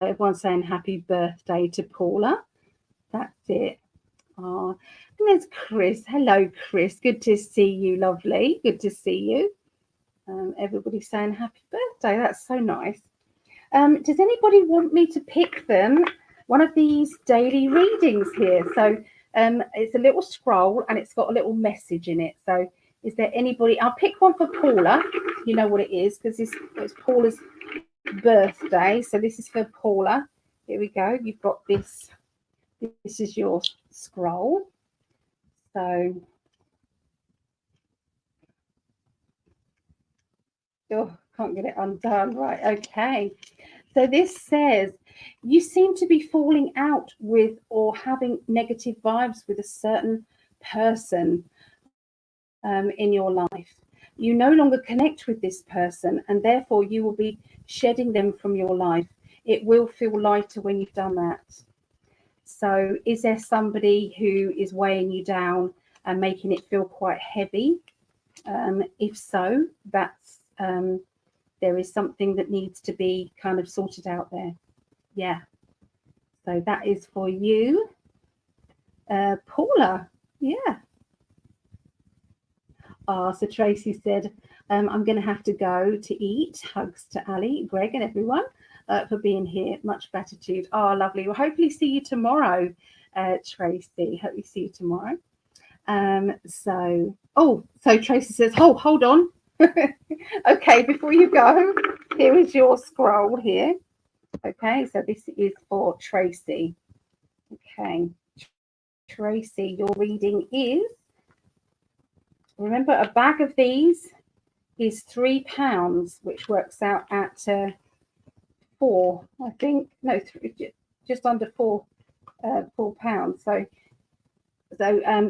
everyone's saying happy birthday to Paula. That's it. And there's Chris. Hello, Chris. Good to see you, lovely. Good to see you. Everybody's saying happy birthday. That's so nice. Does anybody want me to pick them? One of these daily readings here. So it's a little scroll and it's got a little message in it. So is there anybody? I'll pick one for Paula. You know what it is, because it's Paula's birthday. So this is for Paula. Here we go. You've got this. This is your scroll. So, oh, can't get it undone. Right, okay. So this says, you seem to be falling out with or having negative vibes with a certain person in your life. You no longer connect with this person, and therefore you will be shedding them from your life. It will feel lighter when you've done that. So is there somebody who is weighing you down and making it feel quite heavy? If so, that's there is something that needs to be kind of sorted out there. Yeah. So that is for you, Paula. Yeah. So Tracy said, I'm going to have to go to eat. Hugs to Ali, Greg, and everyone for being here. Much gratitude. Oh, lovely. We'll hopefully see you tomorrow, Tracy. Hope we see you tomorrow. So Tracy says, hold on. Okay, before you go, here is your scroll here. Okay, so this is for Tracy. Okay, Tracy, your reading is, remember, a bag of these is £3, which works out at £4, I think. No, just under £4. So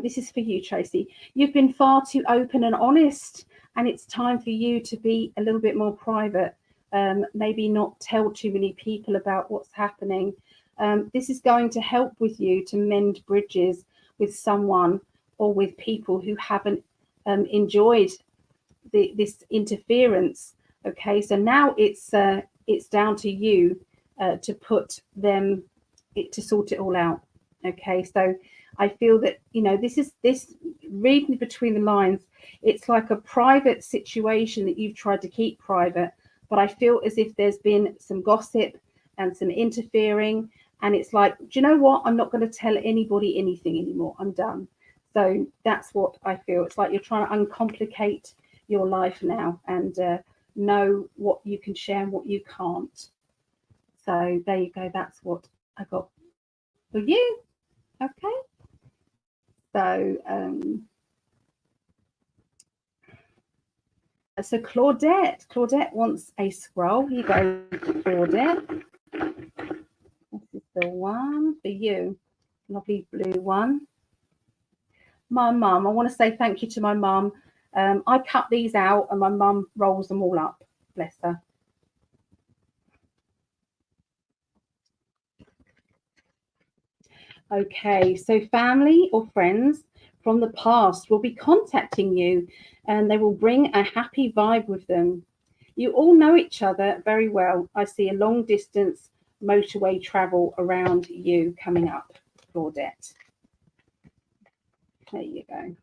this is for you, Tracy. You've been far too open and honest, and it's time for you to be a little bit more private. Maybe not tell too many people about what's happening. This is going to help with you to mend bridges with someone or with people who haven't enjoyed this interference. Okay, so now it's down to you to put them to sort it all out. Okay, so I feel that, you know, this reading between the lines, it's like a private situation that you've tried to keep private, but I feel as if there's been some gossip and some interfering, and it's like, do you know what? I'm not going to tell anybody anything anymore. I'm done. So that's what I feel. It's like you're trying to uncomplicate your life now and know what you can share and what you can't. So there you go. That's what I got for you. Okay. So, so Claudette wants a scroll. You go, Claudette. This is the one for you. Lovely blue one. My mum, I want to say thank you to my mum. I cut these out and my mum rolls them all up. Bless her. Okay, so family or friends from the past will be contacting you and they will bring a happy vibe with them. You all know each other very well. I see a long distance motorway travel around you coming up, Claudette. There you go.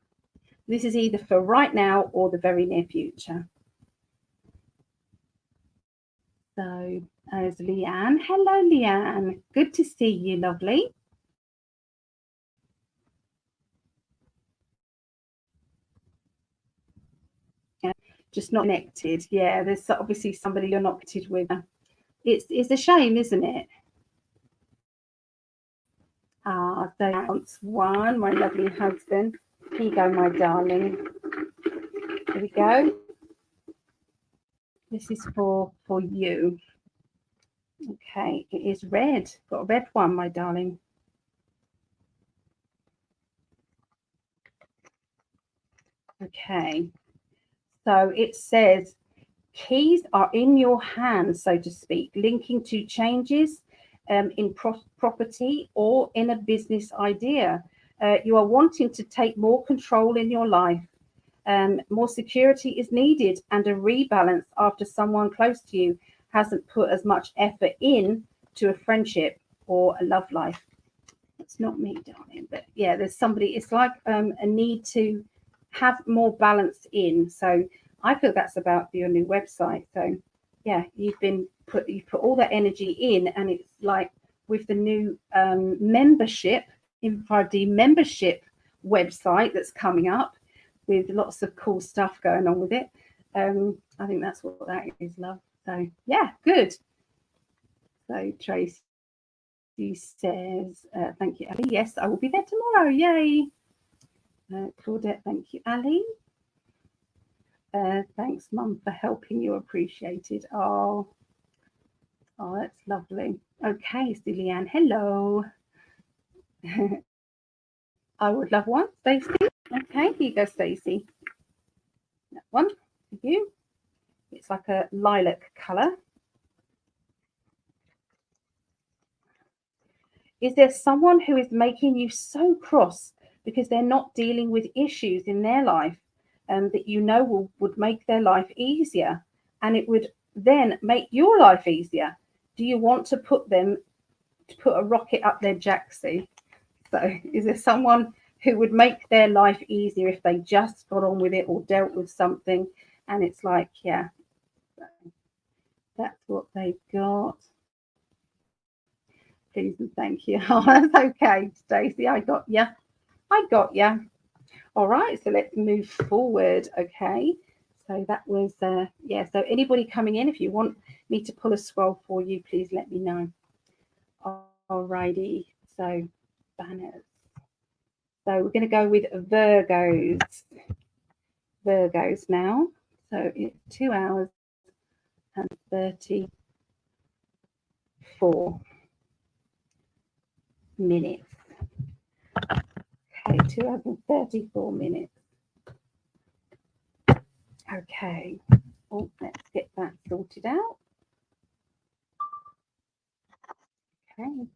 This is either for right now or the very near future. So there's Leanne. Hello, Leanne. Good to see you, lovely. Just not connected. Yeah, there's obviously somebody you're not connected with. It's a shame, isn't it? Ah, so wants one, my lovely husband. Here you go, my darling. Here we go. This is for you. Okay, it is red. Got a red one, my darling. Okay, so it says keys are in your hands, so to speak, linking to changes in property or in a business idea. You are wanting to take more control in your life. More security is needed and a rebalance after someone close to you hasn't put as much effort in to a friendship or a love life. It's not me, darling, but yeah, there's somebody. It's like a need to have more balance in. So I feel that's about your new website. So yeah, you put all that energy in, and it's like with the new membership, Info-D membership website that's coming up with lots of cool stuff going on with it. I think that's what that is, love. So yeah, good. So Tracy says, thank you, Ali. Yes, I will be there tomorrow. Yay. Claudette, thank you, Ali. Thanks, Mum, for helping you. Appreciated. Oh, that's lovely. Okay, Leanne, hello. I would love one, Stacey. Okay, here you go, Stacey. That one for you. It's like a lilac colour. Is there someone who is making you so cross because they're not dealing with issues in their life that you know would make their life easier, and it would then make your life easier? Do you want to put a rocket up their jacksie? So is there someone who would make their life easier if they just got on with it or dealt with something? And it's like, yeah, that's what they've got. Please and thank you. Oh, that's okay, Stacey. I got you. All right, so let's move forward. Okay, so that was yeah. So anybody coming in, if you want me to pull a scroll for you, please let me know. All righty. So banners. So we're going to go with Virgos. Virgos now. So it's 2 hours and 34 minutes. Okay, 2 hours and 34 minutes. Okay. Oh, let's get that sorted out. Okay.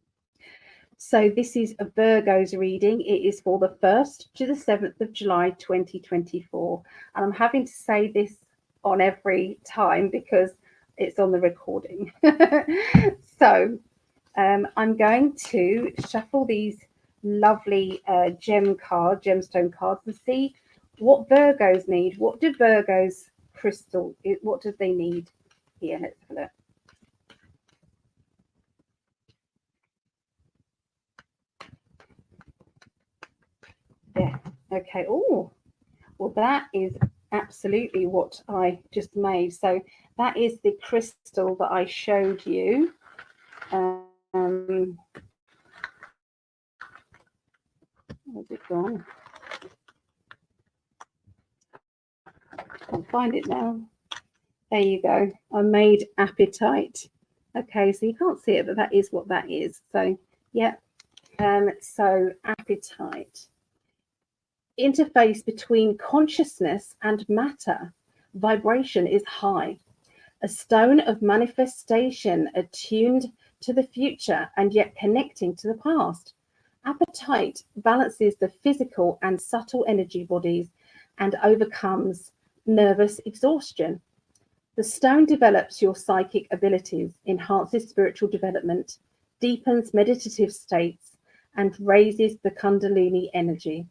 So this is a Virgo's reading. It is for the 1st to the 7th of July, 2024. And I'm having to say this on every time because it's on the recording. So I'm going to shuffle these lovely gemstone cards, and see what Virgos need. What do Virgos crystal, what do they need here? Let's have a look. Yeah, okay. Oh, well, that is absolutely what I just made. So that is the crystal that I showed you. Where's it gone? I'll find it now. There you go. I made apatite. Okay, so you can't see it, but that is what that is. So yeah. So apatite. Interface between consciousness and matter. Vibration is high. A stone of manifestation attuned to the future and yet connecting to the past. Apatite balances the physical and subtle energy bodies and overcomes nervous exhaustion. The stone develops your psychic abilities, enhances spiritual development, deepens meditative states, and raises the Kundalini energy.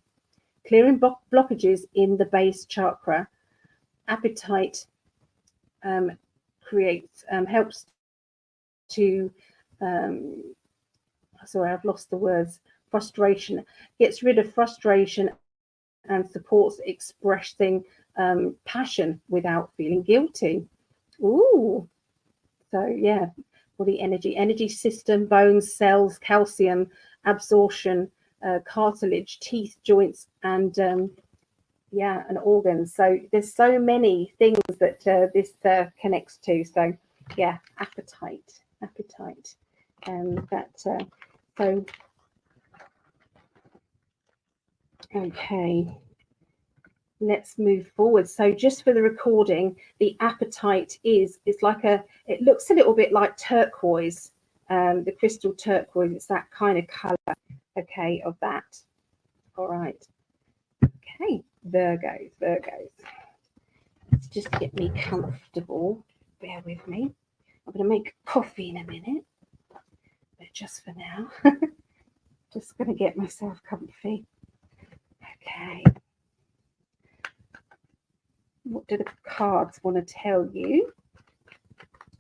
Clearing blockages in the base chakra. Apatite helps to sorry, I've lost the words. Frustration. Gets rid of frustration and supports expressing passion without feeling guilty. Ooh. So yeah, for the energy system, bones, cells, calcium absorption, cartilage, teeth, joints, and yeah, and organs. So there's so many things that this connects to. So yeah, apatite. So okay, let's move forward. So just for the recording, the apatite it's like it looks a little bit like turquoise, the crystal turquoise. It's that kind of color, okay, of that. All right. Okay, Virgos. Let's just get me comfortable. Bear with me. I'm going to make coffee in a minute, but just for now, just going to get myself comfy. Okay. What do the cards want to tell you?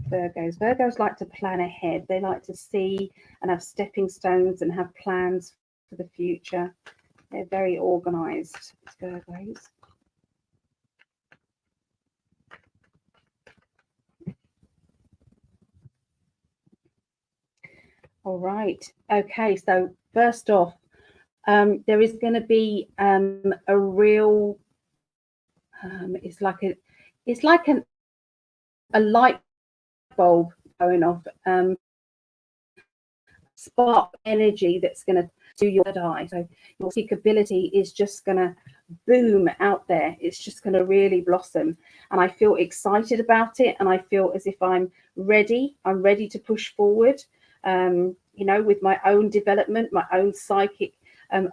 Virgos like to plan ahead. They like to see and have stepping stones and have plans for the future. They're very organized, Virgos. All right. Okay. So first off, there is going to be a real. It's like a light bulb going off. Spark energy that's going to do your third eye. So your psychic ability is just going to boom out there. It's just going to really blossom. And I feel excited about it. And I feel as if I'm ready. I'm ready to push forward, with my own development, my own psychic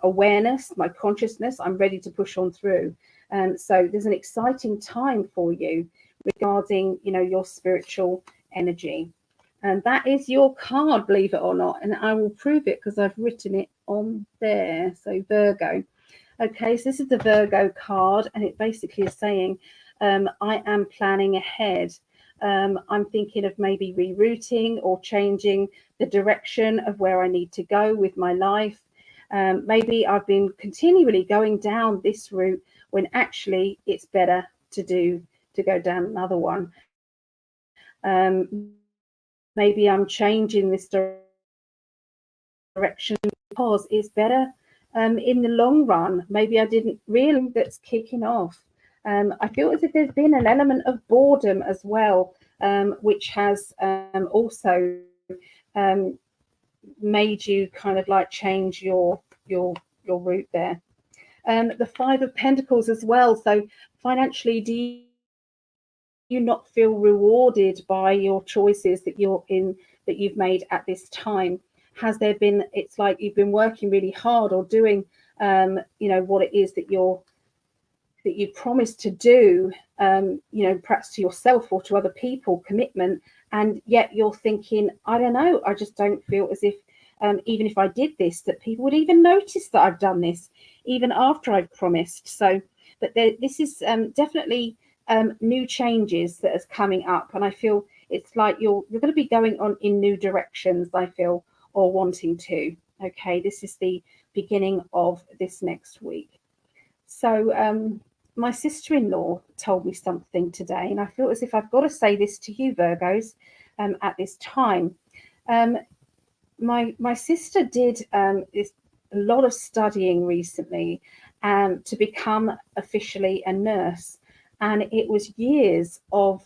awareness, my consciousness. I'm ready to push on through. So there's an exciting time for you regarding, your spiritual energy. And that is your card, believe it or not. And I will prove it because I've written it on there. So Virgo. Okay, so this is the Virgo card. And it basically is saying, I am planning ahead. I'm thinking of maybe rerouting or changing the direction of where I need to go with my life. Maybe I've been continually going down this route when actually it's better to go down another one. Maybe I'm changing this direction because it's better in the long run. Maybe I didn't realize that's kicking off. I feel as if there's been an element of boredom as well, which has also made you kind of like change your route there. The Five of Pentacles as well. So financially, do you not feel rewarded by your choices that you've made at this time? Has there been, it's like you've been working really hard or doing what it is that you promised to do, perhaps to yourself or to other people, commitment, and yet you're thinking, I don't know, I just don't feel as if even if I did this, that people would even notice that I've done this, even after I've promised. So, but this is definitely new changes that is coming up, and I feel it's like you're going to be going on in new directions, I feel, or wanting to. Okay, this is the beginning of this next week. So my sister-in-law told me something today, and I feel as if I've got to say this to you, Virgos, at this time. My sister did a lot of studying recently to become officially a nurse, and it was years of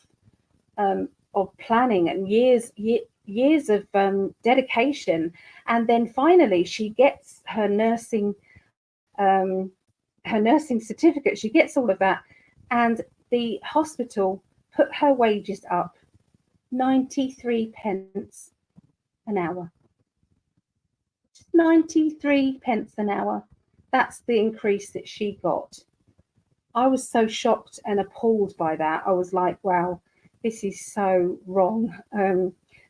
planning and years of dedication, and then finally she gets her nursing certificate. She gets all of that, and the hospital put her wages up 93 pence an hour. 93 pence an hour. That's the increase that she got. I was so shocked and appalled by that. I was like, wow, this is so wrong.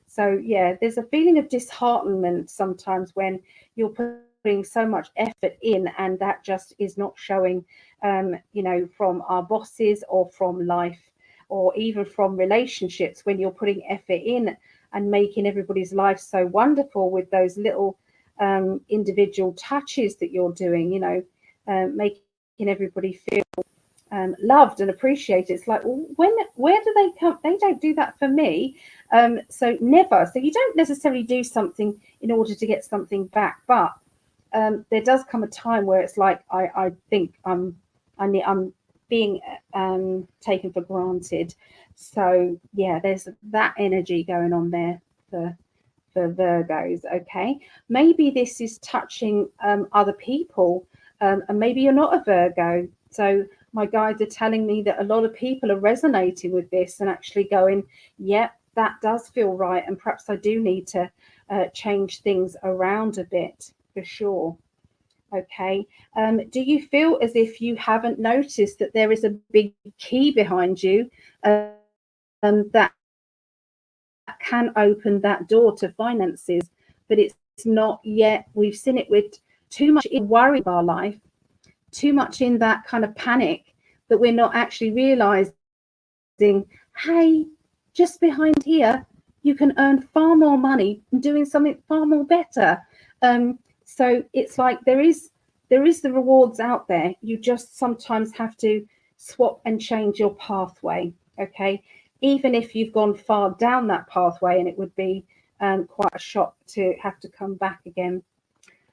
So yeah, there's a feeling of disheartenment sometimes when you're putting so much effort in and that just is not showing, from our bosses or from life or even from relationships, when you're putting effort in and making everybody's life so wonderful with those little individual touches that you're doing, making everybody feel loved and appreciated. It's like, where do they come? They don't do that for me. So never. So you don't necessarily do something in order to get something back, but there does come a time where it's like I think I'm being taken for granted. So yeah, there's that energy going on there for Virgos. Okay, maybe this is touching other people, and maybe you're not a Virgo. So my guides are telling me that a lot of people are resonating with this and actually going, yep, that does feel right, and perhaps I do need to change things around a bit, for sure. Okay, do you feel as if you haven't noticed that there is a big key behind you that can open that door to finances, but it's not yet? We've seen it with too much worry of our life, too much in that kind of panic, that we're not actually realizing, hey, just behind here you can earn far more money and doing something far more better. So it's like there is the rewards out there. You just sometimes have to swap and change your pathway. Okay, even if you've gone far down that pathway, and it would be quite a shock to have to come back again.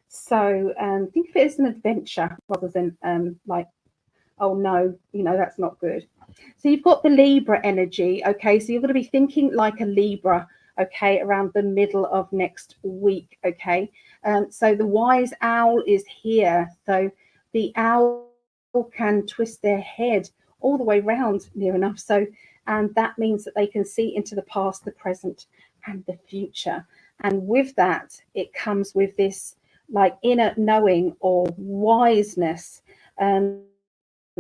So think of it as an adventure rather than like, oh no, that's not good. So you've got the Libra energy. Okay, so you're going to be thinking like a Libra, okay, around the middle of next week. Okay, so the wise owl is here. So the owl can twist their head all the way round near enough. So, and that means that they can see into the past, the present, and the future. And with that, it comes with this like inner knowing or wiseness.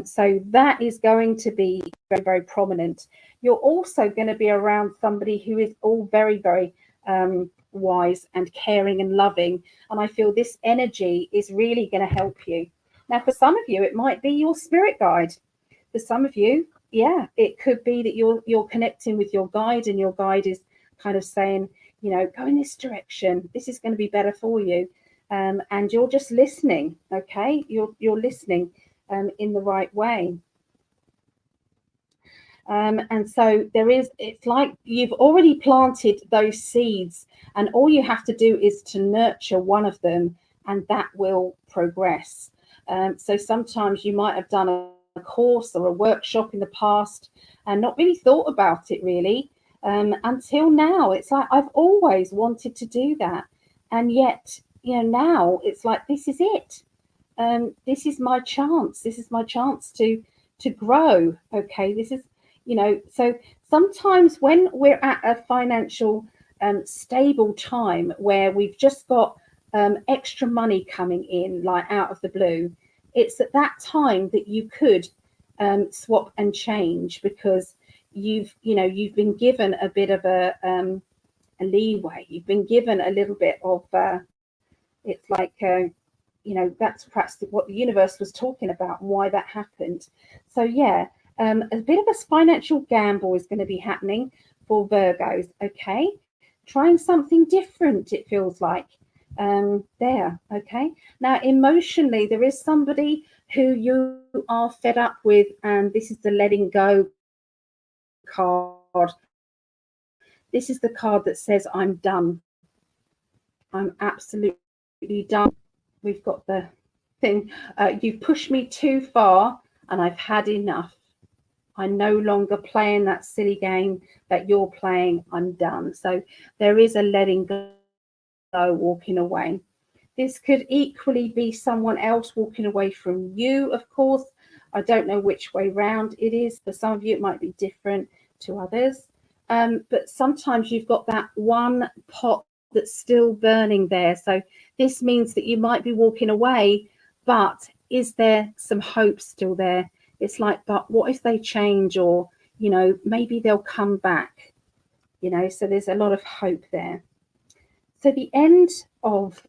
So that is going to be very, very prominent. You're also going to be around somebody who is all very, very wise and caring and loving. And I feel this energy is really going to help you. Now, for some of you, it might be your spirit guide. For some of you, yeah, it could be that you're connecting with your guide, and your guide is kind of saying, go in this direction. This is going to be better for you. And you're just listening. Okay, you're listening in the right way. And so it's like you've already planted those seeds, and all you have to do is to nurture one of them, and that will progress. So sometimes you might have done a course or a workshop in the past and not really thought about it really until now. It's like, I've always wanted to do that, and yet now it's like, this is it. This is my chance. This is my chance to grow. Okay, this is, so sometimes when we're at a financial stable time where we've just got extra money coming in, like out of the blue, it's at that time that you could swap and change, because you've been given a bit of a leeway. You've been given a little bit of It's like, you know, that's perhaps what the universe was talking about and why that happened. So yeah, a bit of a financial gamble is going to be happening for Virgos. Okay, trying something different. It feels like there. Okay, now emotionally, there is somebody who you are fed up with, and this is the letting go card. This is the card that says, I'm done. I'm absolutely done. We've got the thing. You've pushed me too far and I've had enough. I'm no longer playing that silly game that you're playing. I'm done. So there is a letting go, walking away. This could equally be someone else walking away from you, of course. I don't know which way round it is. For some of you, it might be different to others. But sometimes you've got that one pot that's still burning there. So this means that you might be walking away, but is there some hope still there? It's like, but what if they change, or, you know, maybe they'll come back, you know, so there's a lot of hope there. So the end of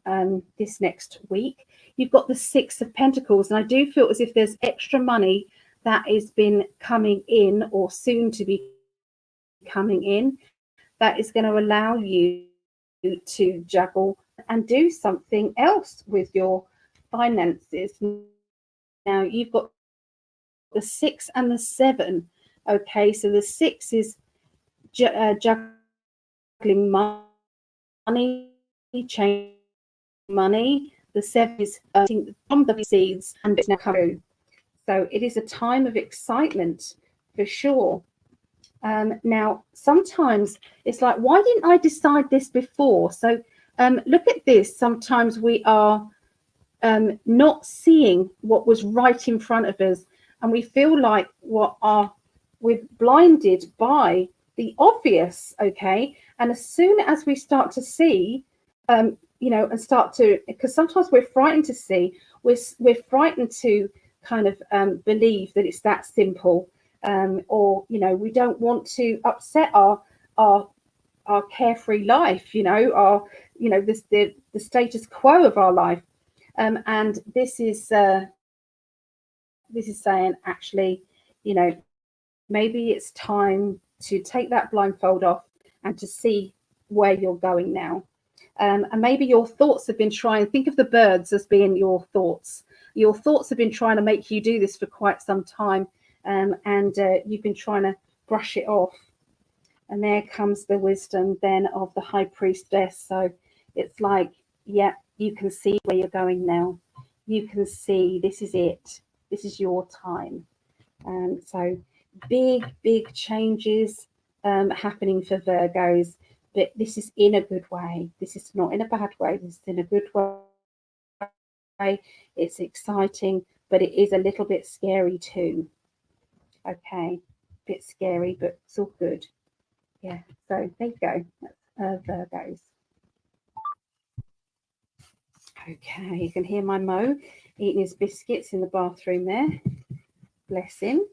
this next week, you've got the Six of Pentacles, and I do feel as if there's extra money that has been coming in or soon to be coming in that is going to allow you to juggle and do something else with your finances. Now you've got the 6 and the 7. Okay, so the 6 is juggling money, changing money. The 7 is from the seeds and it's now coming. So it is a time of excitement for sure. Now, sometimes it's like, why didn't I decide this before? So look at this. Sometimes we are not seeing what was right in front of us, and we feel like we're blinded by the obvious. Okay, and as soon as we start to see, you know, and start to, because sometimes we're frightened to see, we're frightened to kind of believe that it's that simple. Or, you know, we don't want to upset our carefree life, you know, our, you know, the status quo of our life. And this is saying, actually, you know, maybe it's time to take that blindfold off and to see where you're going now. And maybe your thoughts have been trying, think of the birds as being your thoughts. Your thoughts have been trying to make you do this for quite some time. And you've been trying to brush it off. And there comes the wisdom then of the High Priestess. So it's like, yeah, you can see where you're going now. You can see this is it. This is your time. And so big changes happening for Virgos, but this is in a good way. This is not in a bad way. This is in a good way. It's exciting, but it is a little bit scary too. Okay, a bit scary, but it's all good. Yeah, so there you go. That's Virgos. Okay, you can hear my Mo eating his biscuits in the bathroom there. Bless him.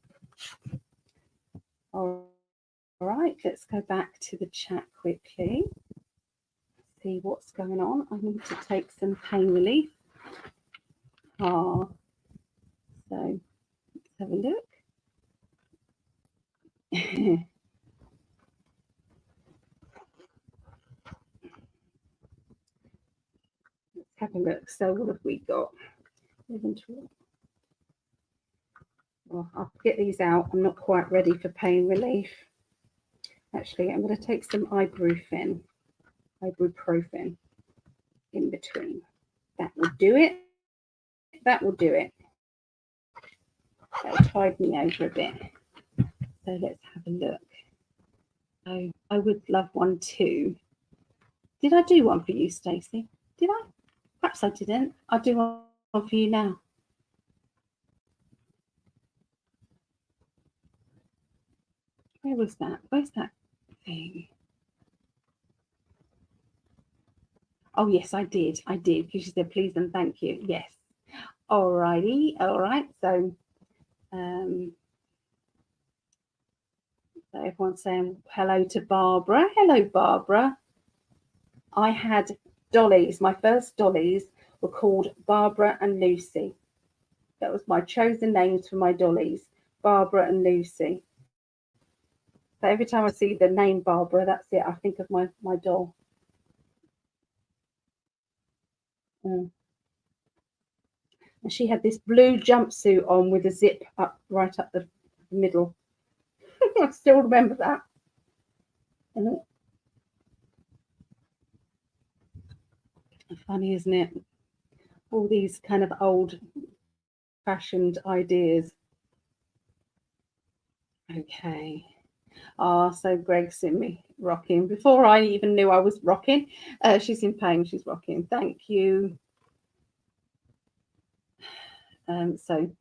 All right, let's go back to the chat quickly. See what's going on. I need to take some pain relief. So let's have a look. Let's have a look. So what have we got? Well, I'll get these out. I'm not quite ready for pain relief. Actually, I'm going to take some ibuprofen in between. That will do it. That will do it. That'll tide me over a bit. So let's have a look. Oh, I would love one too. Did I do one for you, Stacey? Did I? Perhaps I didn't. I'll do one for you now. Where was that? Where's that thing? Oh, yes, I did. I did, because she said, please and thank you. Yes. All righty. All right. So, so everyone's saying hello to Barbara. Hello, Barbara. I had dollies. My first dollies were called Barbara and Lucy. That was my chosen names for my dollies, Barbara and Lucy. So every time I see the name Barbara, that's it. I think of my doll. Mm. And she had this blue jumpsuit on with a zip up right up the middle. I still remember that. Mm. Funny, isn't it? All these kind of old-fashioned ideas. Okay. So Greg's in me rocking. Before I even knew I was rocking, she's in pain. She's rocking. Thank you. So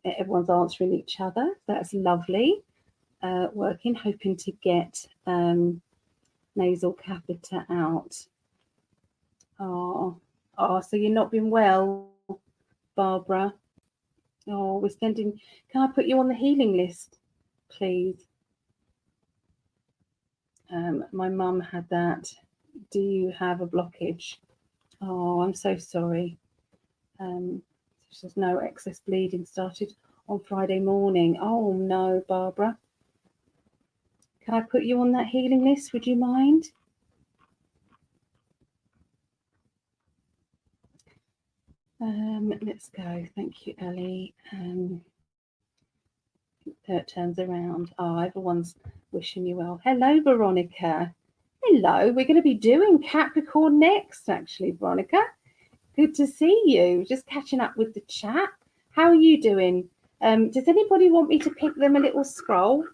everyone's answering each other. That's lovely. Working, hoping to get nasal catheter out. So you're not been well, Barbara. We're sending. Can I put you on the healing list, please? My mum had that. Do you have a blockage? I'm so sorry. There's no excess bleeding started on Friday morning. Oh no, Barbara. Can I put you on that healing list? Would you mind? Let's go. Thank you, Ellie. It turns around. Everyone's wishing you well. Hello, Veronica. Hello. We're going to be doing Capricorn next, actually, Veronica. Good to see you. Just catching up with the chat. How are you doing? Does anybody want me to pick them a little scroll?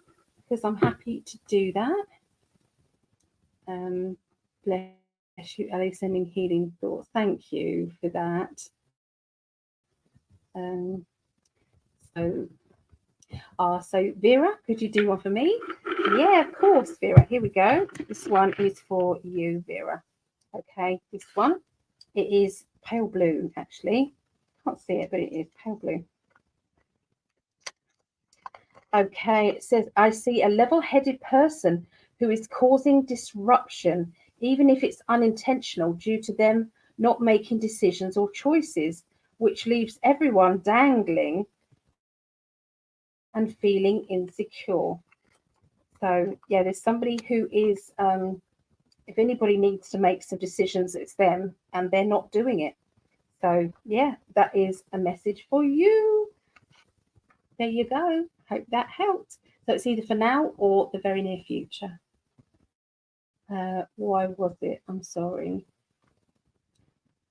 Because I'm happy to do that. Bless you, Ellie, sending healing thoughts. Thank you for that. So Vera, could you do one for me? Yeah, of course, Vera. Here we go. This one is for you, Vera. Okay, this one. It is pale blue, actually. Can't see it, but it is pale blue. Okay, it says, I see a level-headed person who is causing disruption, even if it's unintentional, due to them not making decisions or choices, which leaves everyone dangling and feeling insecure. So, yeah, there's somebody who is, if anybody needs to make some decisions, it's them, and they're not doing it. So, yeah, that is a message for you. There you go. Hope that helped. So it's either for now or the very near future. Why was it? I'm sorry.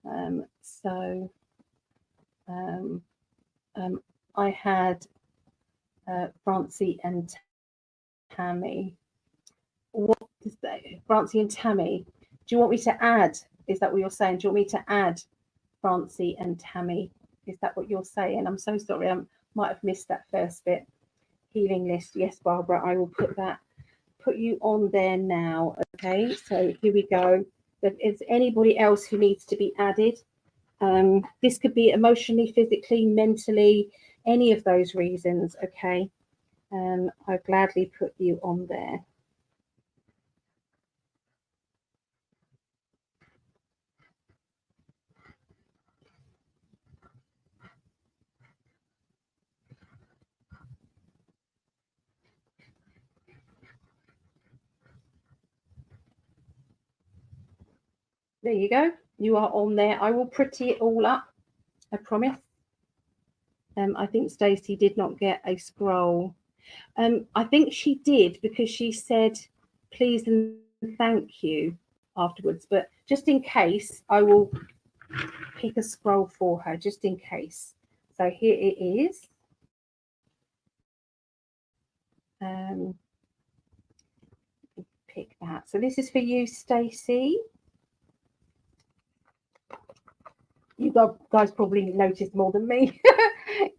I had Francie and Tammy. What is that? Francie and Tammy. Do you want me to add? Is that what you're saying? Do you want me to add Francie and Tammy? Is that what you're saying? I'm so sorry. I might have missed that first bit. Healing list. Yes, Barbara, I will put you on there now. Okay, so here we go. Is anybody else who needs to be added? This could be emotionally, physically, mentally, any of those reasons. Okay, I'll gladly put you on there. There you go. You are on there. I will pretty it all up. I promise. I think Stacey did not get a scroll. I think she did because she said, please and thank you afterwards. But just in case, I will pick a scroll for her, just in case. So here it is. Pick that. So this is for you, Stacey. You guys probably noticed more than me.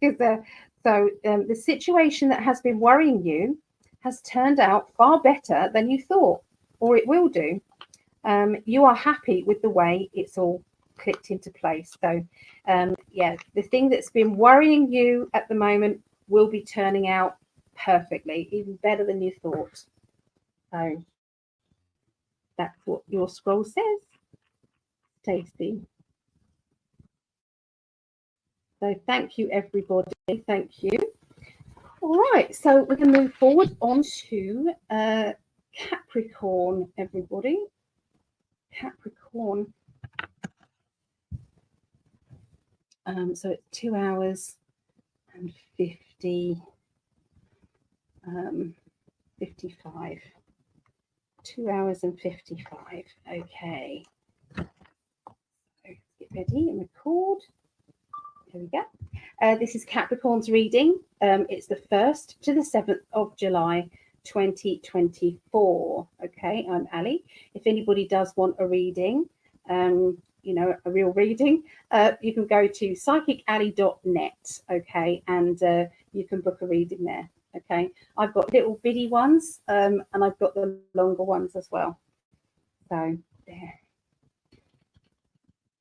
The situation that has been worrying you has turned out far better than you thought, or it will do. You are happy with the way it's all clicked into place. So, the thing that's been worrying you at the moment will be turning out perfectly, even better than you thought. So, that's what your scroll says. Stacey. So thank you, everybody. Thank you. All right, so we're going to move forward on to Capricorn, everybody. Capricorn. So it's 2 hours and 55. 2 hours and 55. Okay. So get ready and record. Here we go. This is Capricorn's reading. It's the 1st to the 7th of July, 2024. Okay, I'm Ali. If anybody does want a reading, you know, a real reading, you can go to psychicali.net, okay, and you can book a reading there. Okay, I've got little bitty ones, and I've got the longer ones as well. So there.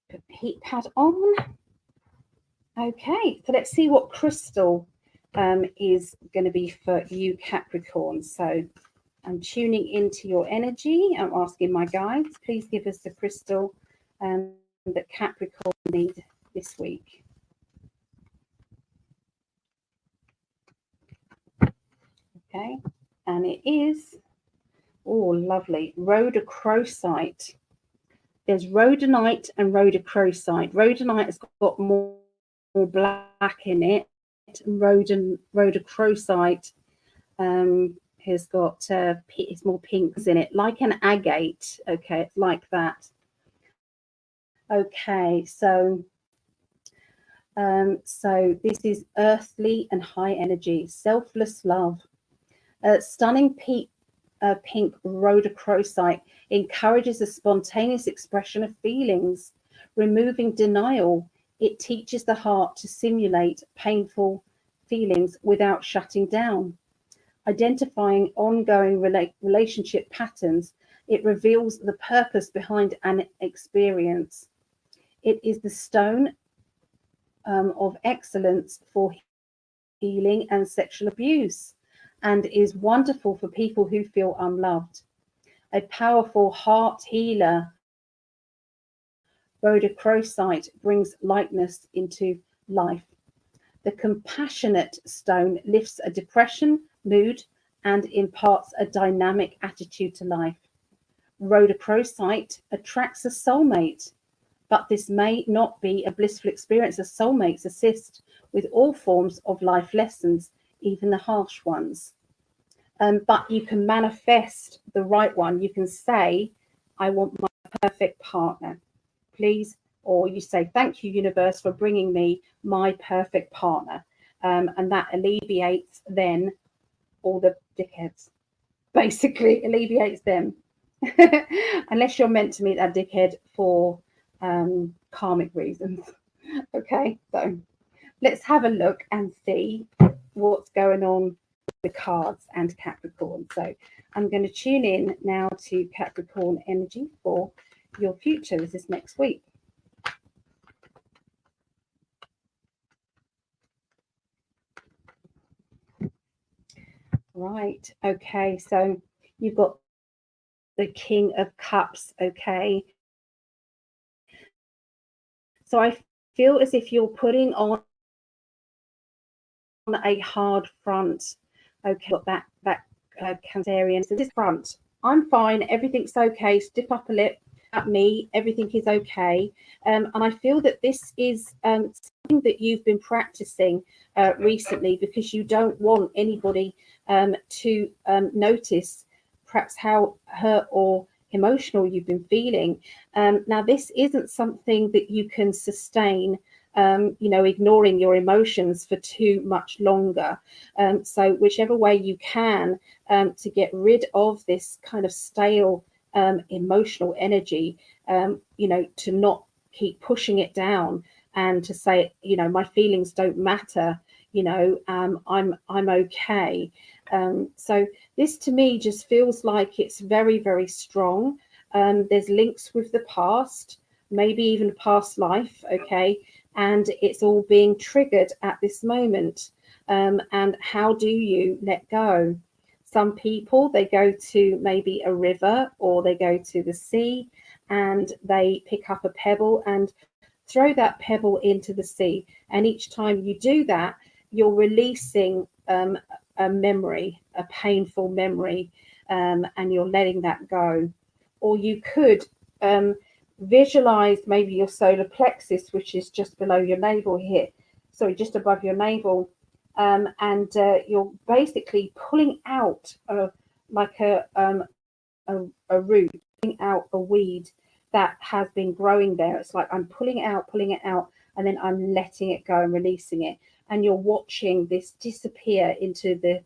Put the heat pad on. Okay, so let's see what crystal is going to be for you, Capricorn. So I'm tuning into your energy. I'm asking my guides, please give us the crystal that Capricorn need this week. Okay, and it is, oh, lovely, rhodochrosite. There's rhodonite and rhodochrosite. Rhodonite has got more black in it. Rhodochrosite has got it's more pinks in it, like an agate. Okay, it's like that. Okay, so this is earthly and high energy, selfless love. Stunning pink rhodochrosite encourages a spontaneous expression of feelings, removing denial. It teaches the heart to simulate painful feelings without shutting down. Identifying ongoing relationship patterns, it reveals the purpose behind an experience. It is the stone of excellence for healing and sexual abuse, and is wonderful for people who feel unloved. A powerful heart healer, rhodochrosite brings lightness into life. The compassionate stone lifts a depression, mood, and imparts a dynamic attitude to life. Rhodochrosite attracts a soulmate, but this may not be a blissful experience, as soulmates assist with all forms of life lessons, even the harsh ones. But you can manifest the right one. You can say, I want my perfect partner, please. Or you say, thank you, universe, for bringing me my perfect partner. And that alleviates then all the dickheads. Basically, alleviates them. Unless you're meant to meet that dickhead for karmic reasons. Okay, so let's have a look and see what's going on with the cards and Capricorn. So I'm going to tune in now to Capricorn energy for your future. This is next week. Right, okay, so you've got the King of Cups, okay. So I feel as if you're putting on a hard front. Okay, got that Cancerian. So this front, I'm fine, everything's okay. Stiff upper lip at me, everything is okay. And I feel that this is something that you've been practicing recently, because you don't want anybody to notice perhaps how hurt or emotional you've been feeling. Now, this isn't something that you can sustain, you know, ignoring your emotions for too much longer. So whichever way you can to get rid of this kind of stale emotional energy, you know, to not keep pushing it down and to say, you know, my feelings don't matter, you know, I'm okay. So this to me just feels like it's very, very strong. There's links with the past, maybe even past life, okay, and it's all being triggered at this moment. And how do you let go? Some people, they go to maybe a river or they go to the sea and they pick up a pebble and throw that pebble into the sea. And each time you do that, you're releasing a memory, a painful memory, and you're letting that go. Or you could visualize maybe your solar plexus, which is just below your navel here, sorry, just above your navel, and you're basically pulling out like a root, pulling out a weed that has been growing there. It's like I'm pulling it out, and then I'm letting it go and releasing it. And you're watching this disappear into the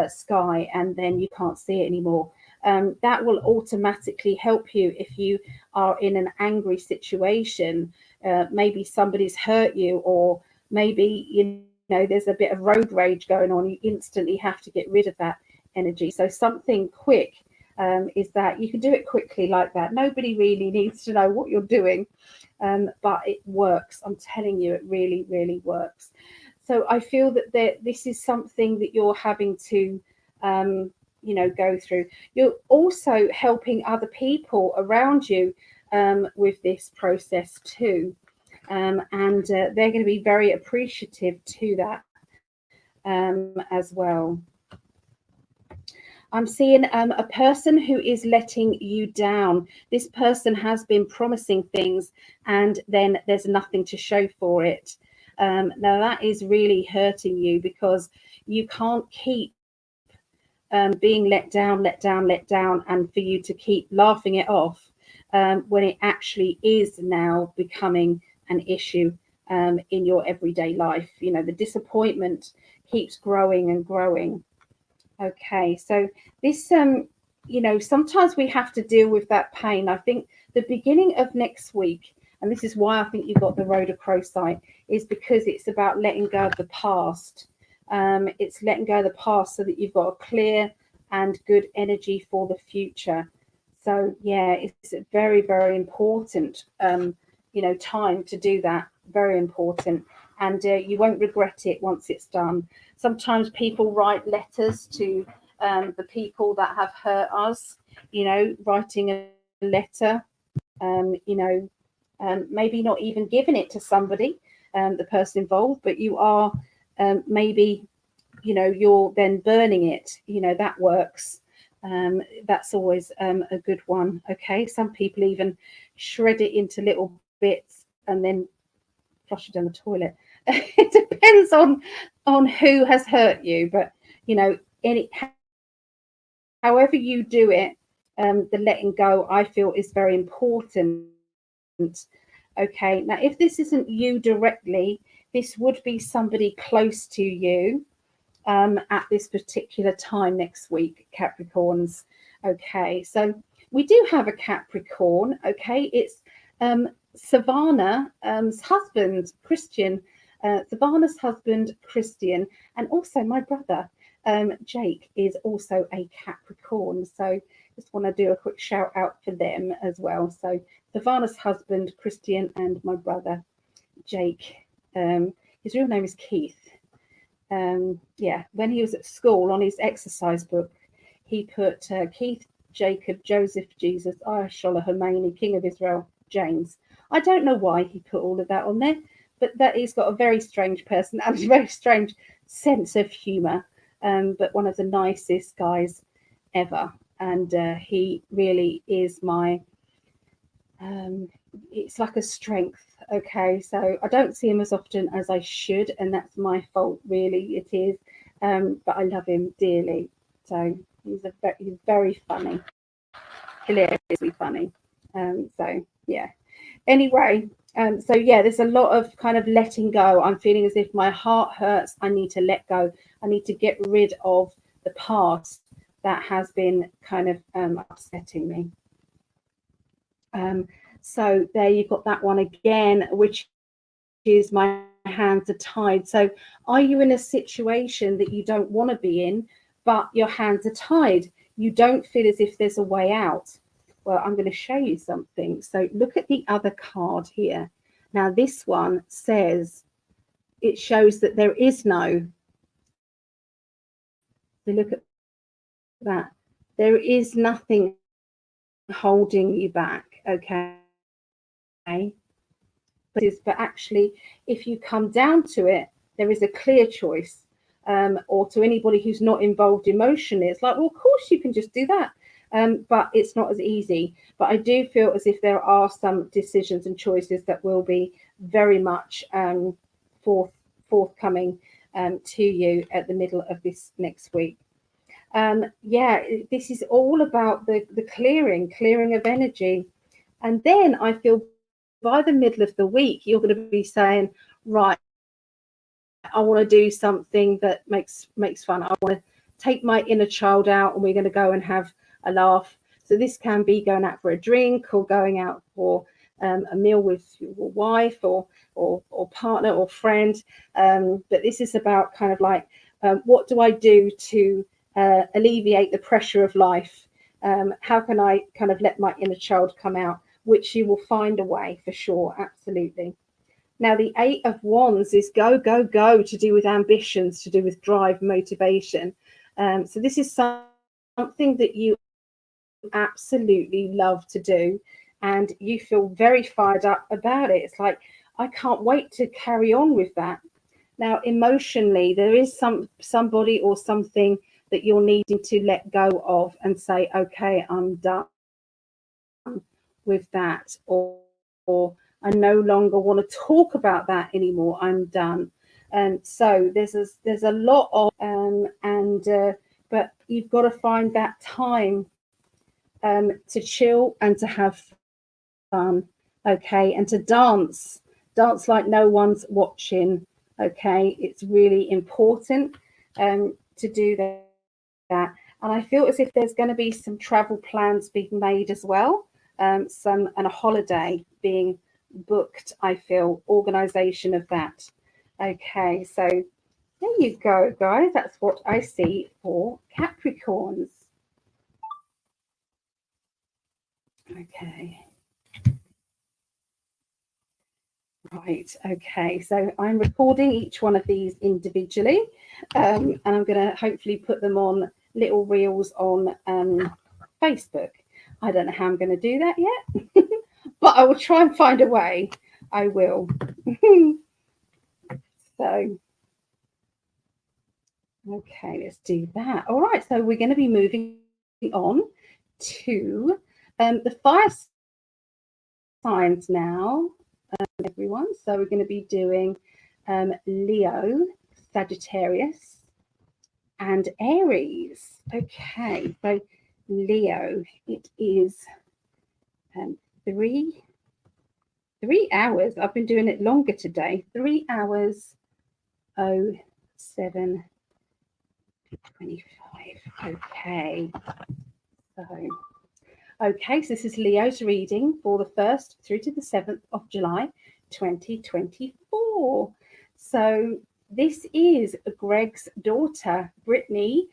sky, and then you can't see it anymore. That will automatically help you if you are in an angry situation. Maybe somebody's hurt you, or maybe there's a bit of road rage going on. You instantly have to get rid of that energy. So something quick is that you can do it quickly like that. Nobody really needs to know what you're doing, but it works. I'm telling you, it really, really works. So I feel that this is something that you're having to, go through. You're also helping other people around you with this process too. And they're going to be very appreciative to that as well. I'm seeing a person who is letting you down. This person has been promising things, and then there's nothing to show for it. Now that is really hurting you, because you can't keep being let down, and for you to keep laughing it off when it actually is now becoming an issue in your everyday life. The disappointment keeps growing and growing. Okay, so this, sometimes we have to deal with that pain. I think the beginning of next week, and this is why I think you got the Rhodochrosite, is because it's about letting go of the past. It's letting go of the past so that you've got a clear and good energy for the future. So yeah, it's a very, very important, time to do that. Very important. And you won't regret it once it's done. Sometimes people write letters to the people that have hurt us, writing a letter, maybe not even giving it to somebody, the person involved, but you are maybe, you're then burning it, that works. That's always a good one. Okay, some people even shred it into little bits and then flush it down the toilet. It depends on who has hurt you, but however you do it, the letting go, I feel, is very important. Okay, now if this isn't you directly, this would be somebody close to you at this particular time next week, Capricorns. Okay, so we do have a Capricorn. Okay, it's Savannah's husband, Christian. Savannah's husband, Christian, and also my brother, Jake, is also a Capricorn. So just want to do a quick shout out for them as well. So Savannah's husband, Christian, and my brother, Jake. His real name is Keith. When he was at school, on his exercise book, he put Keith, Jacob, Joseph, Jesus, Ayashollah, Khomeini, King of Israel, James. I don't know why he put all of that on there, but that he's got a very strange personality, very strange sense of humor, but one of the nicest guys ever. And he really is my, it's like a strength. Okay, so I don't see him as often as I should, and that's my fault, really, it is. But I love him dearly. So he's very funny, hilariously funny. So yeah. Anyway, so yeah, there's a lot of kind of letting go. I'm feeling as if my heart hurts. I need to let go. I need to get rid of the past that has been kind of upsetting me. So there you've got that one again, which is my hands are tied. So are you in a situation that you don't want to be in, but your hands are tied? You don't feel as if there's a way out. Well, I'm going to show you something. So look at the other card here. Now this one says, it shows that there is no. So look at that. There is nothing holding you back, okay? But actually, if you come down to it, there is a clear choice. Or to anybody who's not involved emotionally, it's like, well, of course you can just do that. But it's not as easy. But I do feel as if there are some decisions and choices that will be very much forthcoming to you at the middle of this next week. Yeah, this is all about the clearing of energy. And then I feel by the middle of the week, you're going to be saying, right, I want to do something that makes fun. I want to take my inner child out and we're going to go and have a laugh. So this can be going out for a drink or going out for a meal with your wife or partner or friend. But this is about kind of like, what do I do to alleviate the pressure of life? How can I kind of let my inner child come out? Which you will find a way for sure, absolutely. Now, the Eight of Wands is go, go, go, to do with ambitions, to do with drive, motivation. So this is something that you absolutely love to do, and you feel very fired up about it. It's like, I can't wait to carry on with that. Now, emotionally, there is somebody or something that you're needing to let go of and say, okay, I'm done with that, or I no longer want to talk about that anymore. I'm done. And so there's a lot of but you've got to find that time to chill and to have fun, okay, and to dance like no one's watching, okay. It's really important to do that. And I feel as if there's going to be some travel plans being made as well, and a holiday being booked. I feel organization of that. Okay, so there you go, guys. That's what I see for Capricorns. Okay. Right, okay, so I'm recording each one of these individually, and I'm going to hopefully put them on little reels on Facebook. I don't know how I'm going to do that yet, but I will try and find a way. I will. So, okay, let's do that. All right, so we're going to be moving on to the fire signs now, everyone. So we're going to be doing Leo, Sagittarius, and Aries. Okay, so Leo, it is 3 hours. I've been doing it longer today. 3 hours 07 25. Okay. So this is Leo's reading for the 1st through to the 7th of July 2024. So this is Greg's daughter, Brittany.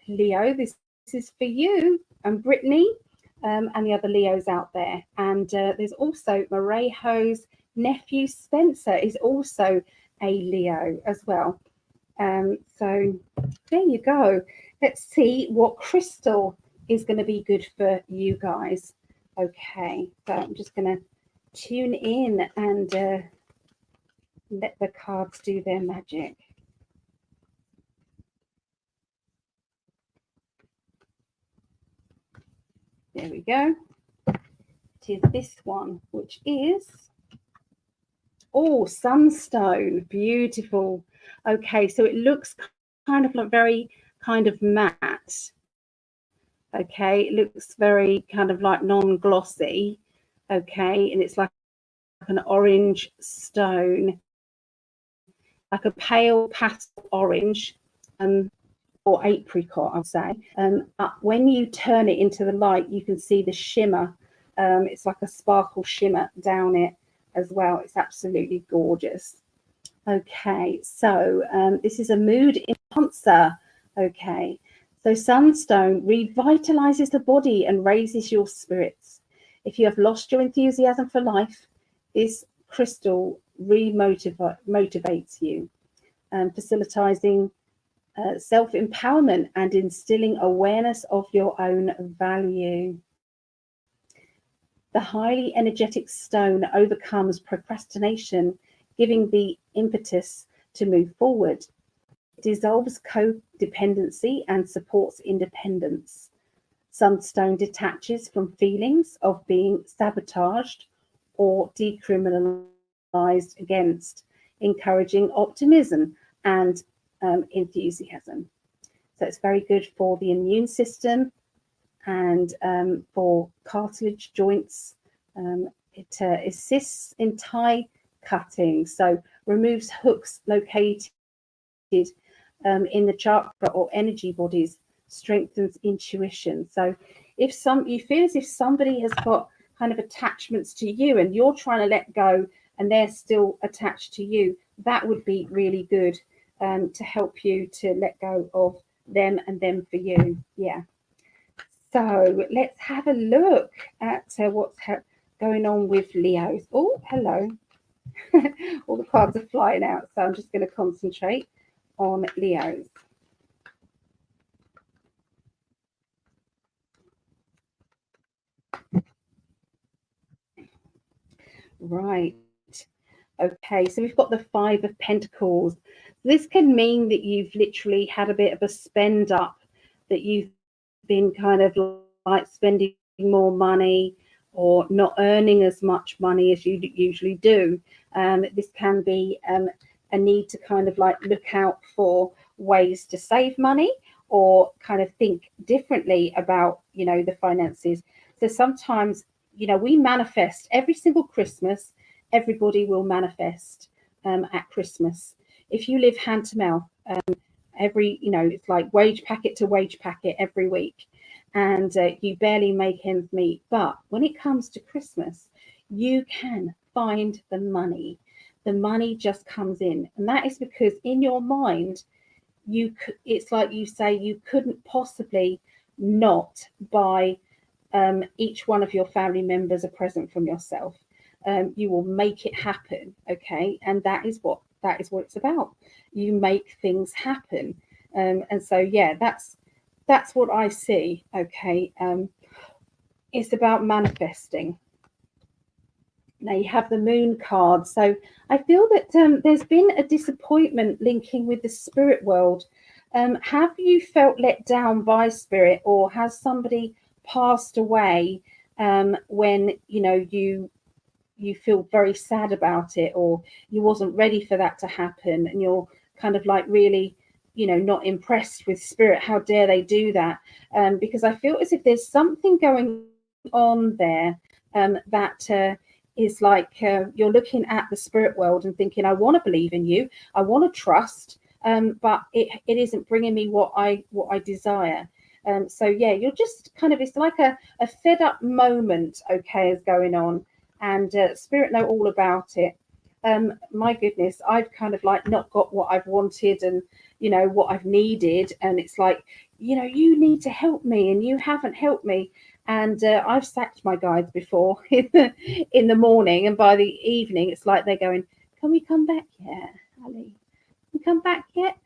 Leo, this is for you and Brittany, and the other Leos out there. And there's also Marejo's nephew, Spencer, is also a Leo as well. So there you go. Let's see what crystal is going to be good for you guys. Okay, so I'm just going to tune in and let the cards do their magic. There we go. It is this one, which is sunstone. Beautiful. Okay, so it looks kind of like very kind of matte. Okay, it looks very kind of like non-glossy. Okay, and it's like an orange stone, like a pale pastel orange, or apricot, I'd say. But when you turn it into the light, you can see the shimmer. It's like a sparkle shimmer down it as well. It's absolutely gorgeous. Okay, so this is a mood enhancer. Okay, so sunstone revitalizes the body and raises your spirits. If you have lost your enthusiasm for life, this crystal motivates you, facilitating self-empowerment and instilling awareness of your own value. The highly energetic stone overcomes procrastination, giving the impetus to move forward. It dissolves codependency and supports independence. Sunstone detaches from feelings of being sabotaged or decriminalized against, encouraging optimism and enthusiasm. So it's very good for the immune system and for cartilage joints. It assists in tie cutting, so removes hooks located in the chakra or energy bodies, strengthens intuition. So if you feel as if somebody has got kind of attachments to you and you're trying to let go and they're still attached to you, that would be really good to help you to let go of them and them for you. Yeah. So let's have a look at what's going on with Leos. Oh, hello. All the cards are flying out, so I'm just going to concentrate on Leos. Right. Okay, so we've got the Five of Pentacles. This can mean that you've literally had a bit of a spend up, that you've been kind of like spending more money or not earning as much money as you usually do. This can be a need to kind of like look out for ways to save money or kind of think differently about, you know, the finances. So sometimes, you know, we manifest every single Christmas. Everybody will manifest at Christmas. If you live hand to mouth, every, you know, it's like wage packet to wage packet every week, and you barely make ends meet. But when it comes to Christmas, you can find the money. The money just comes in, and that is because in your mind, it's like you say, you couldn't possibly not buy each one of your family members a present from yourself. You will make it happen, okay? And that is what it's about. You make things happen, and so yeah, that's what I see. Okay, it's about manifesting. Now you have the Moon card, so I feel that there's been a disappointment linking with the spirit world. Have you felt let down by spirit, or has somebody passed away when you know you feel very sad about it, or you wasn't ready for that to happen, and you're kind of like really, you know, not impressed with spirit? How dare they do that? Because I feel as if there's something going on there that is like you're looking at the spirit world and thinking, I want to believe in you, I want to trust, but it isn't bringing me what I desire. So yeah, you're just kind of, it's like a fed up moment, okay, is going on, and spirit know all about it. My goodness, I've kind of like not got what I've wanted and, you know, what I've needed, and it's like, you know, you need to help me and you haven't helped me. And I've sacked my guides before in the morning, and by the evening it's like they're going, can we come back yet, Ali? Can we come back yet?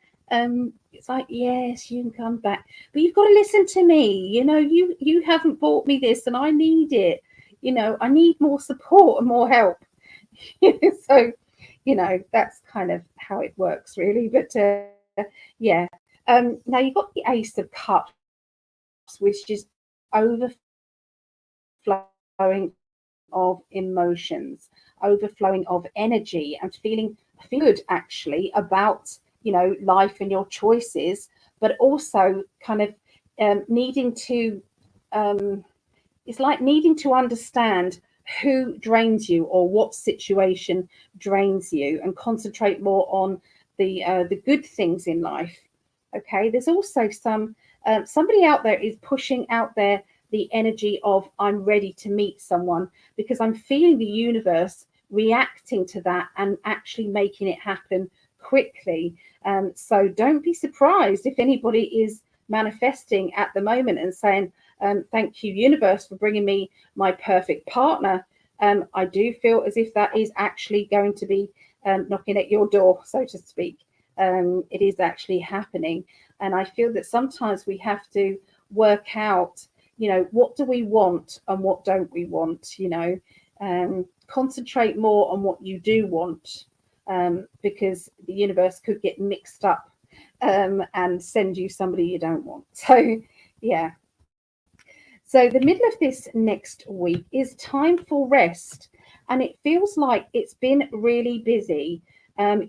It's like, yes, you can come back, but you've got to listen to me. You know, you haven't bought me this and I need it. You know, I need more support and more help. So, you know, that's kind of how it works, really. But yeah, now you've got the Ace of Cups, which is overflowing of emotions, overflowing of energy, and feeling good actually about, you know, life and your choices, but also kind of needing to it's like needing to understand who drains you or what situation drains you, and concentrate more on the good things in life. Okay, there's also somebody out there is pushing out there the energy of, I'm ready to meet someone, because I'm feeling the universe reacting to that and actually making it happen quickly. So don't be surprised if anybody is manifesting at the moment and saying, thank you, universe, for bringing me my perfect partner. I do feel as if that is actually going to be knocking at your door, so to speak. It is actually happening. And I feel that sometimes we have to work out, you know, what do we want and what don't we want, you know. Concentrate more on what you do want, because the universe could get mixed up and send you somebody you don't want. So yeah. So the middle of this next week is time for rest, and it feels like it's been really busy.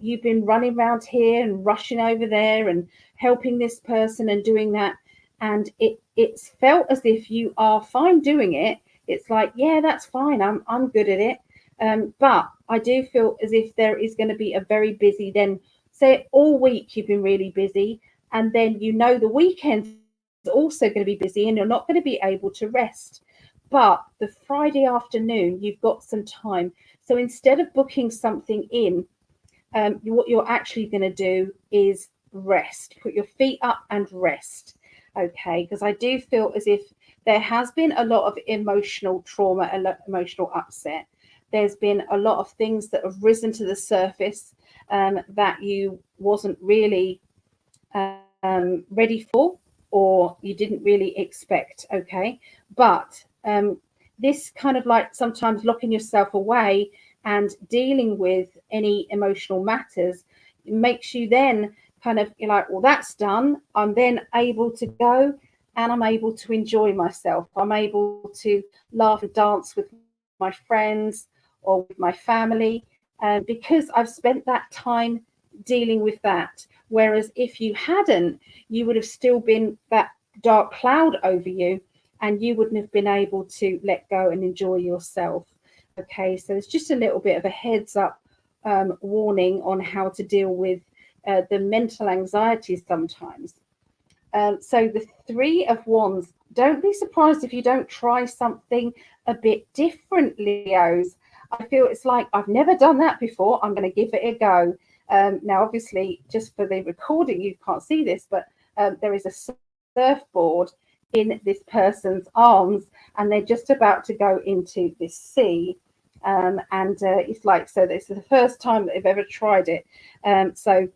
You've been running around here and rushing over there and helping this person and doing that, and it's felt as if you are fine doing it. It's like, yeah, that's fine. I'm good at it. But I do feel as if there is going to be a very busy, then say all week you've been really busy, and then you know the weekend also going to be busy and you're not going to be able to rest. But the Friday afternoon, you've got some time. So instead of booking something in, what you're actually going to do is rest. Put your feet up and rest. Okay, because I do feel as if there has been a lot of emotional trauma, a lot emotional upset. There's been a lot of things that have risen to the surface that you wasn't really ready for, or you didn't really expect. Okay, but this kind of like sometimes locking yourself away and dealing with any emotional matters makes you then kind of, you're like, well, that's done. I'm then able to go and I'm able to enjoy myself. I'm able to laugh and dance with my friends or with my family, because I've spent that time dealing with that. Whereas if you hadn't, you would have still been that dark cloud over you and you wouldn't have been able to let go and enjoy yourself. Okay, so it's just a little bit of a heads up warning on how to deal with the mental anxieties sometimes. So the Three of Wands, don't be surprised if you don't try something a bit different, Leos. I feel it's like, I've never done that before. I'm going to give it a go. Now, obviously, just for the recording, you can't see this, but there is a surfboard in this person's arms, and they're just about to go into this sea. It's like, so this is the first time that they've ever tried it. So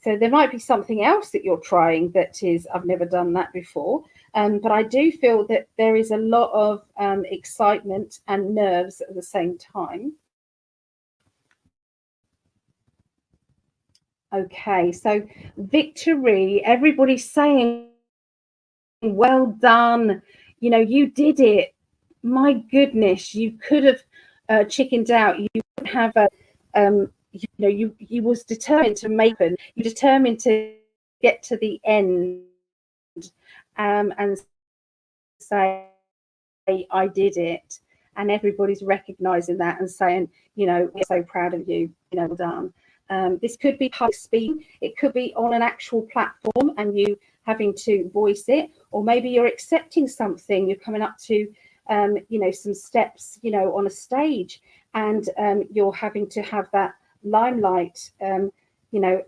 there might be something else that you're trying that is, I've never done that before. But I do feel that there is a lot of excitement and nerves at the same time. Okay, so victory, everybody's saying, well done. You know, you did it. My goodness, you could have chickened out. You could have you know, you was determined to make it. You determined to get to the end and say, I did it. And everybody's recognizing that and saying, you know, we're so proud of you, you know, well done. This could be public speaking. It could be on an actual platform and you having to voice it, or maybe you're accepting something, you're coming up to, you know, some steps, you know, on a stage, and you're having to have that limelight, you know,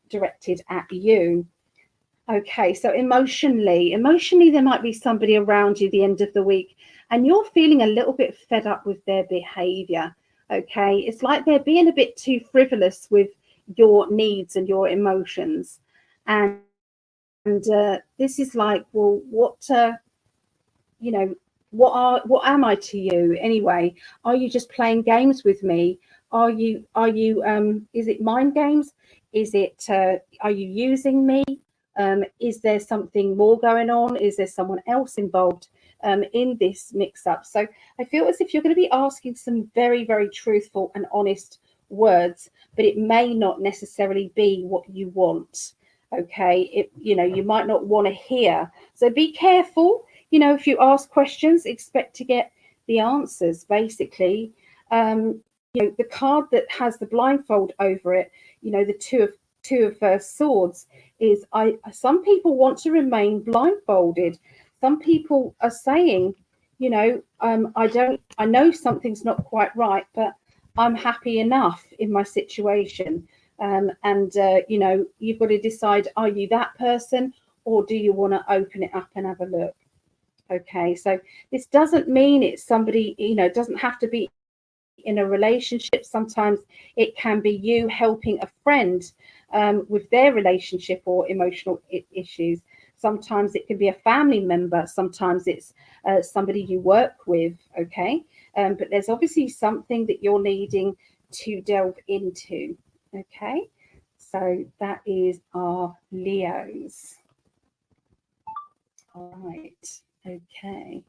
directed at you. Okay, so emotionally, there might be somebody around you the end of the week, and you're feeling a little bit fed up with their behavior. Okay, it's like they're being a bit too frivolous with your needs and your emotions. And this is like, well, what, you know, what am I to you anyway? Are you just playing games with me? Are you, is it mind games? Is it, are you using me? Is there something more going on? Is there someone else involved in this mix-up? So I feel as if you're going to be asking some very, very truthful and honest words, but it may not necessarily be what you want. Okay, you know, you might not want to hear. So be careful. You know, if you ask questions, expect to get the answers. Basically, you know, the card that has the blindfold over it, you know, the two of swords, is some people want to remain blindfolded. Some people are saying, you know, I know something's not quite right, but I'm happy enough in my situation. You know, you've got to decide, are you that person, or do you want to open it up and have a look? Okay, so this doesn't mean it's somebody, you know, it doesn't have to be in a relationship. Sometimes it can be you helping a friend with their relationship or emotional issues. Sometimes it can be a family member. Sometimes it's somebody you work with. Okay. But there's obviously something that you're needing to delve into. Okay. So that is our Leos. All right. Okay.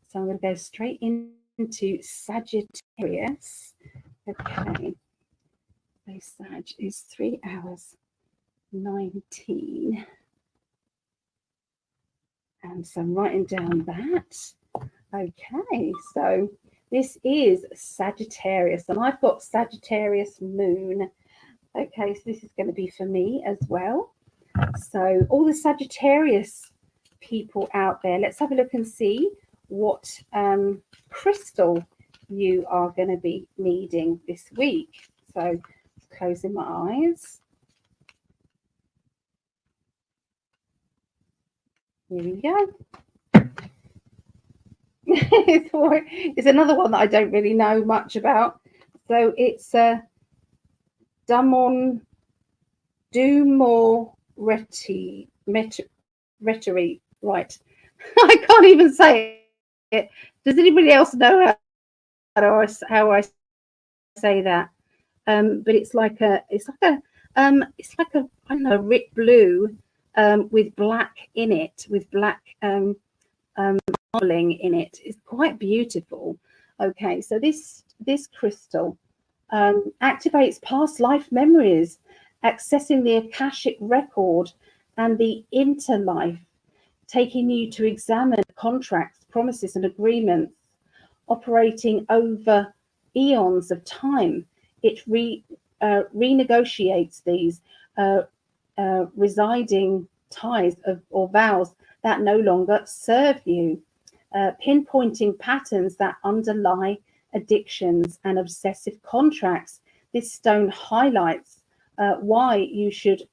So I'm going to go straight into Sagittarius. Okay. So Sag is 3 hours 19. And so I'm writing down that. Okay. So this is Sagittarius, and I've got Sagittarius moon. Okay. So this is going to be for me as well. So all the Sagittarius people out there, let's have a look and see what crystal you are going to be needing this week. So closing my eyes. Here we go. It's another one that I don't really know much about. So it's Dumoreti, right. I can't even say it. Does anybody else know how I say that? But it's like a I don't know, a rich blue with black in it, with black modeling in it. It's quite beautiful. Okay, so this crystal activates past life memories, accessing the Akashic record and the interlife, taking you to examine contracts, promises, and agreements operating over eons of time. It renegotiates these residing ties or vows that no longer serve you, pinpointing patterns that underlie addictions and obsessive contracts. This stone highlights why you choose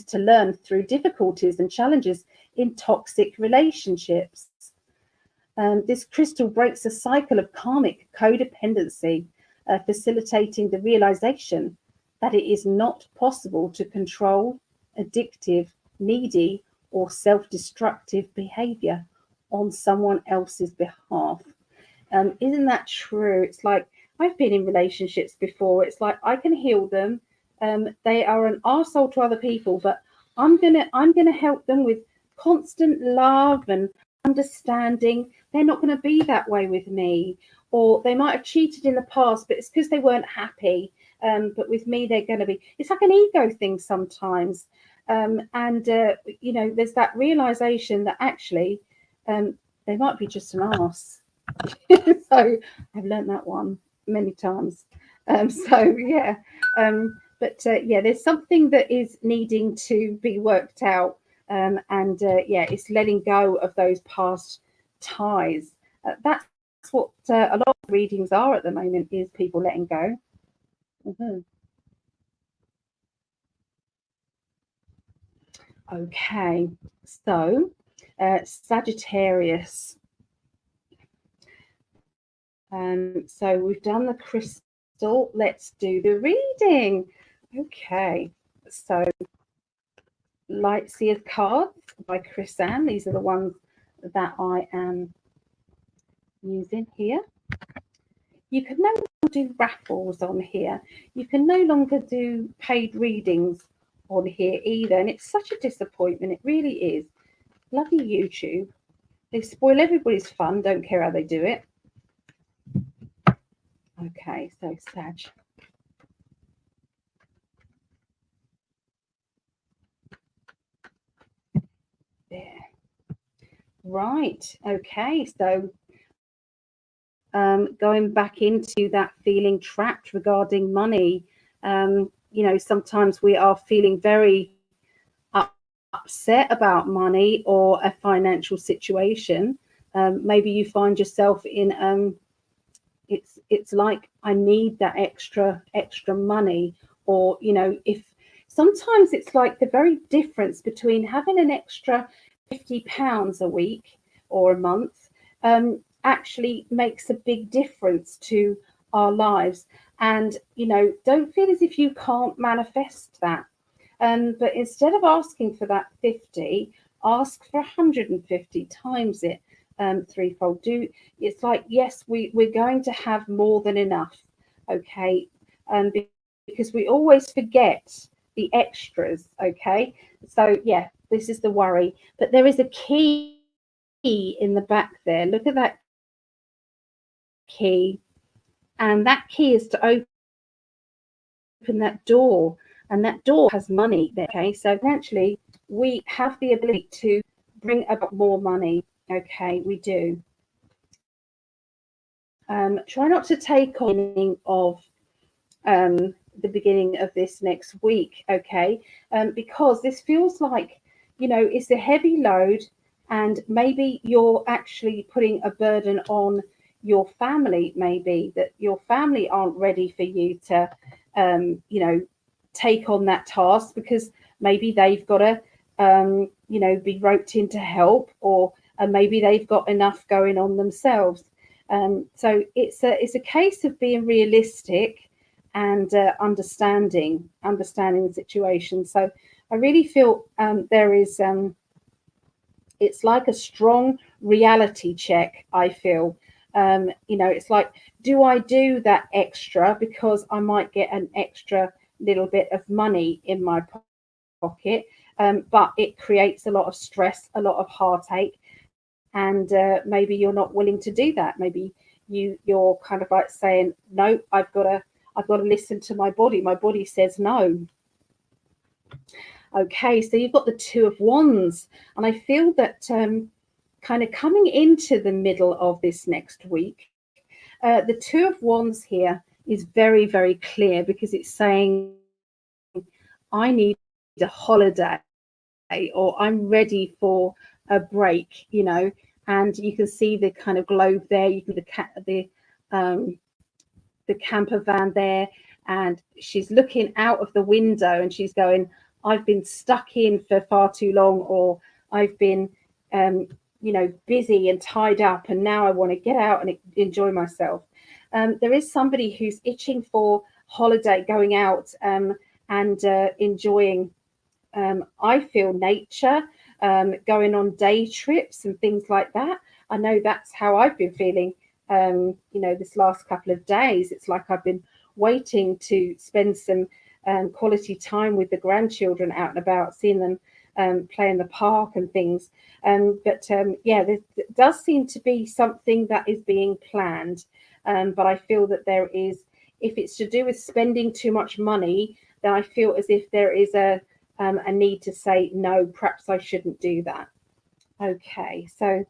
to learn through difficulties and challenges in toxic relationships. This crystal breaks a cycle of karmic codependency, facilitating the realization that it is not possible to control addictive, needy, or self-destructive behavior on someone else's behalf. Isn't that true? It's like I've been in relationships before. It's like I can heal them. They are an arsehole to other people, but I'm gonna help them with constant love and understanding. They're not going to be that way with me, or they might have cheated in the past, but it's because they weren't happy. But with me, they're going to be. It's like an ego thing sometimes, and there's that realization that actually they might be just an arse. So I've learned that one many times. Yeah, there's something that is needing to be worked out. It's letting go of those past ties. That's what a lot of readings are at the moment, is people letting go. Mm-hmm. Okay, so Sagittarius. So we've done the crystal. Let's do the reading. Okay, so Light Seers cards by Chris Ann. These are the ones that I am using here. You can no longer do raffles on here. You can no longer do paid readings on here either. And it's such a disappointment. It really is. Bloody YouTube. They spoil everybody's fun. Don't care how they do it. Okay, so Sag. There. Right. Okay, so going back into that feeling trapped regarding money. Sometimes we are feeling very upset about money or a financial situation. Maybe you find yourself in it's like I need that extra money, or if sometimes it's like the very difference between having an extra £50 a week or a month actually makes a big difference to our lives. And don't feel as if you can't manifest that. But instead of asking for that 50, ask for 150 times it threefold. It's like, yes, we're going to have more than enough, okay? Because we always forget the extras, okay? So yeah, this is the worry. But there is a key in the back there. Look at that key, and that key is to open that door, and that door has money there, okay? So actually we have the ability to bring about more money, okay? We do. Try not to take on of the beginning of this next week, okay? Because this feels like, you know, it's a heavy load, and maybe you're actually putting a burden on your family, maybe that your family aren't ready for you to, you know, take on that task, because maybe they've got to, you know, be roped in to help, or maybe they've got enough going on themselves. So it's a case of being realistic and understanding the situation. So I really feel there is it's like a strong reality check. I feel you know, it's like, do I do that extra because I might get an extra little bit of money in my pocket, but it creates a lot of stress, a lot of heartache, and maybe you're not willing to do that. Maybe you're kind of like saying, no, I've got to listen to my body. My body says no. Okay, so you've got the Two of Wands, and I feel that kind of coming into the middle of this next week, the Two of Wands here is very, very clear, because it's saying, I need a holiday, or I'm ready for a break, you know. And you can see the kind of globe there. You can the camper van there, and she's looking out of the window and she's going, I've been stuck in for far too long, or I've been you know, busy and tied up, and now I want to get out and enjoy myself. There is somebody who's itching for holiday, going out and enjoying, I feel, nature, going on day trips and things like that. I know that's how I've been feeling, you know, this last couple of days. It's like I've been waiting to spend some quality time with the grandchildren, out and about, seeing them play in the park and things. But yeah, there does seem to be something that is being planned. But I feel that there is, if it's to do with spending too much money, then I feel as if there is a need to say, no, perhaps I shouldn't do that. Okay, so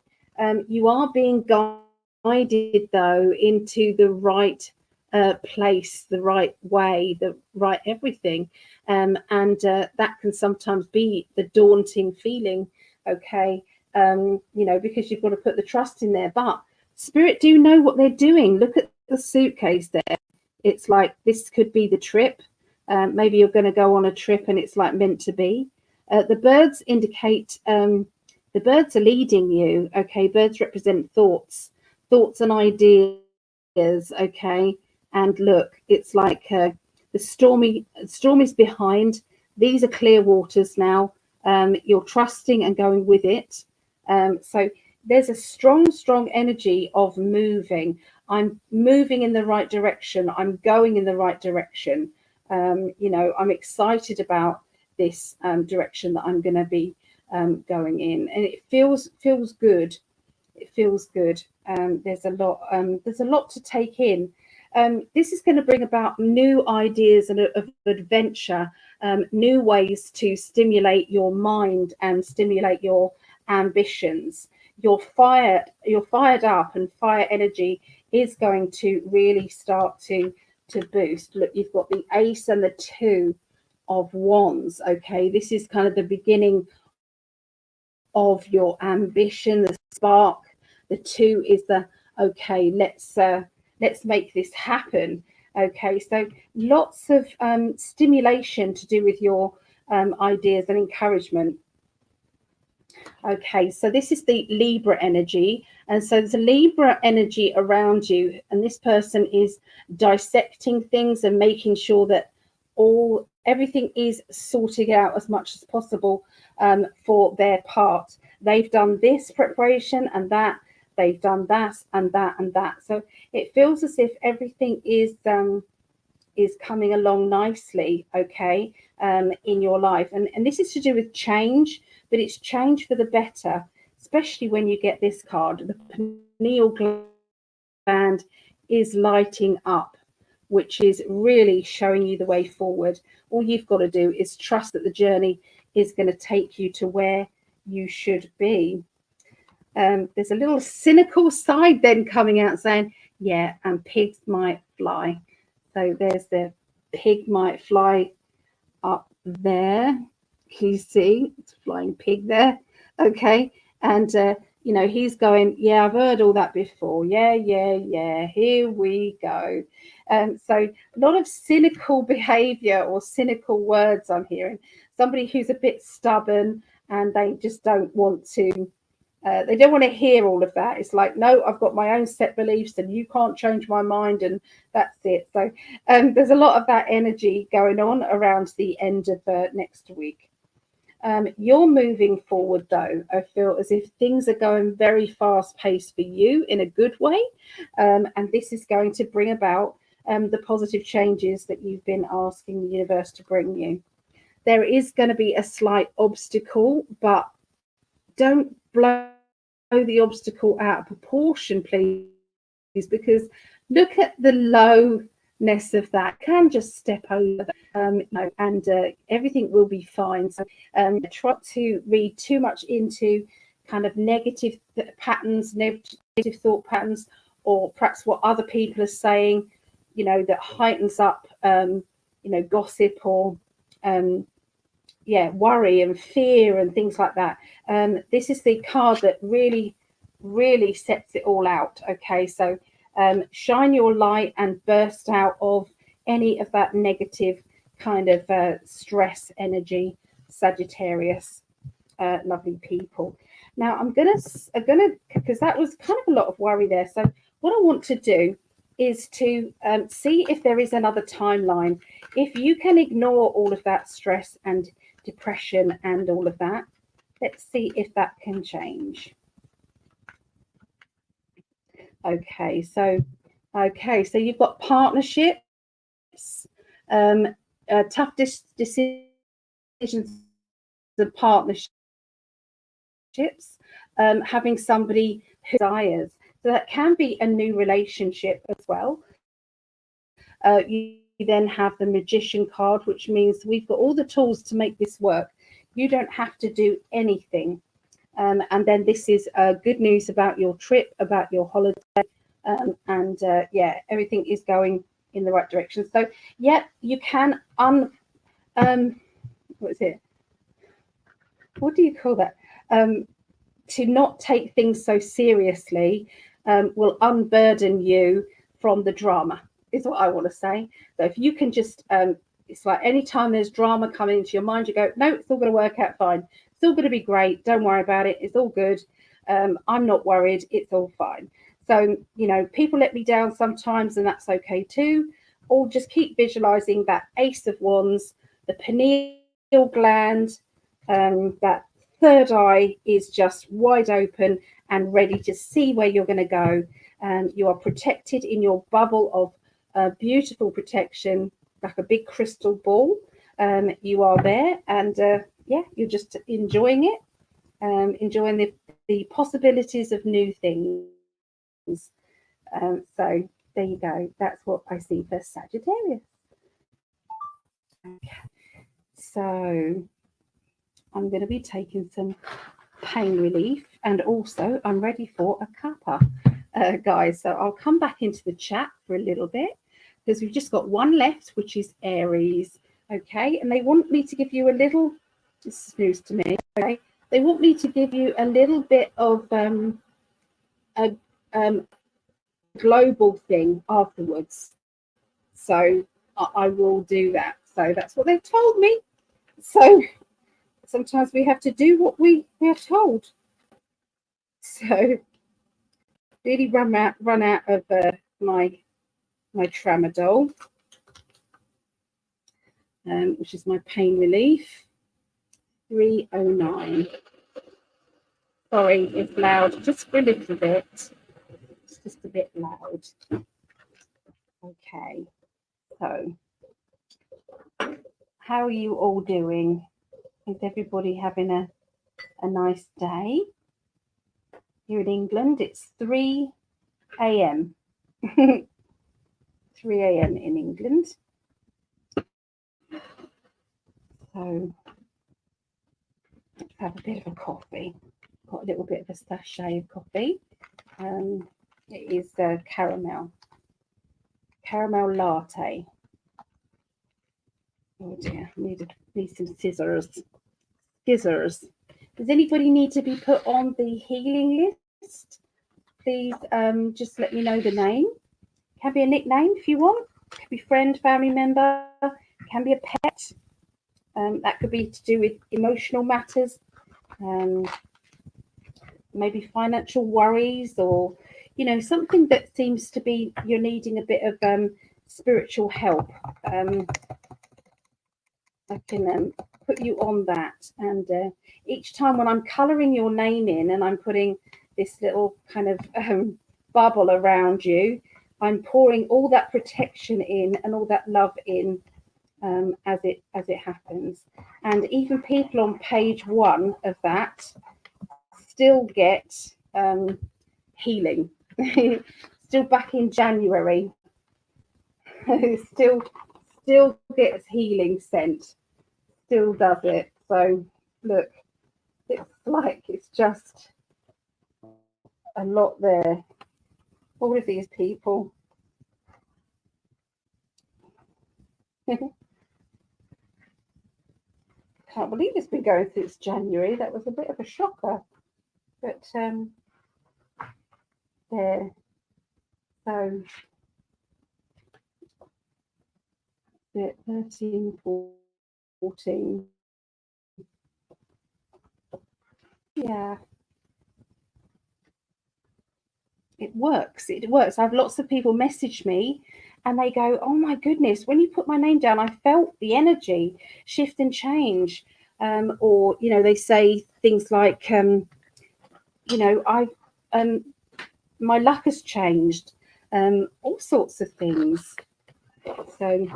you are being guided, though, into the right place, the right way, the right everything. And that can sometimes be the daunting feeling, okay, you know, because you've got to put the trust in there. But Spirit do know what they're doing. Look at the suitcase there. It's like, this could be the trip. Maybe you're going to go on a trip and it's like meant to be. The birds indicate, the birds are leading you, okay? Birds represent thoughts and ideas, okay? And look, it's like the storm is behind. These are clear waters now. You're trusting and going with it. So there's a strong energy of moving. I'm moving in the right direction. I'm going in the right direction. You know, I'm excited about this direction that I'm going to be going in, and it feels good. It feels good. There's a lot to take in. This is going to bring about new ideas and of adventure, new ways to stimulate your mind and stimulate your ambitions. You're fired up, and fire energy is going to really start to boost. Look, you've got the Ace and the Two of Wands. Okay, this is kind of the beginning of your ambition, the spark. The Two is the, okay, let's make this happen. Okay, so lots of stimulation to do with your ideas and encouragement. Okay, so this is the Libra energy, and so there's a Libra energy around you, and this person is dissecting things and making sure that everything is sorting out as much as possible for their part. They've done this preparation and that, they've done that and that and that. So it feels as if everything is coming along nicely, okay, in your life. And this is to do with change, but it's change for the better, especially when you get this card. The pineal gland is lighting up, which is really showing you the way forward. All you've got to do is trust that the journey is going to take you to where you should be. There's a little cynical side then coming out saying, yeah, and pigs might fly. So there's the pig might fly up there. You see, it's a flying pig there. Okay. And, you know, he's going, yeah, I've heard all that before. Yeah, here we go. So a lot of cynical behavior or cynical words I'm hearing. Somebody who's a bit stubborn and they just don't want to, they don't want to hear all of that. It's like, no, I've got my own set beliefs and you can't change my mind and that's it. So there's a lot of that energy going on around the end of next week. You're moving forward, though. I feel as if things are going very fast paced for you in a good way. And this is going to bring about the positive changes that you've been asking the universe to bring you. There is going to be a slight obstacle, but don't blow the obstacle out of proportion, please, because look at the lowness of that. You can just step over that, and everything will be fine. So try not to read too much into kind of negative patterns, negative thought patterns, or perhaps what other people are saying, you know, that heightens up, you know, gossip or worry and fear and things like that. This is the card that really sets it all out. Okay, so shine your light and burst out of any of that negative kind of stress energy, Sagittarius, lovely people. Now I'm gonna because that was kind of a lot of worry there. So what I want to do is to see if there is another timeline. If you can ignore all of that stress and depression and all of that, let's see if that can change. Okay, so you've got partnerships, tough decisions and partnerships, having somebody who desires. So that can be a new relationship as well. You then have the Magician card, which means we've got all the tools to make this work. You don't have to do anything. And then this is good news about your trip, about your holiday, and everything is going in the right direction. So yeah, you can what is it? What do you call that? To not take things so seriously will unburden you from the drama, is what I want to say. So if you can just, it's like anytime there's drama coming into your mind, you go, no, it's all going to work out fine. It's all going to be great. Don't worry about it. It's all good. I'm not worried. It's all fine. So, you know, people let me down sometimes, and that's okay too. Or just keep visualizing that Ace of Wands, the pineal gland, that third eye is just wide open and ready to see where you're going to go. You are protected in your bubble of beautiful protection, like a big crystal ball. You are there, and you're just enjoying it, enjoying the possibilities of new things. So there you go. That's what I see for Sagittarius. Okay. So I'm going to be taking some pain relief, and also I'm ready for a cuppa, guys. So I'll come back into the chat for a little bit because we've just got one left, which is Aries. Okay, and they want me to give you a little, this is news to me, okay, they want me to give you a little bit of a global thing afterwards. So I will do that. So that's what they've told me. So sometimes we have to do what we are told. So really run out of my tramadol. which is my pain relief. 309. Sorry, it's loud, just for a little bit. It's just a bit loud. Okay, so how are you all doing? Is everybody having a nice day? Here in England, it's 3 a.m. 3 a.m. in England. So let's have a bit of a coffee. Got a little bit of a sachet of coffee. It is caramel latte. Oh dear, need some scissors. Does anybody need to be put on the healing list? Please just let me know the name. Can be a nickname if you want. Can be friend, family member. Can be a pet. That could be to do with emotional matters. Maybe financial worries, or something that seems to be you're needing a bit of spiritual help. I can put you on that, and each time when I'm colouring your name in and I'm putting this little kind of bubble around you, I'm pouring all that protection in and all that love in as it happens. And even people on page 1 of that still get healing. Still back in January. still gets healing sent. Still does it. So look, it's just a lot there. All of these people. Can't believe it's been going since January. That was a bit of a shocker. But there. So 13, 14. Yeah. It works. I have lots of people message me and they go, oh my goodness, when you put my name down, I felt the energy shift and change. Or, they say things like, my luck has changed, all sorts of things. So,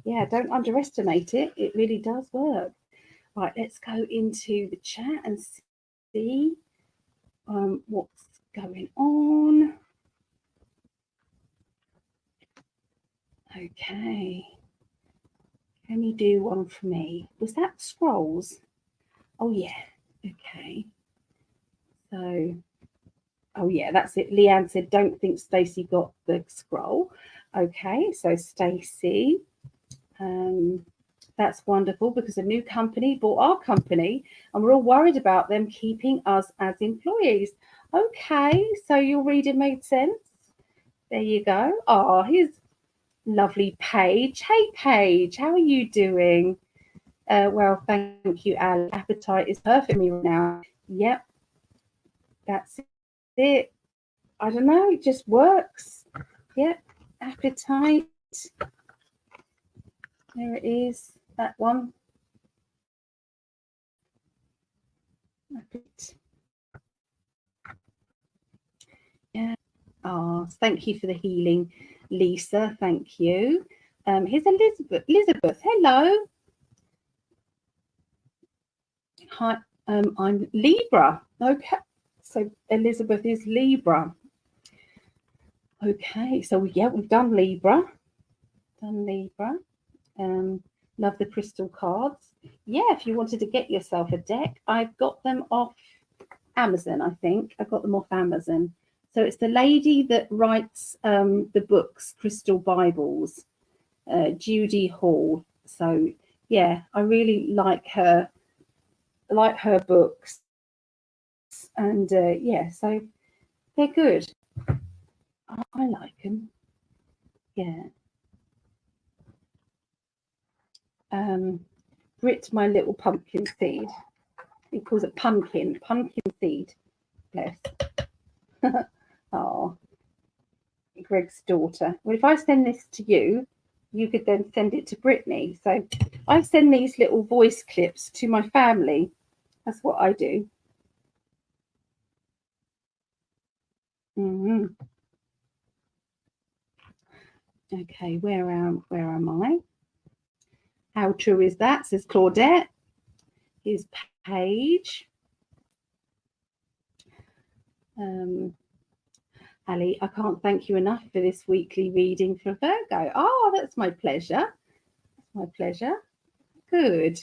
yeah, don't underestimate it. It really does work. Right, let's go into the chat and see what's going on. Okay. Can you do one for me? Was that scrolls? Oh, yeah. Okay. So, oh, yeah, that's it. Leanne said, don't think Stacey got the scroll. Okay, so Stacey, that's wonderful because a new company bought our company and we're all worried about them keeping us as employees. Okay, so your reading made sense. There you go. Oh, here's lovely Paige. Hey, Paige, how are you doing? Well, thank you, Al. Appetite is perfect for me right now. Yep, that's it. I don't know, it just works. Yep, appetite. There it is, that one. Yeah. Oh, thank you for the healing, Lisa. Thank you. Here's Elizabeth. Elizabeth, hello. Hi, I'm Libra. Okay, so Elizabeth is Libra. Okay, so yeah, we've done Libra. Love the crystal cards. Yeah, if you wanted to get yourself a deck, I've got them off Amazon, I think. I've got them off Amazon. So it's the lady that writes the books, Crystal Bibles, Judy Hall. So yeah, I really like her books. And yeah, so they're good. I like them. Yeah. Brit, my little pumpkin seed. He calls it pumpkin seed. Bless. Oh, Greg's daughter. Well, if I send this to you, you could then send it to Brittany. So I send these little voice clips to my family. That's what I do. Mm-hmm. Okay, where am I? How true is that? Says Claudette. Here's Paige. Ali, I can't thank you enough for this weekly reading for Virgo. Oh, that's my pleasure. That's my pleasure. Good.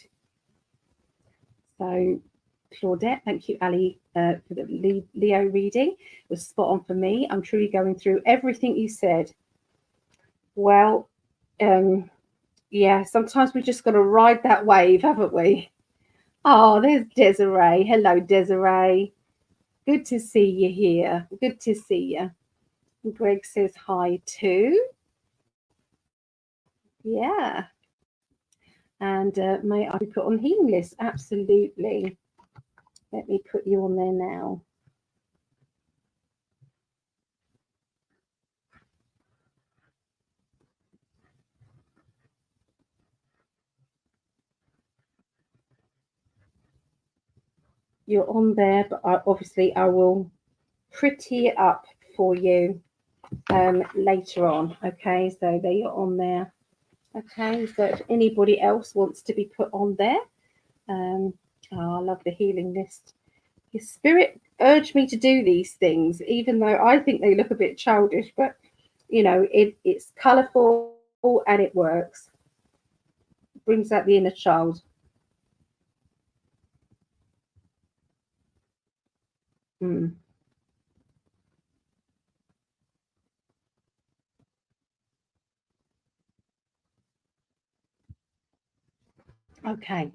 So, Claudette, thank you, Ali, for the Leo reading. It was spot on for me. I'm truly going through everything you said. Well, yeah, sometimes we just got to ride that wave, haven't we? Oh, there's Desiree. Hello, Desiree. Good to see you here. Good to see you. Greg says hi too. Yeah. And may I be put on healing list? Absolutely. Let me put you on there now. You're on there, but obviously I will pretty it up for you later on. Okay, so there you're on there. Okay, so if anybody else wants to be put on there, oh, I love the healing list. Your spirit urged me to do these things, even though I think they look a bit childish, but you know, it's colourful and it works. It brings out the inner child. Mm. Okay,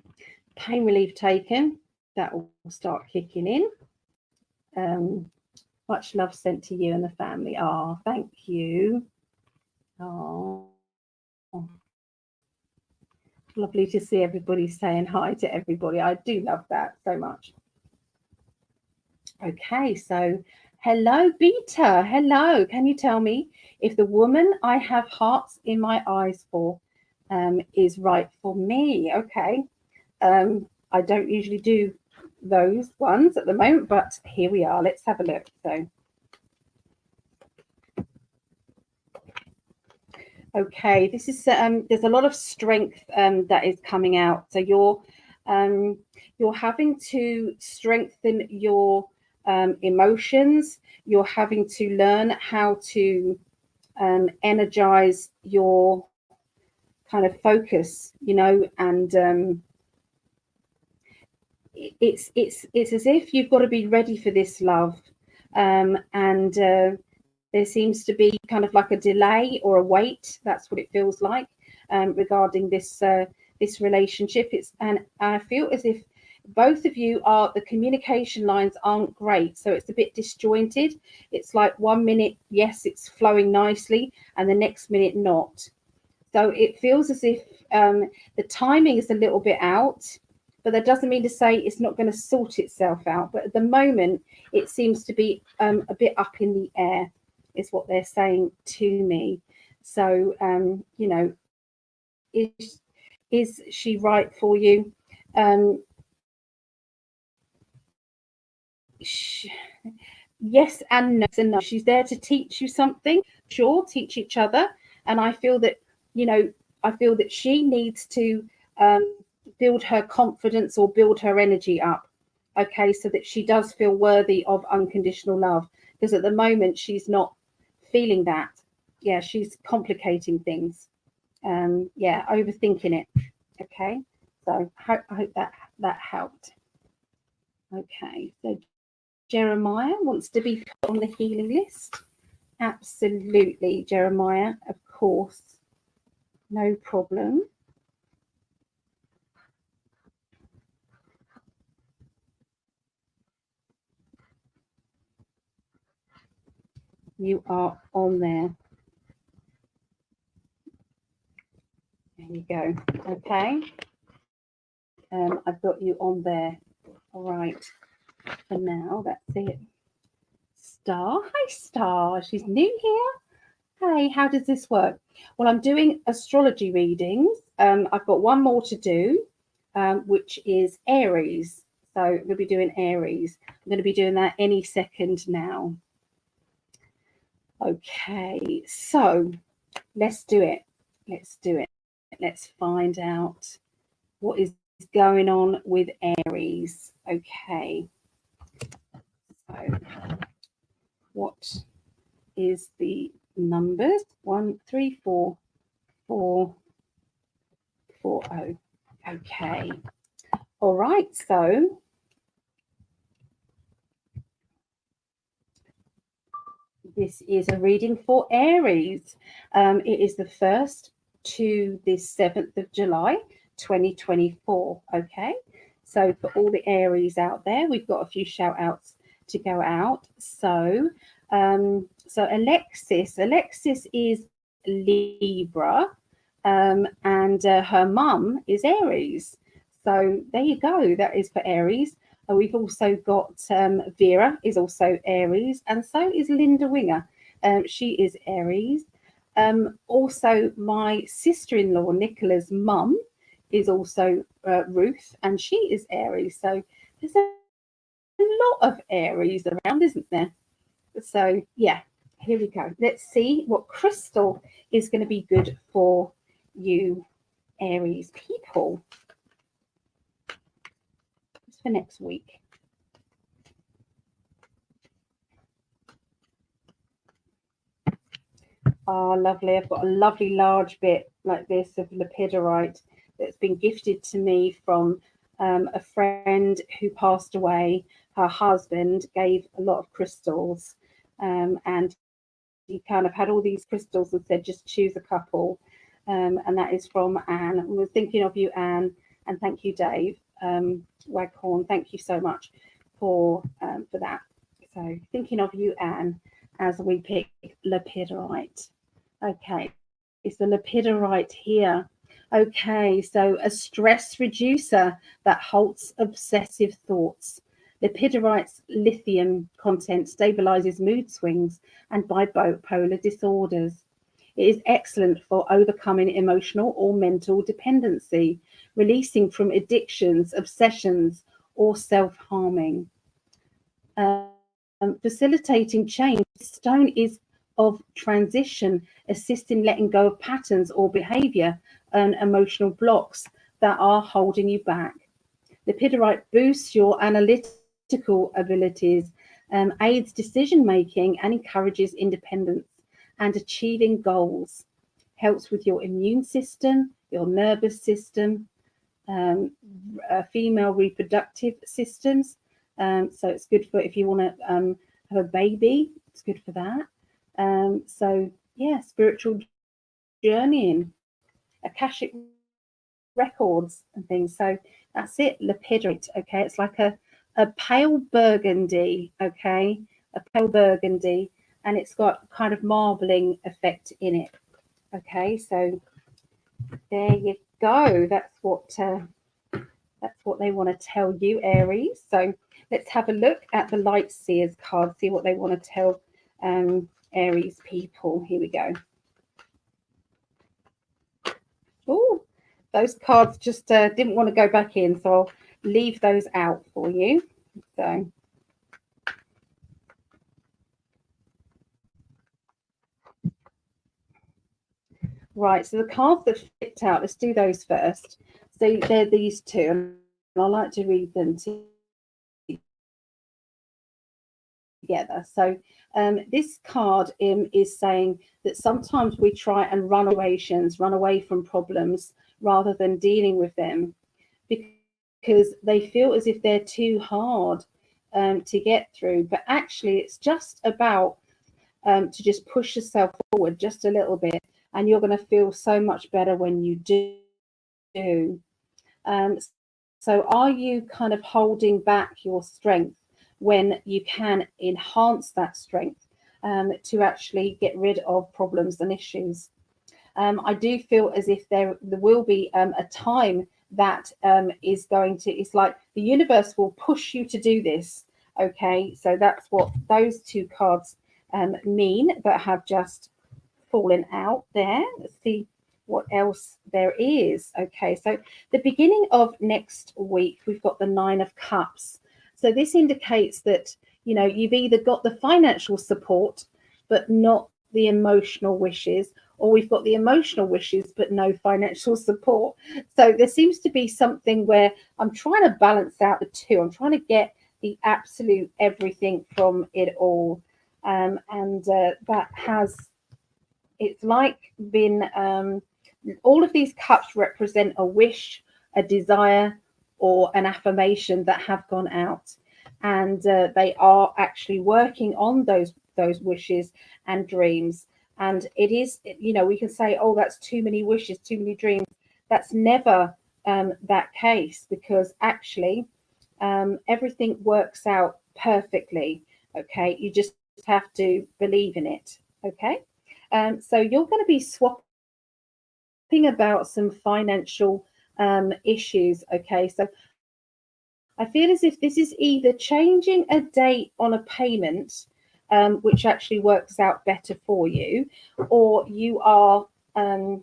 pain relief taken. That will start kicking in. Much love sent to you and the family. Oh, thank you. Oh, lovely to see everybody saying hi to everybody. I do love that so much. Okay, so hello, Beta. Hello. Can you tell me if the woman I have hearts in my eyes for is right for me? Okay. I don't usually do those ones at the moment, but here we are. Let's have a look. So, okay, this is there's a lot of strength that is coming out. So you're having to strengthen your emotions. You're having to learn how to energize your kind of focus, you know, and it's as if you've got to be ready for this love, and there seems to be kind of like a delay or a wait. That's what it feels like regarding this relationship. And I feel as if both of you are, the communication lines aren't great, so it's a bit disjointed. It's like 1 minute, yes, it's flowing nicely, and the next minute not. So it feels as if the timing is a little bit out, but that doesn't mean to say it's not going to sort itself out. But at the moment, it seems to be a bit up in the air, is what they're saying to me. So, you know, is she right for you? Yes and no. And no. She's there to teach you something, sure, teach each other. And I feel that, you know, I feel that she needs to build her confidence or build her energy up, okay, so that she does feel worthy of unconditional love. Because at the moment, she's not feeling that. Yeah, she's complicating things. Yeah, overthinking it. Okay, so I hope that helped. Okay, so Jeremiah wants to be put on the healing list. Absolutely, Jeremiah, of course. No problem. You are on there. There you go. Okay. I've got you on there. All right. For now, that's it. Star. Hi, Star. She's new here. Hey, how does this work? Well, I'm doing astrology readings. I've got one more to do, which is Aries. So I'm going to be doing Aries. I'm going to be doing that any second now. Okay, so let's do it. Let's do it. Let's find out what is going on with Aries. Okay, so what is the numbers? 1, 3, 4, 4, 4, 0. Okay. All right. So this is a reading for Aries. It is the 1st to the 7th of July, 2024. Okay. So for all the Aries out there, we've got a few shout outs to go out. So, Alexis is Libra, and her mum is Aries. So there you go. That is for Aries. We've also got Vera is also Aries, and so is Linda Winger. She is Aries. Also, my sister-in-law Nicola's mum is also Ruth, and she is Aries. So there's a lot of Aries around, isn't there? So yeah, here we go. Let's see what crystal is going to be good for you, Aries people, just for next week. Oh, lovely. I've got a lovely large bit like this of lepidolite that's been gifted to me from a friend who passed away. Her husband gave a lot of crystals, and he kind of had all these crystals and said, just choose a couple. And that is from Anne. We're thinking of you, Anne, and thank you, Dave Waghorn. Thank you so much for that. So thinking of you, Anne, as we pick lepidolite. Okay, it's the lepidolite here. Okay, so a stress reducer that halts obsessive thoughts. Lepidolite's lithium content stabilizes mood swings and bipolar disorders. It is excellent for overcoming emotional or mental dependency, releasing from addictions, obsessions, or self-harming. Facilitating change. Stone is of transition, assisting letting go of patterns or behavior and emotional blocks that are holding you back. Lepidolite boosts your analytical abilities, aids decision making, and encourages independence and achieving goals. Helps with your immune system, your nervous system, female reproductive systems. So it's good for if you want to have a baby, it's good for that. So yeah, spiritual journeying, Akashic records and things. So that's it, lepidolite. Okay, it's like a pale burgundy. Okay, a pale burgundy, and it's got kind of marbling effect in it. Okay, so there you go. That's what they want to tell you, Aries. So let's have a look at the Light Seers card, see what they want to tell Aries people. Here we go. Oh, those cards just didn't want to go back in, so I'll leave those out for you. So right, so the cards that flipped out, let's do those first. So they're these two, and I like to read them together. So this card is saying that sometimes we try and run away from problems rather than dealing with them because they feel as if they're too hard to get through. But actually, it's just about to just push yourself forward just a little bit, and you're going to feel so much better when you do. So are you kind of holding back your strength when you can enhance that strength to actually get rid of problems and issues? I do feel as if there will be a time that is going to, it's like the universe will push you to do this. Okay, so that's what those two cards mean that have just fallen out there. Let's see what else there is. Okay, so the beginning of next week, we've got the 9 of Cups. So this indicates that, you know, you've either got the financial support, but not the emotional wishes, or we've got the emotional wishes, but no financial support. So there seems to be something where I'm trying to balance out the two. I'm trying to get the absolute everything from it all. That has, it's like been, all of these cups represent a wish, a desire, or an affirmation that have gone out. And they are actually working on those wishes and dreams. And it is, you know, we can say, oh, that's too many wishes, too many dreams. That's never that case, because actually everything works out perfectly. Okay, you just have to believe in it. Okay, so you're going to be swapping about some financial issues. Okay, so I feel as if this is either changing a date on a payment, which actually works out better for you, or you are, they've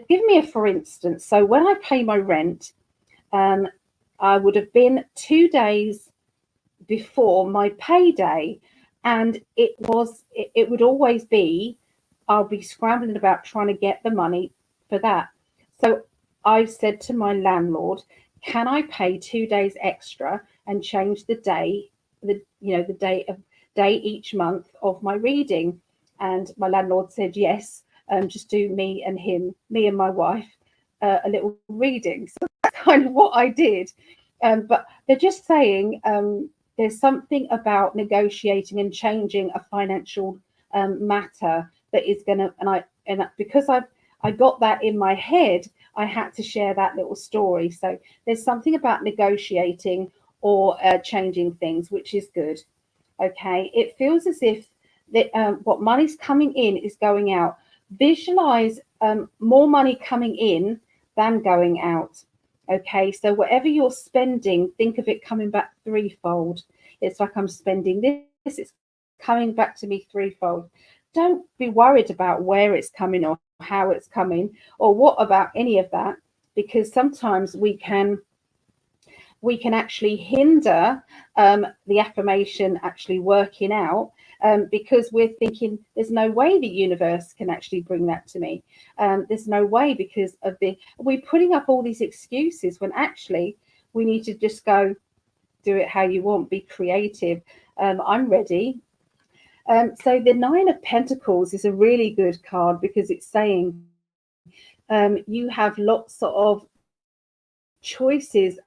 given me a for instance. So when I pay my rent, I would have been 2 days before my payday, and it would always be, I'll be scrambling about trying to get the money for that. So I said to my landlord, can I pay 2 days extra and change the day, day each month of my reading? And my landlord said yes, just do me and my wife a little reading. So that's kind of what I did. But they're just saying there's something about negotiating and changing a financial matter that is going to, and because I got that in my head, I had to share that little story. So there's something about negotiating or changing things, which is good. Okay, it feels as if that what money's coming in is going out. Visualize more money coming in than going out. Okay, so whatever you're spending, think of it coming back threefold. It's like I'm spending this, it's coming back to me threefold. Don't be worried about where it's coming or how it's coming or what about any of that, because sometimes we can actually hinder the affirmation actually working out, because we're thinking there's no way the universe can actually bring that to me. There's no way, because of we're putting up all these excuses when actually we need to just go do it how you want, be creative. I'm ready. So the 9 of Pentacles is a really good card because it's saying you have lots of choices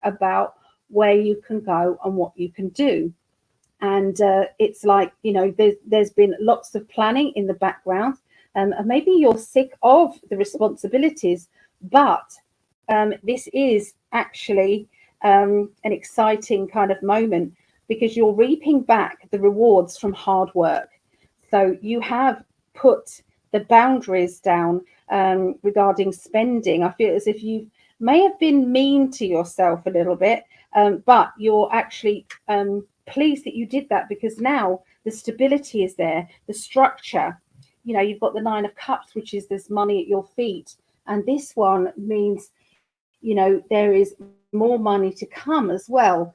about where you can go and what you can do. And it's like, you know, there's been lots of planning in the background, and maybe you're sick of the responsibilities, but this is actually an exciting kind of moment because you're reaping back the rewards from hard work. So you have put the boundaries down regarding spending. I feel as if you may have been mean to yourself a little bit, but you're actually pleased that you did that, because now the stability is there, the structure. You know, you've got the 9 of Cups, which is this money at your feet, and this one means, you know, there is more money to come as well.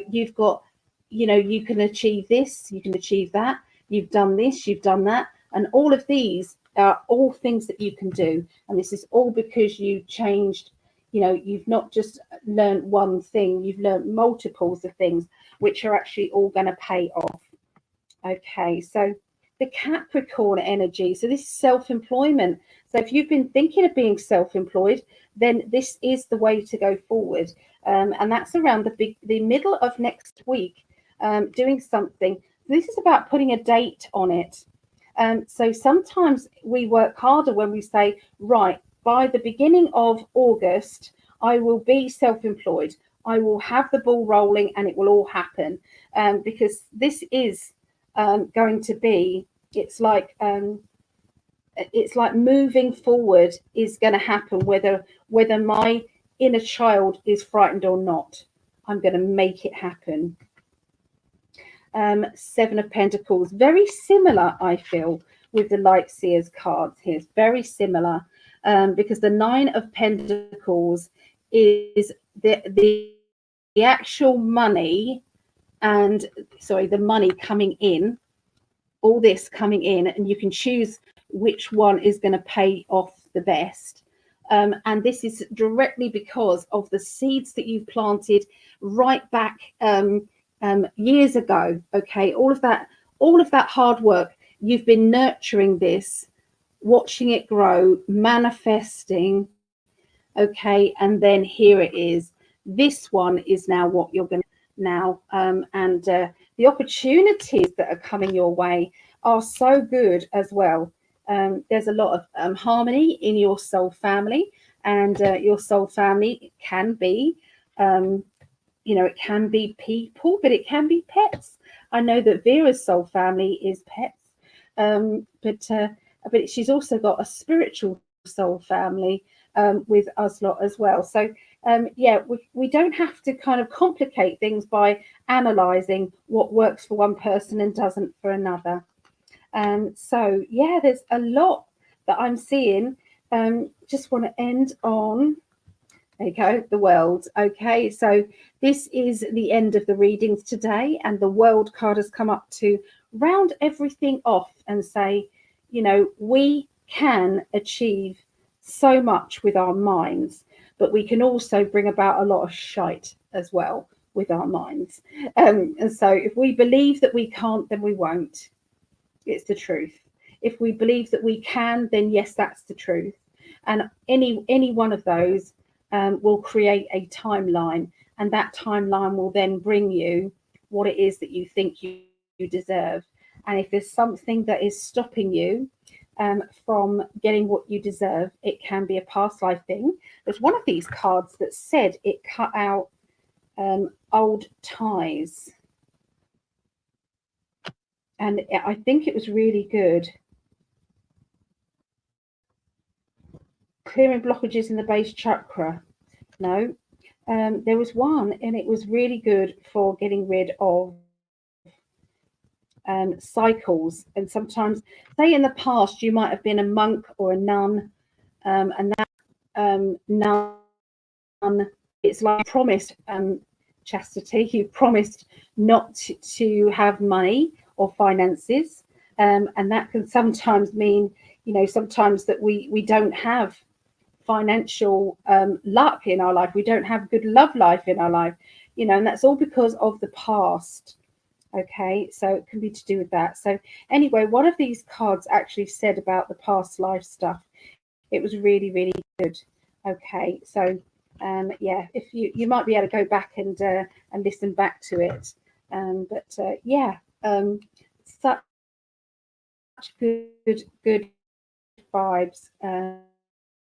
You've got, you know, you can achieve this, you can achieve that, you've done this, you've done that, and all of these are all things that you can do. And this is all because you changed. You know, you've not just learned one thing, you've learned multiples of things, which are actually all going to pay off. Okay, so the Capricorn energy. So this is self-employment. So if you've been thinking of being self-employed, then this is the way to go forward. And that's around the middle of next week, doing something. This is about putting a date on it. So sometimes we work harder when we say, right, by the beginning of August, I will be self-employed. I will have the ball rolling and it will all happen. Because this is going to be, it's like moving forward is going to happen, whether my inner child is frightened or not. I'm going to make it happen. Seven of Pentacles. Very similar, I feel, with the Light Seers cards here. It's very similar, because the Nine of Pentacles is the actual money, and sorry, the money coming in, all this coming in, and you can choose which one is going to pay off the best. And this is directly because of the seeds that you've planted right back years ago. Okay, all of that hard work, you've been nurturing this, watching it grow, manifesting. Okay, and then here it is. This one is now what you're going to now, and the opportunities that are coming your way are so good as well. There's a lot of harmony in your soul family, and your soul family can be, it can be people, but it can be pets. I know that Vera's soul family is pets, but she's also got a spiritual soul family with us lot as well. So yeah, we don't have to kind of complicate things by analysing what works for one person and doesn't for another. So yeah, there's a lot that I'm seeing. Just want to end on, there you go, the world. Okay, so this is the end of the readings today, and the world card has come up to round everything off and say, we can achieve so much with our minds, but we can also bring about a lot of shite as well with our minds. And so if we believe that we can't, then we won't. It's the truth. If we believe that we can, then yes, that's the truth. And any one of those will create a timeline, and that timeline will then bring you what it is that you think you deserve. And if there's something that is stopping you from getting what you deserve, it can be a past life thing. There's one of these cards that said it cut out old ties, and I think it was really good. Clearing blockages in the base chakra. No, there was one, and it was really good for getting rid of cycles. And sometimes, say in the past, you might have been a monk or a nun, and that nun, it's like promised chastity. You promised not to have money or finances, and that can sometimes mean, sometimes that we don't have financial luck in our life. We don't have good love life in our life, and that's all because of the past. Okay, so it can be to do with that. So anyway, one of these cards actually said about the past life stuff. It was really, really good. Okay, so yeah, if you might be able to go back and listen back to it. But yeah, such good vibes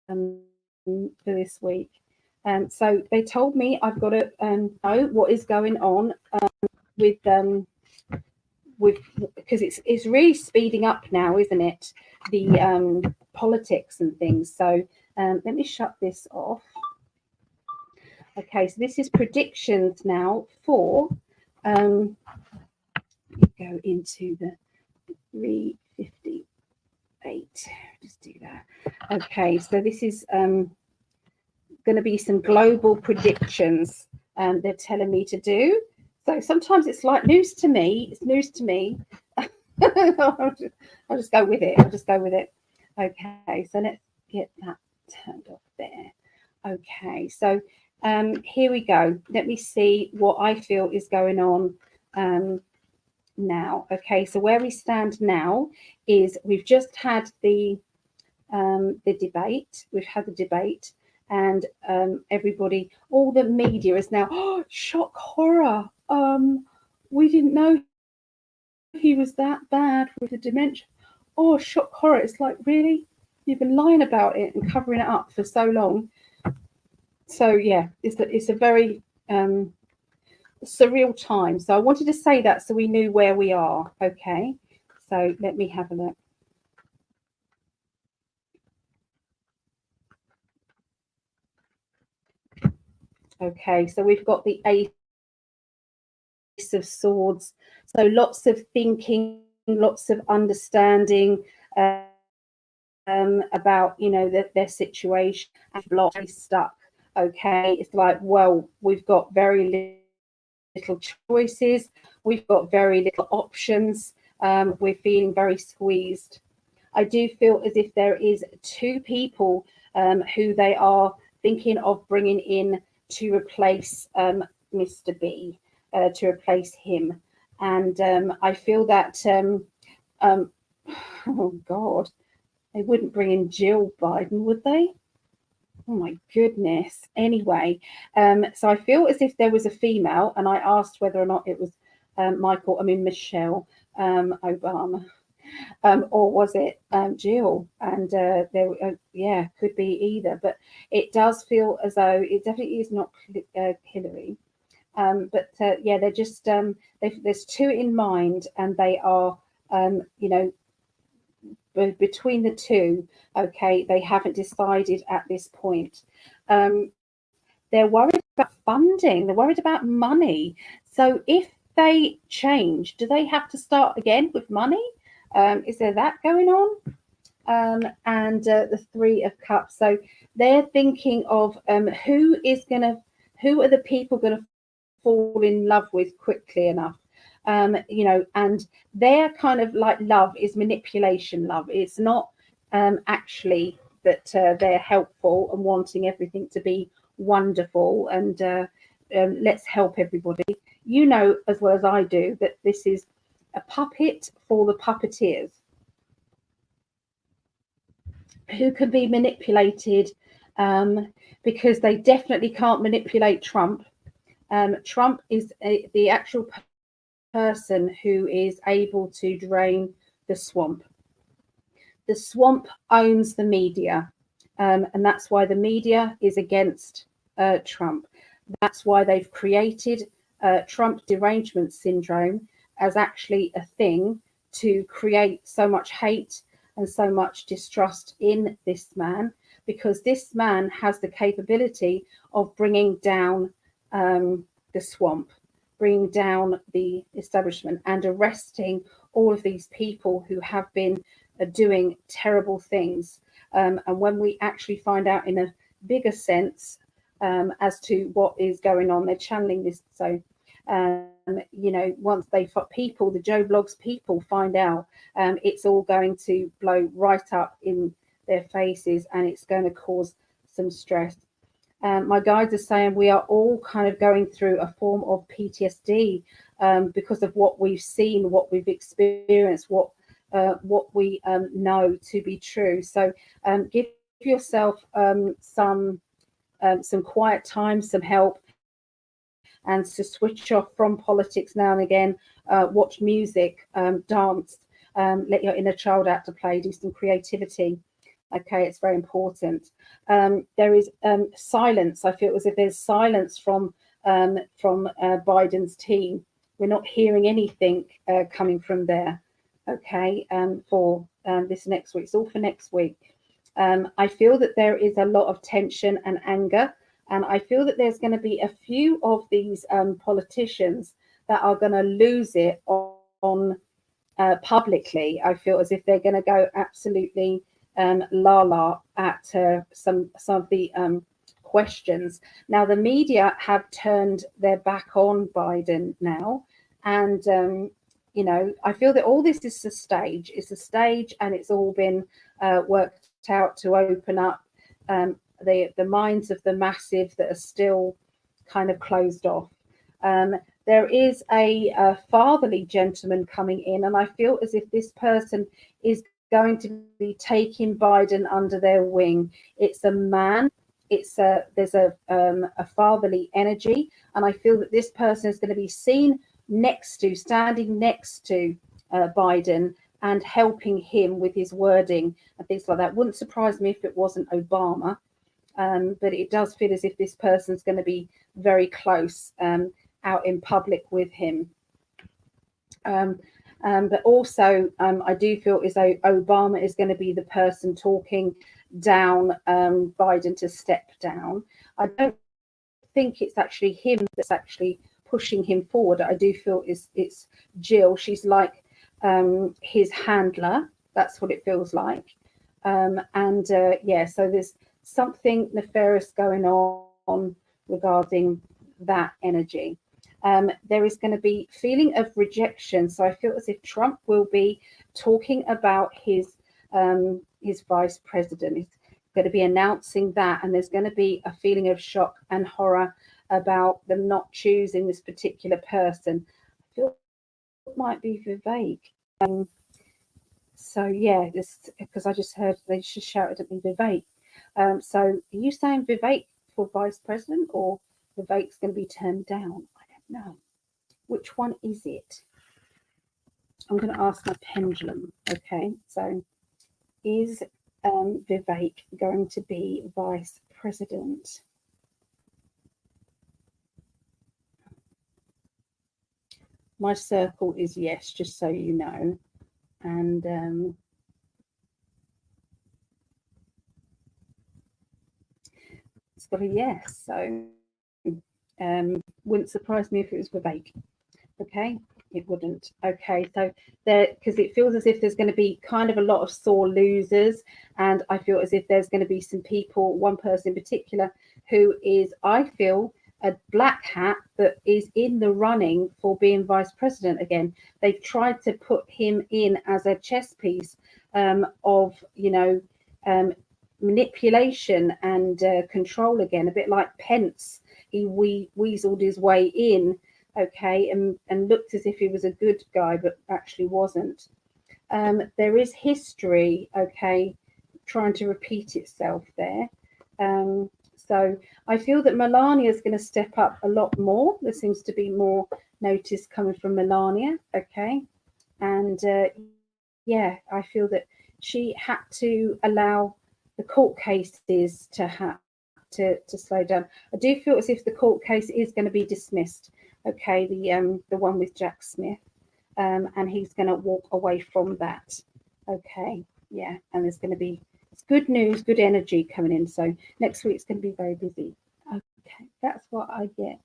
for this week. So they told me I've got to know what is going on with because it's really speeding up now, isn't it? The politics and things. So let me shut this off. Okay, so this is predictions now for go into the 358. Just do that. Okay, so this is going to be some global predictions they're telling me to do. So sometimes it's like news to me. It's news to me. I'll just go with it. Okay, so let's get that turned off there. Okay, so here we go. Let me see what I feel is going on now. Okay, so where we stand now is we've just had the debate. We've had the debate, and everybody, all the media is now, shock horror. We didn't know he was that bad with the dementia. Oh, shock horror. It's like, really? You've been lying about it and covering it up for so long. So yeah, it's a very surreal time. So I wanted to say that so we knew where we are. Okay, so let me have a look. Okay, so we've got the Ace of Swords. So lots of thinking, lots of understanding about, you know, their situation, and blocked, stuck. Okay, it's like, well, we've got very little choices, we've got very little options, we're feeling very squeezed. I do feel as if there is two people who they are thinking of bringing in to replace Mr. B, to replace him. And I feel that, oh God, they wouldn't bring in Jill Biden, would they? Oh my goodness. Anyway, so I feel as if there was a female, and I asked whether or not it was Michelle Obama, or was it Jill? And yeah, could be either. But it does feel as though it definitely is not Hillary. But yeah, they're just there's two in mind, and they are you know, between the two, okay, they haven't decided at this point. They're worried about funding, they're worried about money. So if they change, do they have to start again with money? Is there that going on? And the Three of Cups. So they're thinking of who are the people going to fall in love with quickly enough. You know, and they're kind of like, love is manipulation love. It's not actually that they're helpful and wanting everything to be wonderful and let's help everybody. You know as well as I do that this is a puppet for the puppeteers who can be manipulated, because they definitely can't manipulate Trump. Trump is the actual person who is able to drain the swamp. The swamp owns the media, and that's why the media is against Trump. That's why they've created Trump derangement syndrome as actually a thing to create so much hate and so much distrust in this man, because this man has the capability of bringing down the swamp, bringing down the establishment, and arresting all of these people who have been doing terrible things. And when we actually find out in a bigger sense as to what is going on, they're channeling this. So, you know, once the Joe Blogs people find out, it's all going to blow right up in their faces, and it's going to cause some stress. My guides are saying we are all kind of going through a form of PTSD because of what we've seen, what we've experienced, what we know to be true. So give yourself some quiet time, some help, and to switch off from politics now and again. Watch music, dance, let your inner child out to play, do some creativity. Okay, it's very important. There is silence. I feel as if there's silence from Biden's team. We're not hearing anything coming from there. Okay, for this next week. It's all for next week. I feel that there is a lot of tension and anger, and I feel that there's going to be a few of these politicians that are going to lose it on publicly. I feel as if they're going to go absolutely la at some of the questions. Now, the media have turned their back on Biden now, and you know, I feel that all this is a stage. It's a stage, and it's all been worked out to open up the minds of the massive that are still kind of closed off. There is a fatherly gentleman coming in, and I feel as if this person is going to be taking Biden under their wing. It's a man. There's a fatherly energy, and I feel that this person is going to be seen standing next to Biden and helping him with his wording and things like that. Wouldn't surprise me if it wasn't Obama, but it does feel as if this person's going to be very close out in public with him. But also, I do feel as though Obama is going to be the person talking down Biden to step down. I don't think it's actually him that's actually pushing him forward. I do feel it's Jill. She's like his handler. That's what it feels like. Yeah, so there's something nefarious going on regarding that energy. There is going to be feeling of rejection. So I feel as if Trump will be talking about his vice president. He's going to be announcing that, and there's going to be a feeling of shock and horror about them not choosing this particular person. I feel it might be Vivek. So yeah, just because I just heard they just shouted at me Vivek. So are you saying Vivek for vice president, or Vivek's going to be turned down? I don't know. Which one is it? I'm going to ask my pendulum. Okay, so is Vivek going to be vice president? My circle is yes, just so you know. And it's got a yes. So wouldn't surprise me if it was Vivek. Okay, it wouldn't. Okay, so there, because it feels as if there's going to be kind of a lot of sore losers, and I feel as if there's going to be some people, one person in particular, who is, I feel, a black hat that is in the running for being vice president again. They've tried to put him in as a chess piece of, you know, manipulation and control again, a bit like Pence. He weaseled his way in, okay, and looked as if he was a good guy, but actually wasn't. There is history, okay, trying to repeat itself there. So I feel that Melania is going to step up a lot more. There seems to be more notice coming from Melania, okay, and yeah, I feel that she had to allow the court cases to slow down. I do feel as if the court case is going to be dismissed. Okay, the one with Jack Smith, and he's going to walk away from that. Okay, yeah, and there's going to be good news, good energy coming in. So next week's going to be very busy. Okay, that's what I get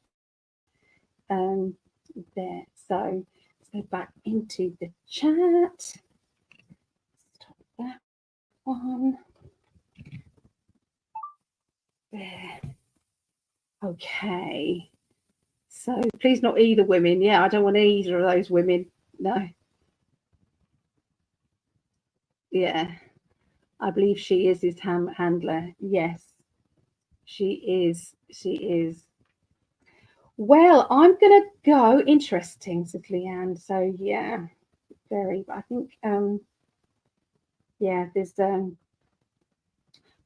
there. So let's go back into the chat. Stop that one. There. Okay. So please not either women. Yeah, I don't want either of those women. No. Yeah. I believe she is his handler. Yes. She is. She is. Well, I'm gonna go. Interesting, says Leanne. So yeah, very. But I think yeah, there's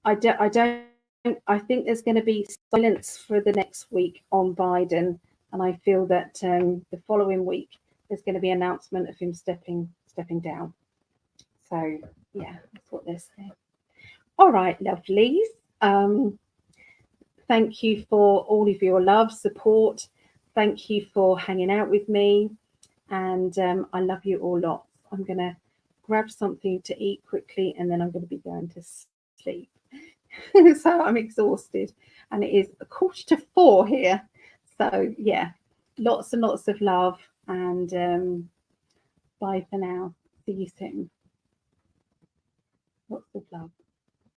I think there's going to be silence for the next week on Biden, and I feel that the following week there's going to be an announcement of him stepping down. So yeah, that's what they're saying. All right, lovelies. Thank you for all of your love, support. Thank you for hanging out with me, and I love you all lots. I'm going to grab something to eat quickly, and then I'm going to be going to sleep. So I'm exhausted, and it is 3:45 here. So yeah, lots and lots of love, and bye for now. See you soon. Lots of love.